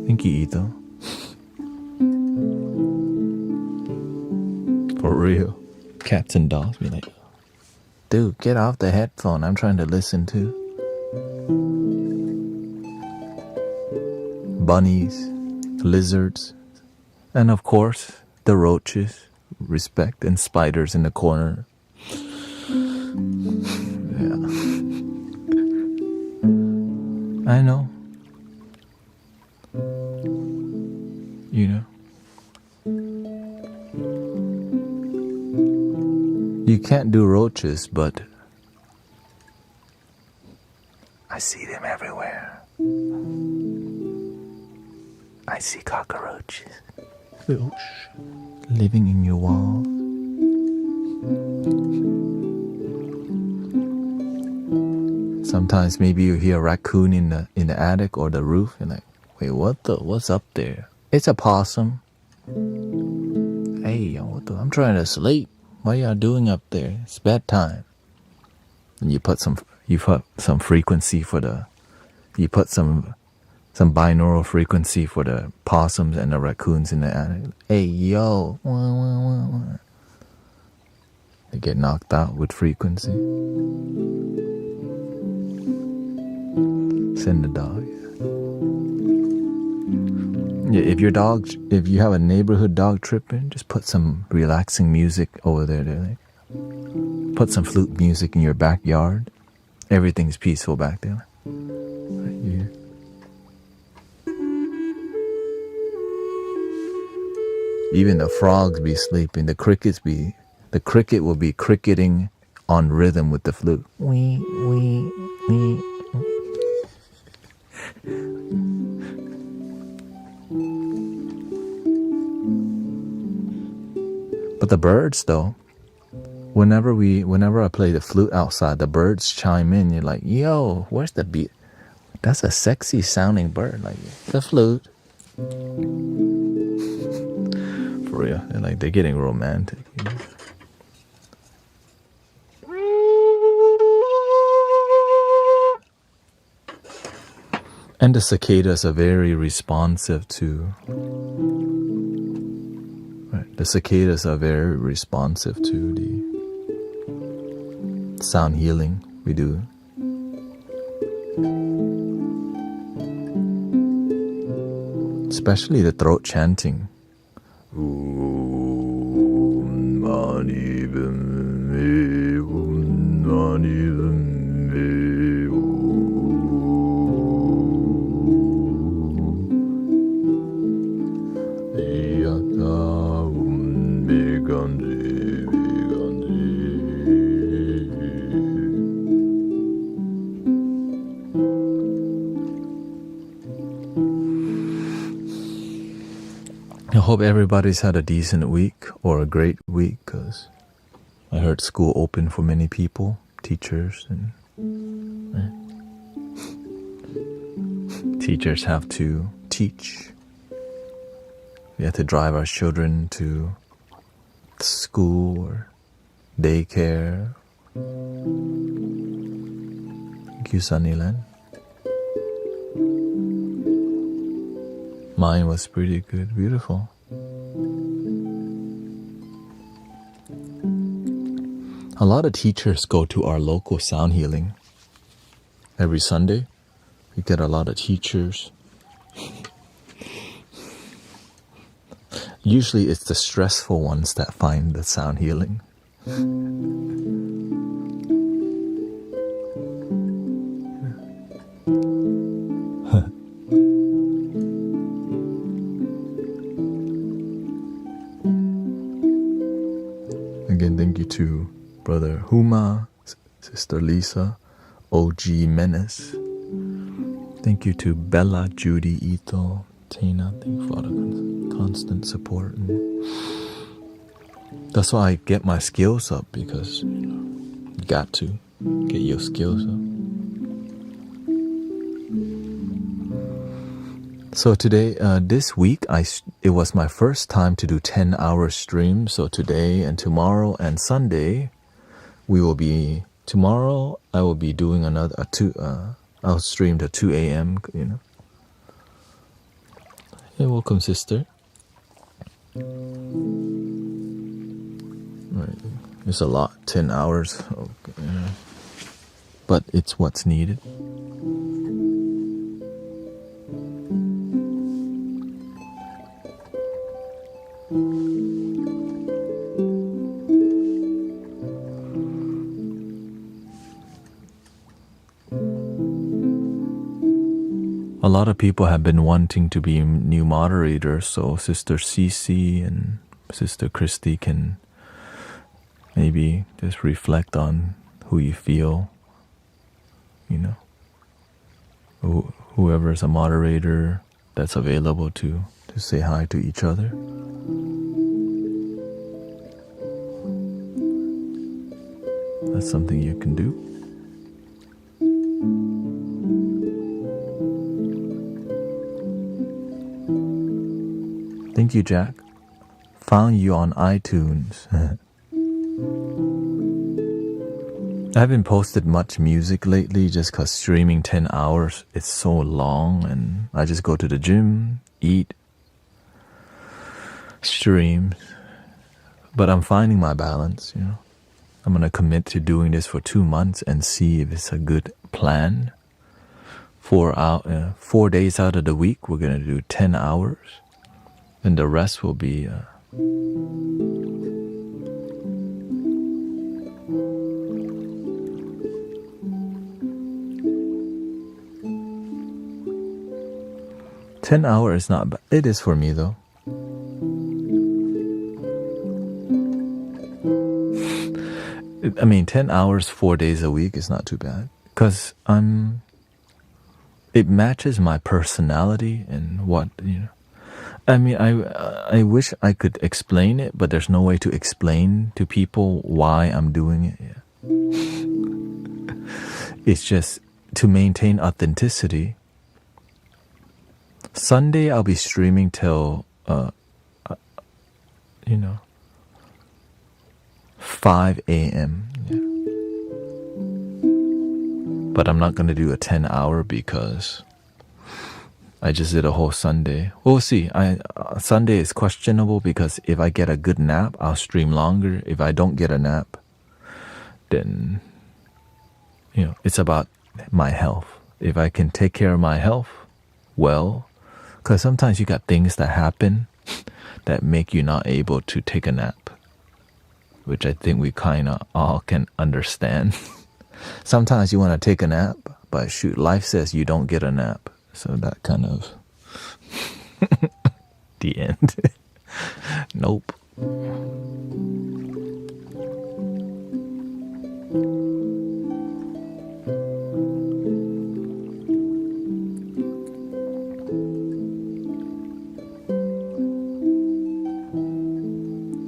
A: Thank you, Ito. For real. Cats and dogs be like, dude, get off the headphone. I'm trying to listen to. Bunnies, lizards, and of course, the roaches, respect, and spiders in the corner. Yeah. I know. You can't do roaches, but I see them everywhere. I see cockroaches living in your wall. Sometimes maybe you hear a raccoon in the attic or the roof, and like, wait, what's up there? It's a possum. Hey, I'm trying to sleep. What are y'all doing up there? It's bedtime. And you put some frequency for the, you put some binaural frequency for the possums and the raccoons in the attic. Hey, yo. They get knocked out with frequency. Send the dog. Yeah, if you have a neighborhood dog tripping, just put some relaxing music over there. Like, put some flute music in your backyard. Everything's peaceful back there. Right here. Even the frogs be sleeping. The cricket will be cricketing on rhythm with the flute. Wee, wee, wee. But the birds, though, whenever I play the flute outside, the birds chime in. You're like, yo, where's the beat? That's a sexy sounding bird. Like, the flute. For real. And they're getting romantic. And the cicadas are very responsive to. The cicadas are very responsive to the sound healing we do. Especially the throat chanting. I hope everybody's had a decent week or a great week, because I heard school open for many people, teachers, and teachers have to teach. We have to drive our children to school or daycare. Thank you, Sunnyland. Mine was pretty good, beautiful. A lot of teachers go to our local sound healing every Sunday. We get a lot of teachers. Usually it's the stressful ones that find the sound healing. Again, thank you to Brother Huma, Sister Lisa, OG Menace, Thank you to Bella, Judy, Ethel, Tina. Thank you for all the constant support. And that's why I get my skills up, because you got to get your skills up. So today, this week, it was my first time to do 10-hour stream. So today and tomorrow and Sunday, tomorrow I will be doing another I'll stream to 2 a.m. Hey, welcome, sister. Right. It's a lot, 10 hours, but it's what's needed. A lot of people have been wanting to be new moderators, so Sister Cece and Sister Christy can maybe just reflect on who you feel, whoever's a moderator that's available to say hi to each other. That's something you can do. Thank you, Jack. Found you on iTunes. I haven't posted much music lately just because streaming 10 hours is so long, and I just go to the gym, eat, stream. But I'm finding my balance, I'm going to commit to doing this for 2 months and see if it's a good plan. 4 days out of the week, we're going to do 10 hours. And the rest will be 10 hours is not bad. It is for me, though. I mean, 10 hours, 4 days a week is not too bad. Because it matches my personality and what, I mean, I wish I could explain it, but there's no way to explain to people why I'm doing it. Yeah. It's just to maintain authenticity. Sunday, I'll be streaming till, 5 a.m. Yeah. But I'm not going to do a 10-hour because I just did a whole Sunday. We'll see. Sunday is questionable because if I get a good nap, I'll stream longer. If I don't get a nap, then, it's about my health. If I can take care of my health, well, because sometimes you got things that happen that make you not able to take a nap, which I think we kind of all can understand. Sometimes you want to take a nap, but shoot, life says you don't get a nap. So that kind of the end. Nope.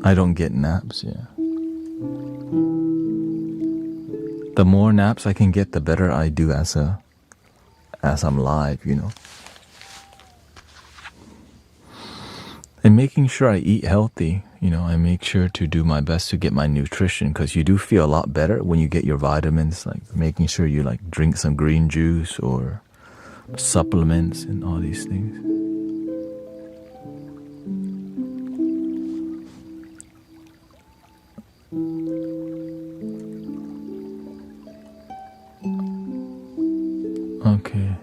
A: I don't get naps, yeah. The more naps I can get, the better I do as I'm live, And making sure I eat healthy, I make sure to do my best to get my nutrition, because you do feel a lot better when you get your vitamins, like making sure you drink some green juice or supplements and all these things. Okay.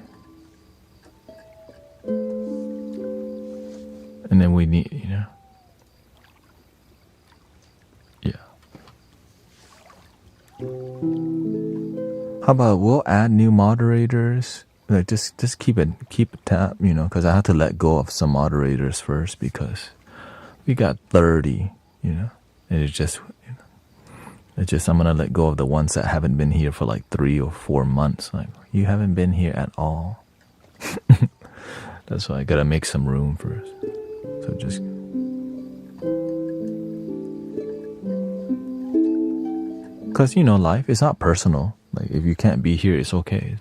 A: And then we need, yeah. How about we'll add new moderators? Just keep a tab, because I have to let go of some moderators first because we got 30, and it's just I'm gonna let go of the ones that haven't been here for 3 or 4 months. You haven't been here at all. That's why I gotta make some room first. So just... Because, life is not personal. Like, if you can't be here, it's okay.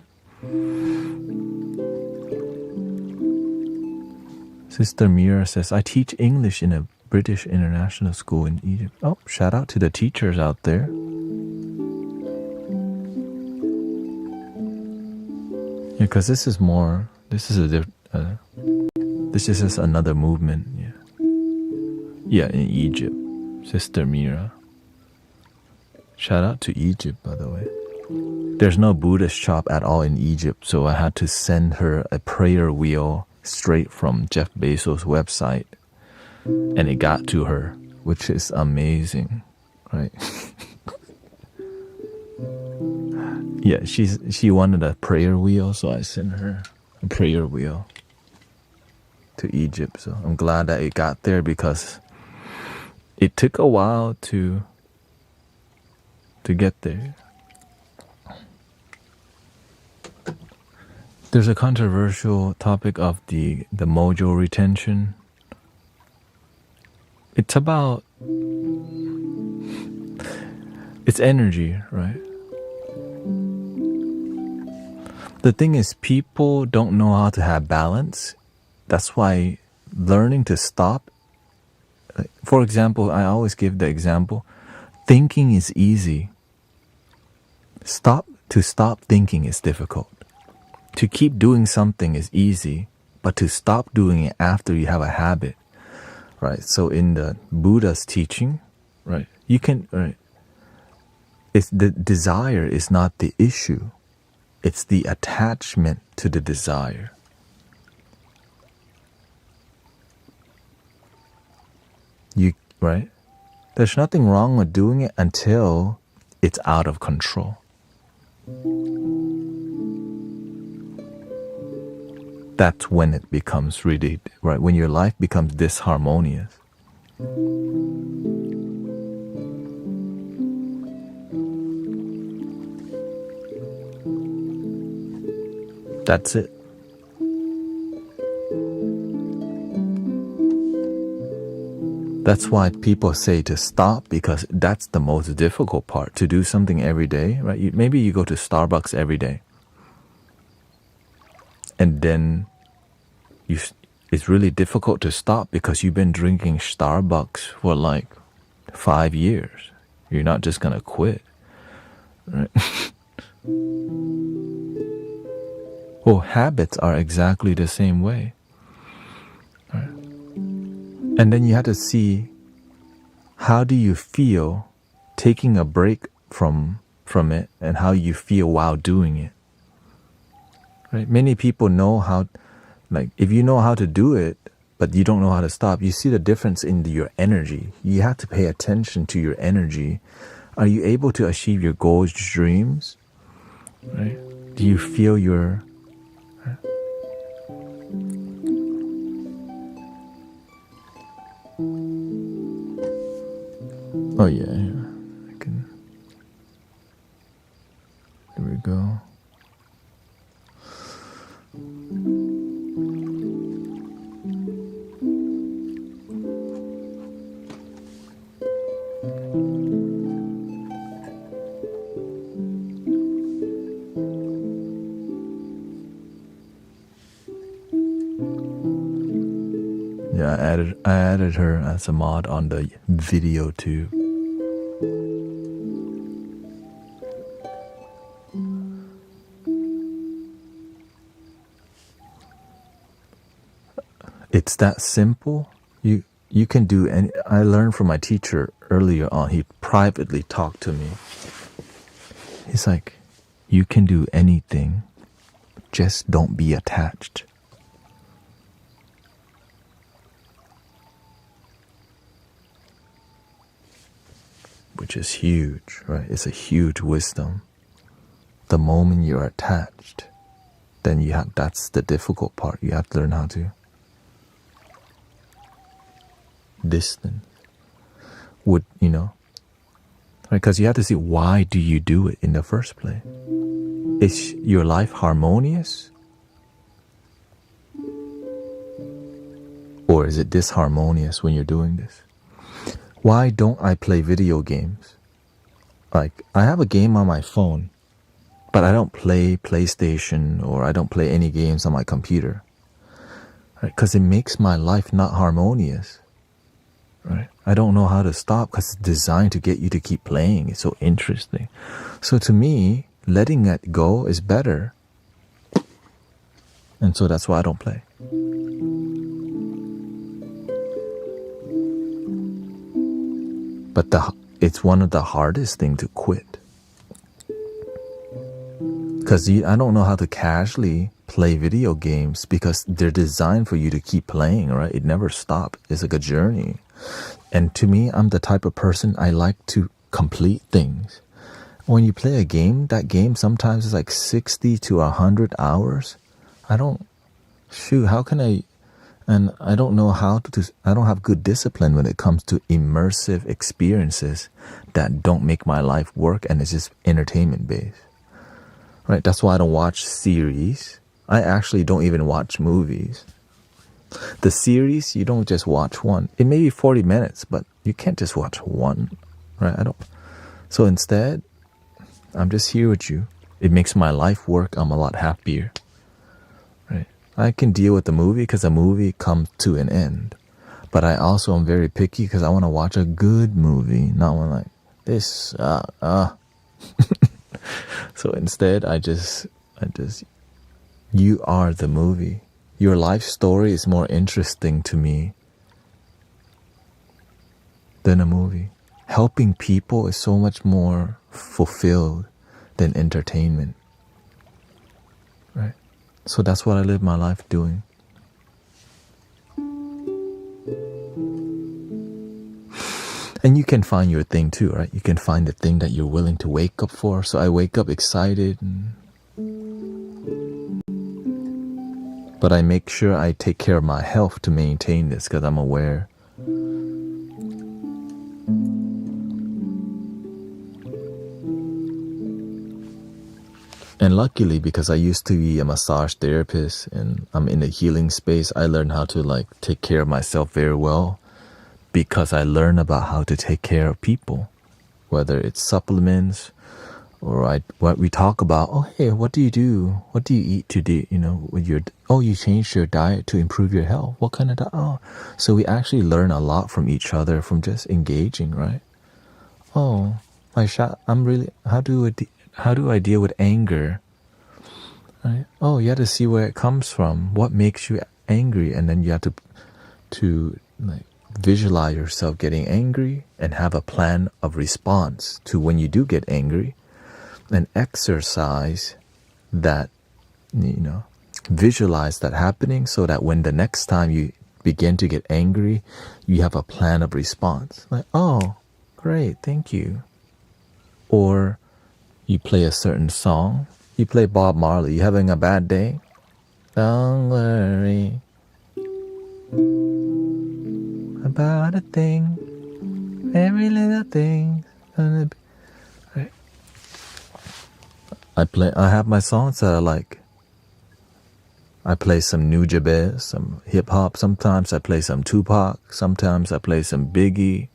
A: Sister Mira says, I teach English in a British international school in Egypt. Oh, shout out to the teachers out there. Yeah, because this is just another movement. Yeah, in Egypt. Sister Mira. Shout out to Egypt, by the way. There's no Buddhist shop at all in Egypt, so I had to send her a prayer wheel straight from Jeff Bezos' website, and it got to her, which is amazing, right? Yeah, she wanted a prayer wheel, so I sent her a prayer wheel to Egypt. So I'm glad that it got there, because it took a while to get there. There's a controversial topic of the mojo retention. It's about... it's energy, right? The thing is, people don't know how to have balance. That's why learning to stop... For example, I always give the example. Thinking is easy. To stop thinking is difficult. To keep doing something is easy, but to stop doing it after you have a habit, right? So in the Buddha's teaching, right, it's the desire is not the issue. It's the attachment to the desire. Right? There's nothing wrong with doing it until it's out of control. That's when it becomes really, right? When your life becomes disharmonious. That's it. That's why people say to stop, because that's the most difficult part, to do something every day, right? Maybe you go to Starbucks every day, and then it's really difficult to stop because you've been drinking Starbucks for like 5 years. You're not just gonna quit, right? Well, habits are exactly the same way, right? And then you have to see, how do you feel taking a break from it, and how you feel while doing it, right? Many people know how, like, if you know how to do it, but you don't know how to stop, you see the difference in your energy. You have to pay attention to your energy. Are you able to achieve your goals, dreams, right? Do you feel your... Oh yeah, I can... There we go. Yeah, I added her as a mod on the video too. It's that simple. You can do any... I learned from my teacher earlier on. He privately talked to me. He's like, you can do anything, just don't be attached. Which is huge, right? It's a huge wisdom. The moment you're attached, then that's the difficult part. You have to learn how to distance. Right? Because you have to see, why do you do it in the first place? Is your life harmonious? is it disharmonious when you're doing this? Why don't I play video games? Like, I have a game on my phone, but I don't play PlayStation or I don't play any games on my computer. Right? Because it makes my life not harmonious. Right? I don't know how to stop because it's designed to get you to keep playing. It's so interesting. So to me, letting it go is better. And so that's why I don't play. But it's one of the hardest things to quit. Because I don't know how to casually play video games because they're designed for you to keep playing, right? It never stops. It's like a journey. And to me, I'm the type of person I like to complete things. When you play a game, that game sometimes is like 60 to 100 hours. How can I, and I don't know I don't have good discipline when it comes to immersive experiences that don't make my life work and it's just entertainment based. Right? That's why I don't watch series. I actually don't even watch movies. The series, you don't just watch one. It may be 40 minutes, but you can't just watch one, right? So instead, I'm just here with you. It makes my life work. I'm a lot happier, right? I can deal with the movie because the movie comes to an end. But I also am very picky because I want to watch a good movie, not one like this. So instead, I just, you are the movie. Your life story is more interesting to me than a movie. Helping people is so much more fulfilled than entertainment. Right? So that's what I live my life doing. And you can find your thing too, right? You can find the thing that you're willing to wake up for. So I wake up excited but I make sure I take care of my health to maintain this because I'm aware. And luckily, because I used to be a massage therapist and I'm in a healing space, I learned how to take care of myself very well because I learned about how to take care of people, whether it's supplements or what we talk about. Oh, hey, what do you do? What do you eat today? With you changed your diet to improve your health. What kind of diet? Oh, so we actually learn a lot from each other from just engaging, right? Oh, how do I deal with anger? Right? Oh, you have to see where it comes from. What makes you angry? And then you have to visualize yourself getting angry and have a plan of response to when you do get angry. And exercise that, visualize that happening so that when the next time you begin to get angry, you have a plan of response. Like, oh, great, thank you. Or you play a certain song. You play Bob Marley. You having a bad day? Don't worry about a thing. Every little thing. Right. I have my songs that I like. I play some New Jabez, some hip hop. Sometimes I play some Tupac. Sometimes I play some Biggie.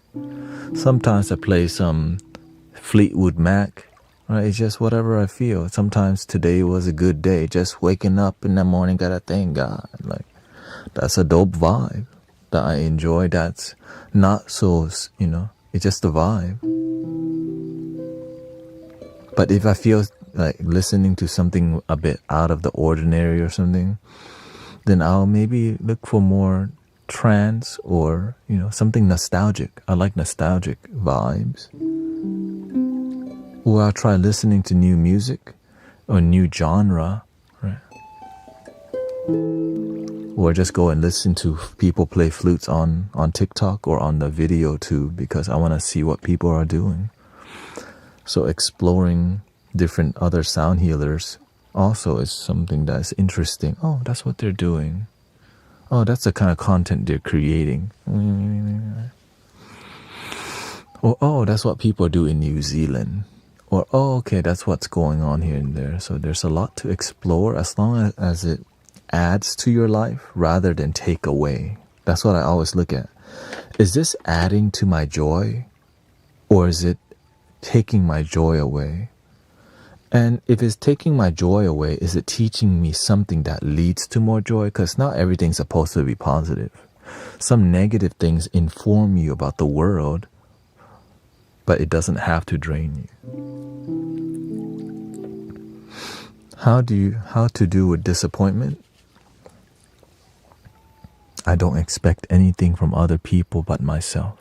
A: Sometimes I play some Fleetwood Mac. Right? It's just whatever I feel. Sometimes today was a good day. Just waking up in the morning, gotta thank God. That's a dope vibe that I enjoy. That's not so, it's just a vibe. But if I feel like listening to something a bit out of the ordinary or something, then I'll maybe look for more trance or, something nostalgic. I like nostalgic vibes. Or I'll try listening to new music or new genre, right? Or just go and listen to people play flutes on TikTok or on the video too, because I want to see what people are doing. So exploring different other sound healers also is something that's interesting. Oh, that's what they're doing. Oh, that's the kind of content they're creating. Or, oh, that's what people do in New Zealand. Or, oh, okay, that's what's going on here and there. So there's a lot to explore as long as it adds to your life rather than take away. That's what I always look at. Is this adding to my joy, or is it taking my joy away? And if it's taking my joy away, is it teaching me something that leads to more joy? Because not everything's supposed to be positive. Some negative things inform you about the world, but it doesn't have to drain you. How to do with disappointment? I don't expect anything from other people but myself.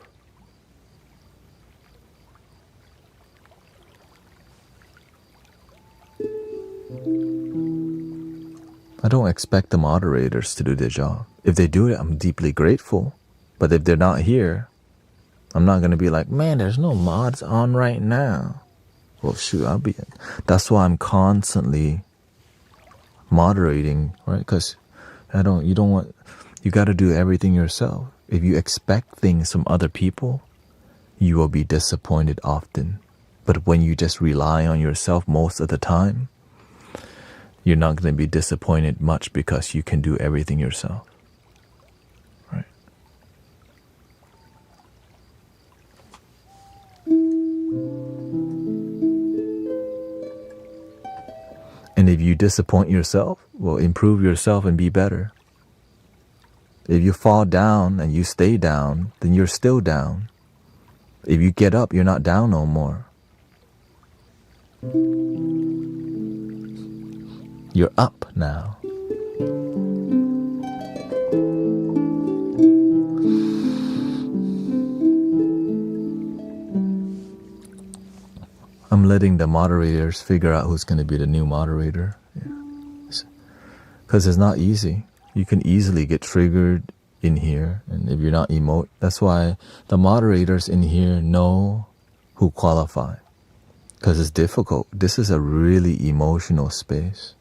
A: I don't expect the moderators to do their job. If they do it, I'm deeply grateful. But if they're not here, I'm not going to be like, man, there's no mods on right now. Well, shoot, I'll be in. That's why I'm constantly moderating, right? Because you got to do everything yourself. If you expect things from other people, you will be disappointed often. But when you just rely on yourself most of the time, you're not going to be disappointed much because you can do everything yourself. Right? And if you disappoint yourself, well, improve yourself and be better. If you fall down and you stay down, then you're still down. If you get up, you're not down no more. You're up now. I'm letting the moderators figure out who's going to be the new moderator. Because it's not easy. You can easily get triggered in here. And if you're not that's why the moderators in here know who qualify. Because it's difficult. This is a really emotional space.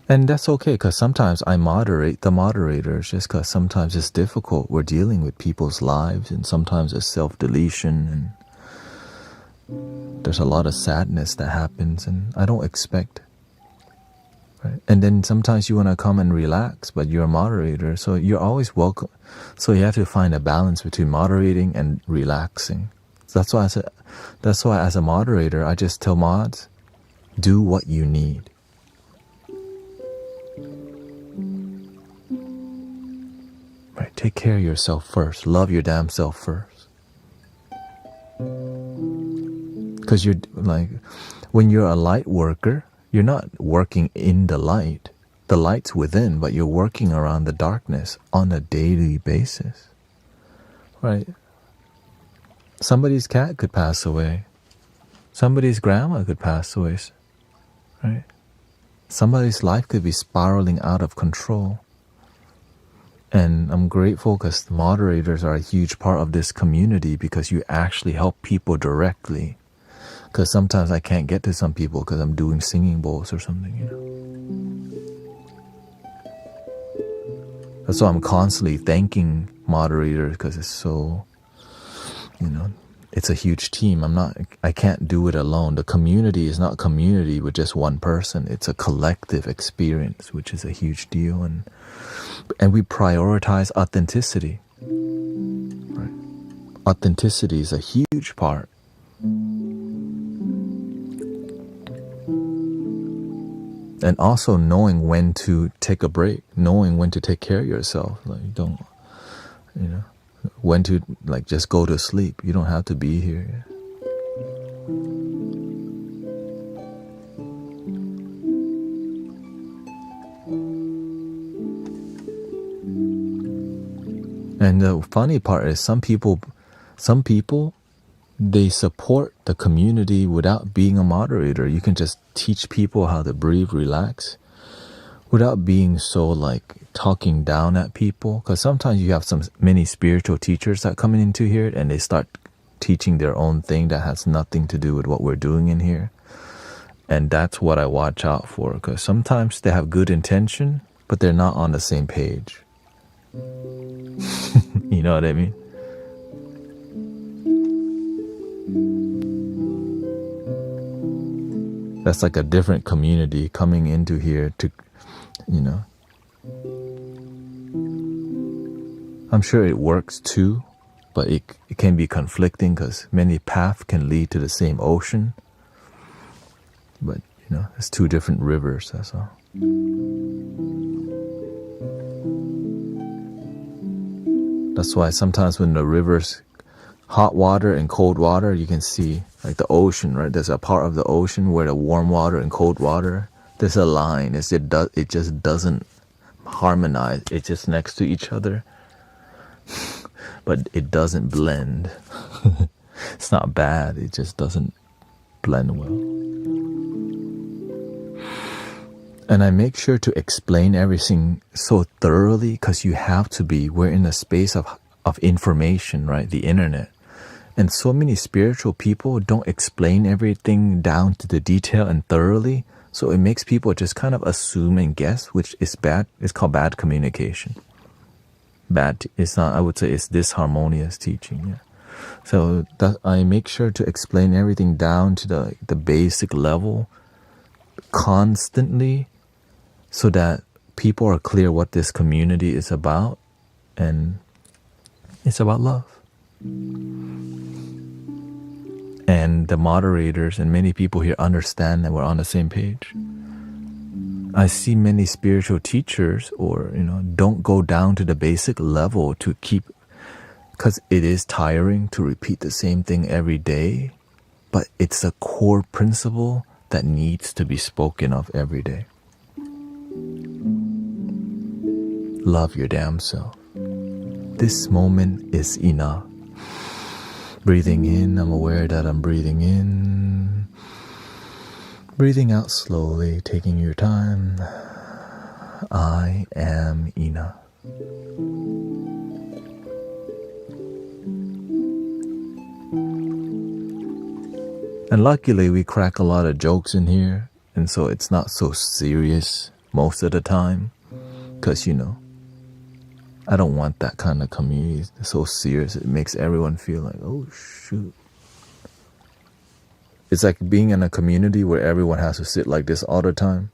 A: And that's okay, because sometimes I moderate the moderators just because sometimes it's difficult. We're dealing with people's lives, and sometimes it's self-deletion, and there's a lot of sadness that happens, and I don't expect. Right? And then sometimes you want to come and relax, but you're a moderator, so you're always welcome. So you have to find a balance between moderating and relaxing. So that's why as a moderator, I just tell mods, do what you need. Right, take care of yourself first. Love your damn self first. Because you're like, when you're a light worker, you're not working in the light. The light's within, but you're working around the darkness on a daily basis. Right? Somebody's cat could pass away. Somebody's grandma could pass away. Right? Somebody's life could be spiraling out of control. And I'm grateful because the moderators are a huge part of this community because you actually help people directly. Because sometimes I can't get to some people because I'm doing singing bowls or something, you know. That's why I'm constantly thanking moderators because it's so, you know, it's a huge team. I can't do it alone. The community is not a community with just one person. It's a collective experience, which is a huge deal. And we prioritize authenticity. Right? Authenticity is a huge part. And also knowing when to take a break, knowing when to take care of yourself. Like, don't, you know, when to like just go to sleep. You don't have to be here. And the funny part is some people, they support the community without being a moderator. You can just teach people how to breathe, relax, without being so like talking down at people. Because sometimes you have many spiritual teachers that come into here and they start teaching their own thing that has nothing to do with what we're doing in here. And that's what I watch out for, because sometimes they have good intention, but they're not on the same page. You know what I mean? That's like a different community coming into here to, you know. I'm sure it works too, but it can be conflicting because many paths can lead to the same ocean. But, it's two different rivers, that's all. That's why sometimes when the rivers, hot water and cold water, you can see like the ocean, right? There's a part of the ocean where the warm water and cold water, there's a line. It just doesn't harmonize. It's just next to each other. But it doesn't blend. It's not bad. It just doesn't blend well. And I make sure to explain everything so thoroughly because you have to be. We're in a space of information, right? The internet. And so many spiritual people don't explain everything down to the detail and thoroughly. So it makes people just kind of assume and guess, which is bad. It's called bad communication. It's not, I would say it's disharmonious teaching. Yeah. So I make sure to explain everything down to the basic level constantly so that people are clear what this community is about, and it's about love. And the moderators and many people here understand that we're on the same page. I see many spiritual teachers don't go down to the basic level to keep, because it is tiring to repeat the same thing every day, but it's a core principle that needs to be spoken of every day. Love your damn self. This moment is enough. Breathing in, I'm aware that I'm breathing in. Breathing out slowly, taking your time. I am enough. And luckily we crack a lot of jokes in here, and so it's not so serious most of the time. Because, I don't want that kind of community. It's so serious. It makes everyone feel like, oh, shoot. It's like being in a community where everyone has to sit like this all the time.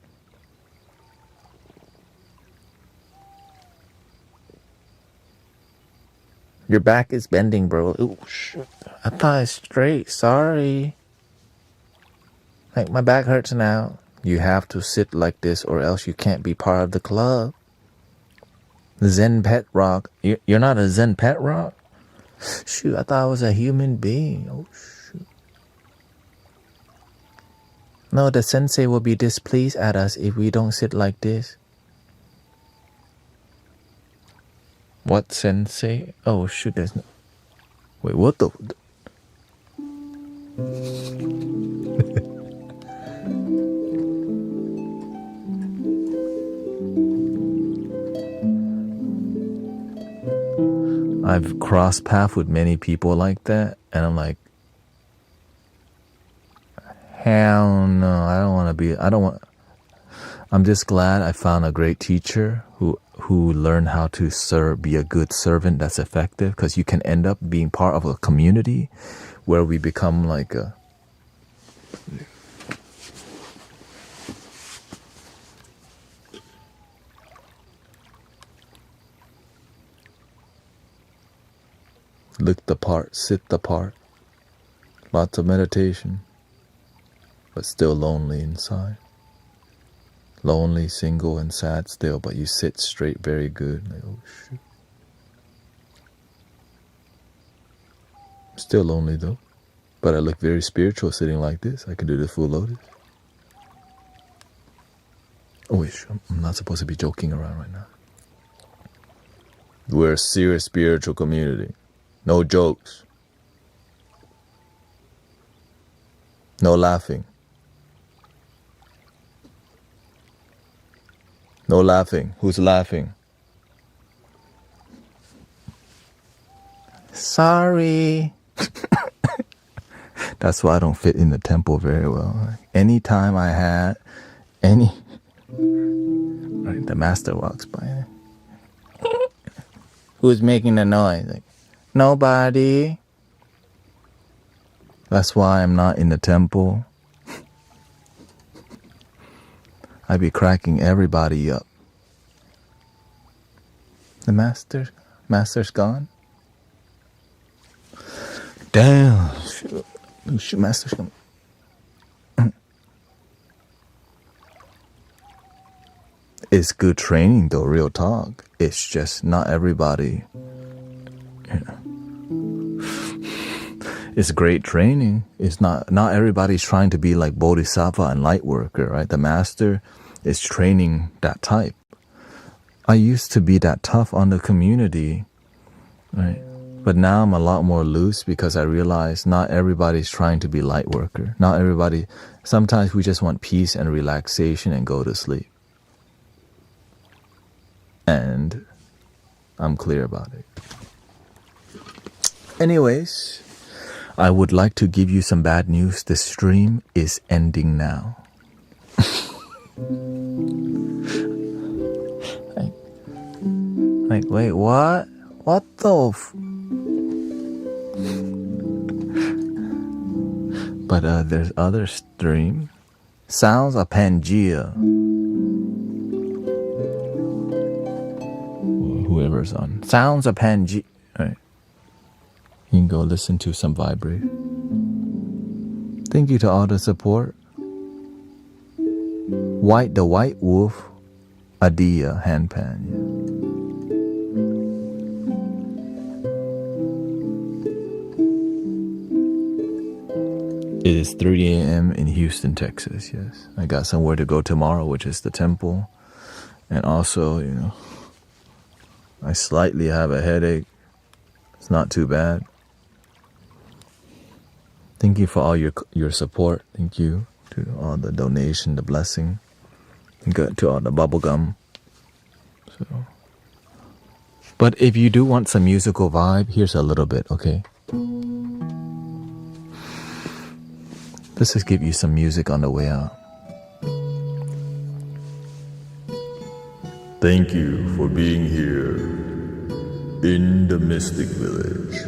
A: Your back is bending, bro. Oh, shoot. I thought it's straight. Sorry. Like, my back hurts now. You have to sit like this or else you can't be part of the club. Zen pet rock. You're not a Zen pet rock? Shoot, I thought I was a human being. Oh, shoot. No, the sensei will be displeased at us if we don't sit like this. What sensei? Oh, shoot, there's no... Wait, what the... I've crossed paths with many people like that, and I'm like, hell no, I'm just glad I found a great teacher who learned how to be a good servant that's effective, because you can end up being part of a community where we become like a... Look the part, sit the part. Lots of meditation, but still lonely inside. Lonely, single, and sad still, but you sit straight very good. Like, oh shoot. Still lonely though, but I look very spiritual sitting like this. I can do the full lotus. Oh wait, I'm not supposed to be joking around right now. We're a serious spiritual community. No jokes. No laughing. No laughing. Who's laughing? Sorry. That's why I don't fit in the temple very well. Anytime I had right, the master walks by. Who's making the noise? Like, nobody. That's why I'm not in the temple. I be cracking everybody up. The master, Master's gone? Damn. Shoot, Master's gone. It's good training though, real talk. It's just not everybody. It's great training. It's not everybody's trying to be like Bodhisattva and light worker, right? The master is training that type. I used to be that tough on the community, right? But now I'm a lot more loose because I realize not everybody's trying to be light worker. Not everybody. Sometimes we just want peace and relaxation and go to sleep. And I'm clear about it. Anyways, I would like to give you some bad news. The stream is ending now. Like, wait, what? What the But there's other stream. Sounds of Pangea. Whoever's on. Sounds of Pangea. Right. You can go listen to some vibrate. Thank you to all the support. The White Wolf, Adia, handpan. Yeah. It is 3 a.m. in Houston, Texas, yes. I got somewhere to go tomorrow, which is the temple. And also, I slightly have a headache. It's not too bad. Thank you for all your support. Thank you to all the donation, the blessing. Thank you to all the bubblegum. But if you do want some musical vibe, here's a little bit, okay? Let's just give you some music on the way out. Thank you for being here in the Mystic Village.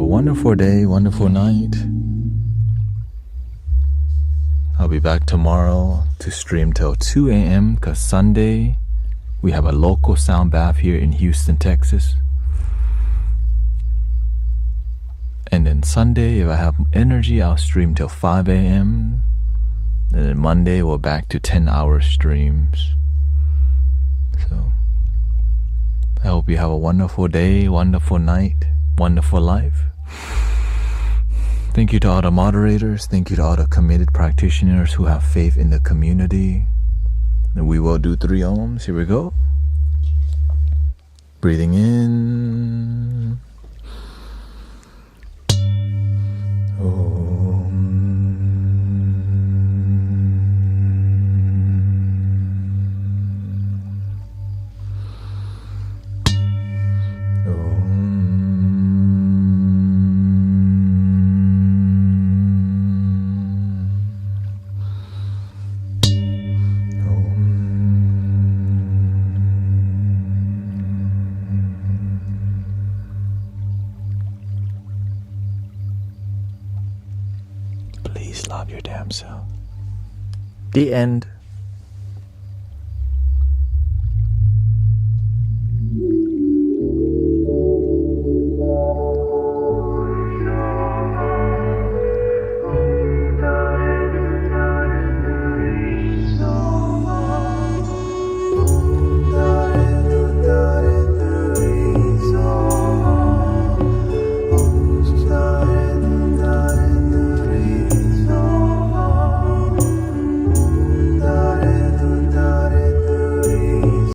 A: Wonderful day, wonderful night. I'll be back tomorrow to stream till 2 a.m. because Sunday we have a local sound bath here in Houston, Texas. And then Sunday, if I have energy, I'll stream till 5 a.m. And then Monday, we're back to 10-hour streams. So I hope you have a wonderful day, wonderful night, wonderful life. Thank you to all the moderators. Thank you to all the committed practitioners who have faith in the community. And we will do 3 ohms. Here we go. Breathing in. Om. Please love your damn self. The end.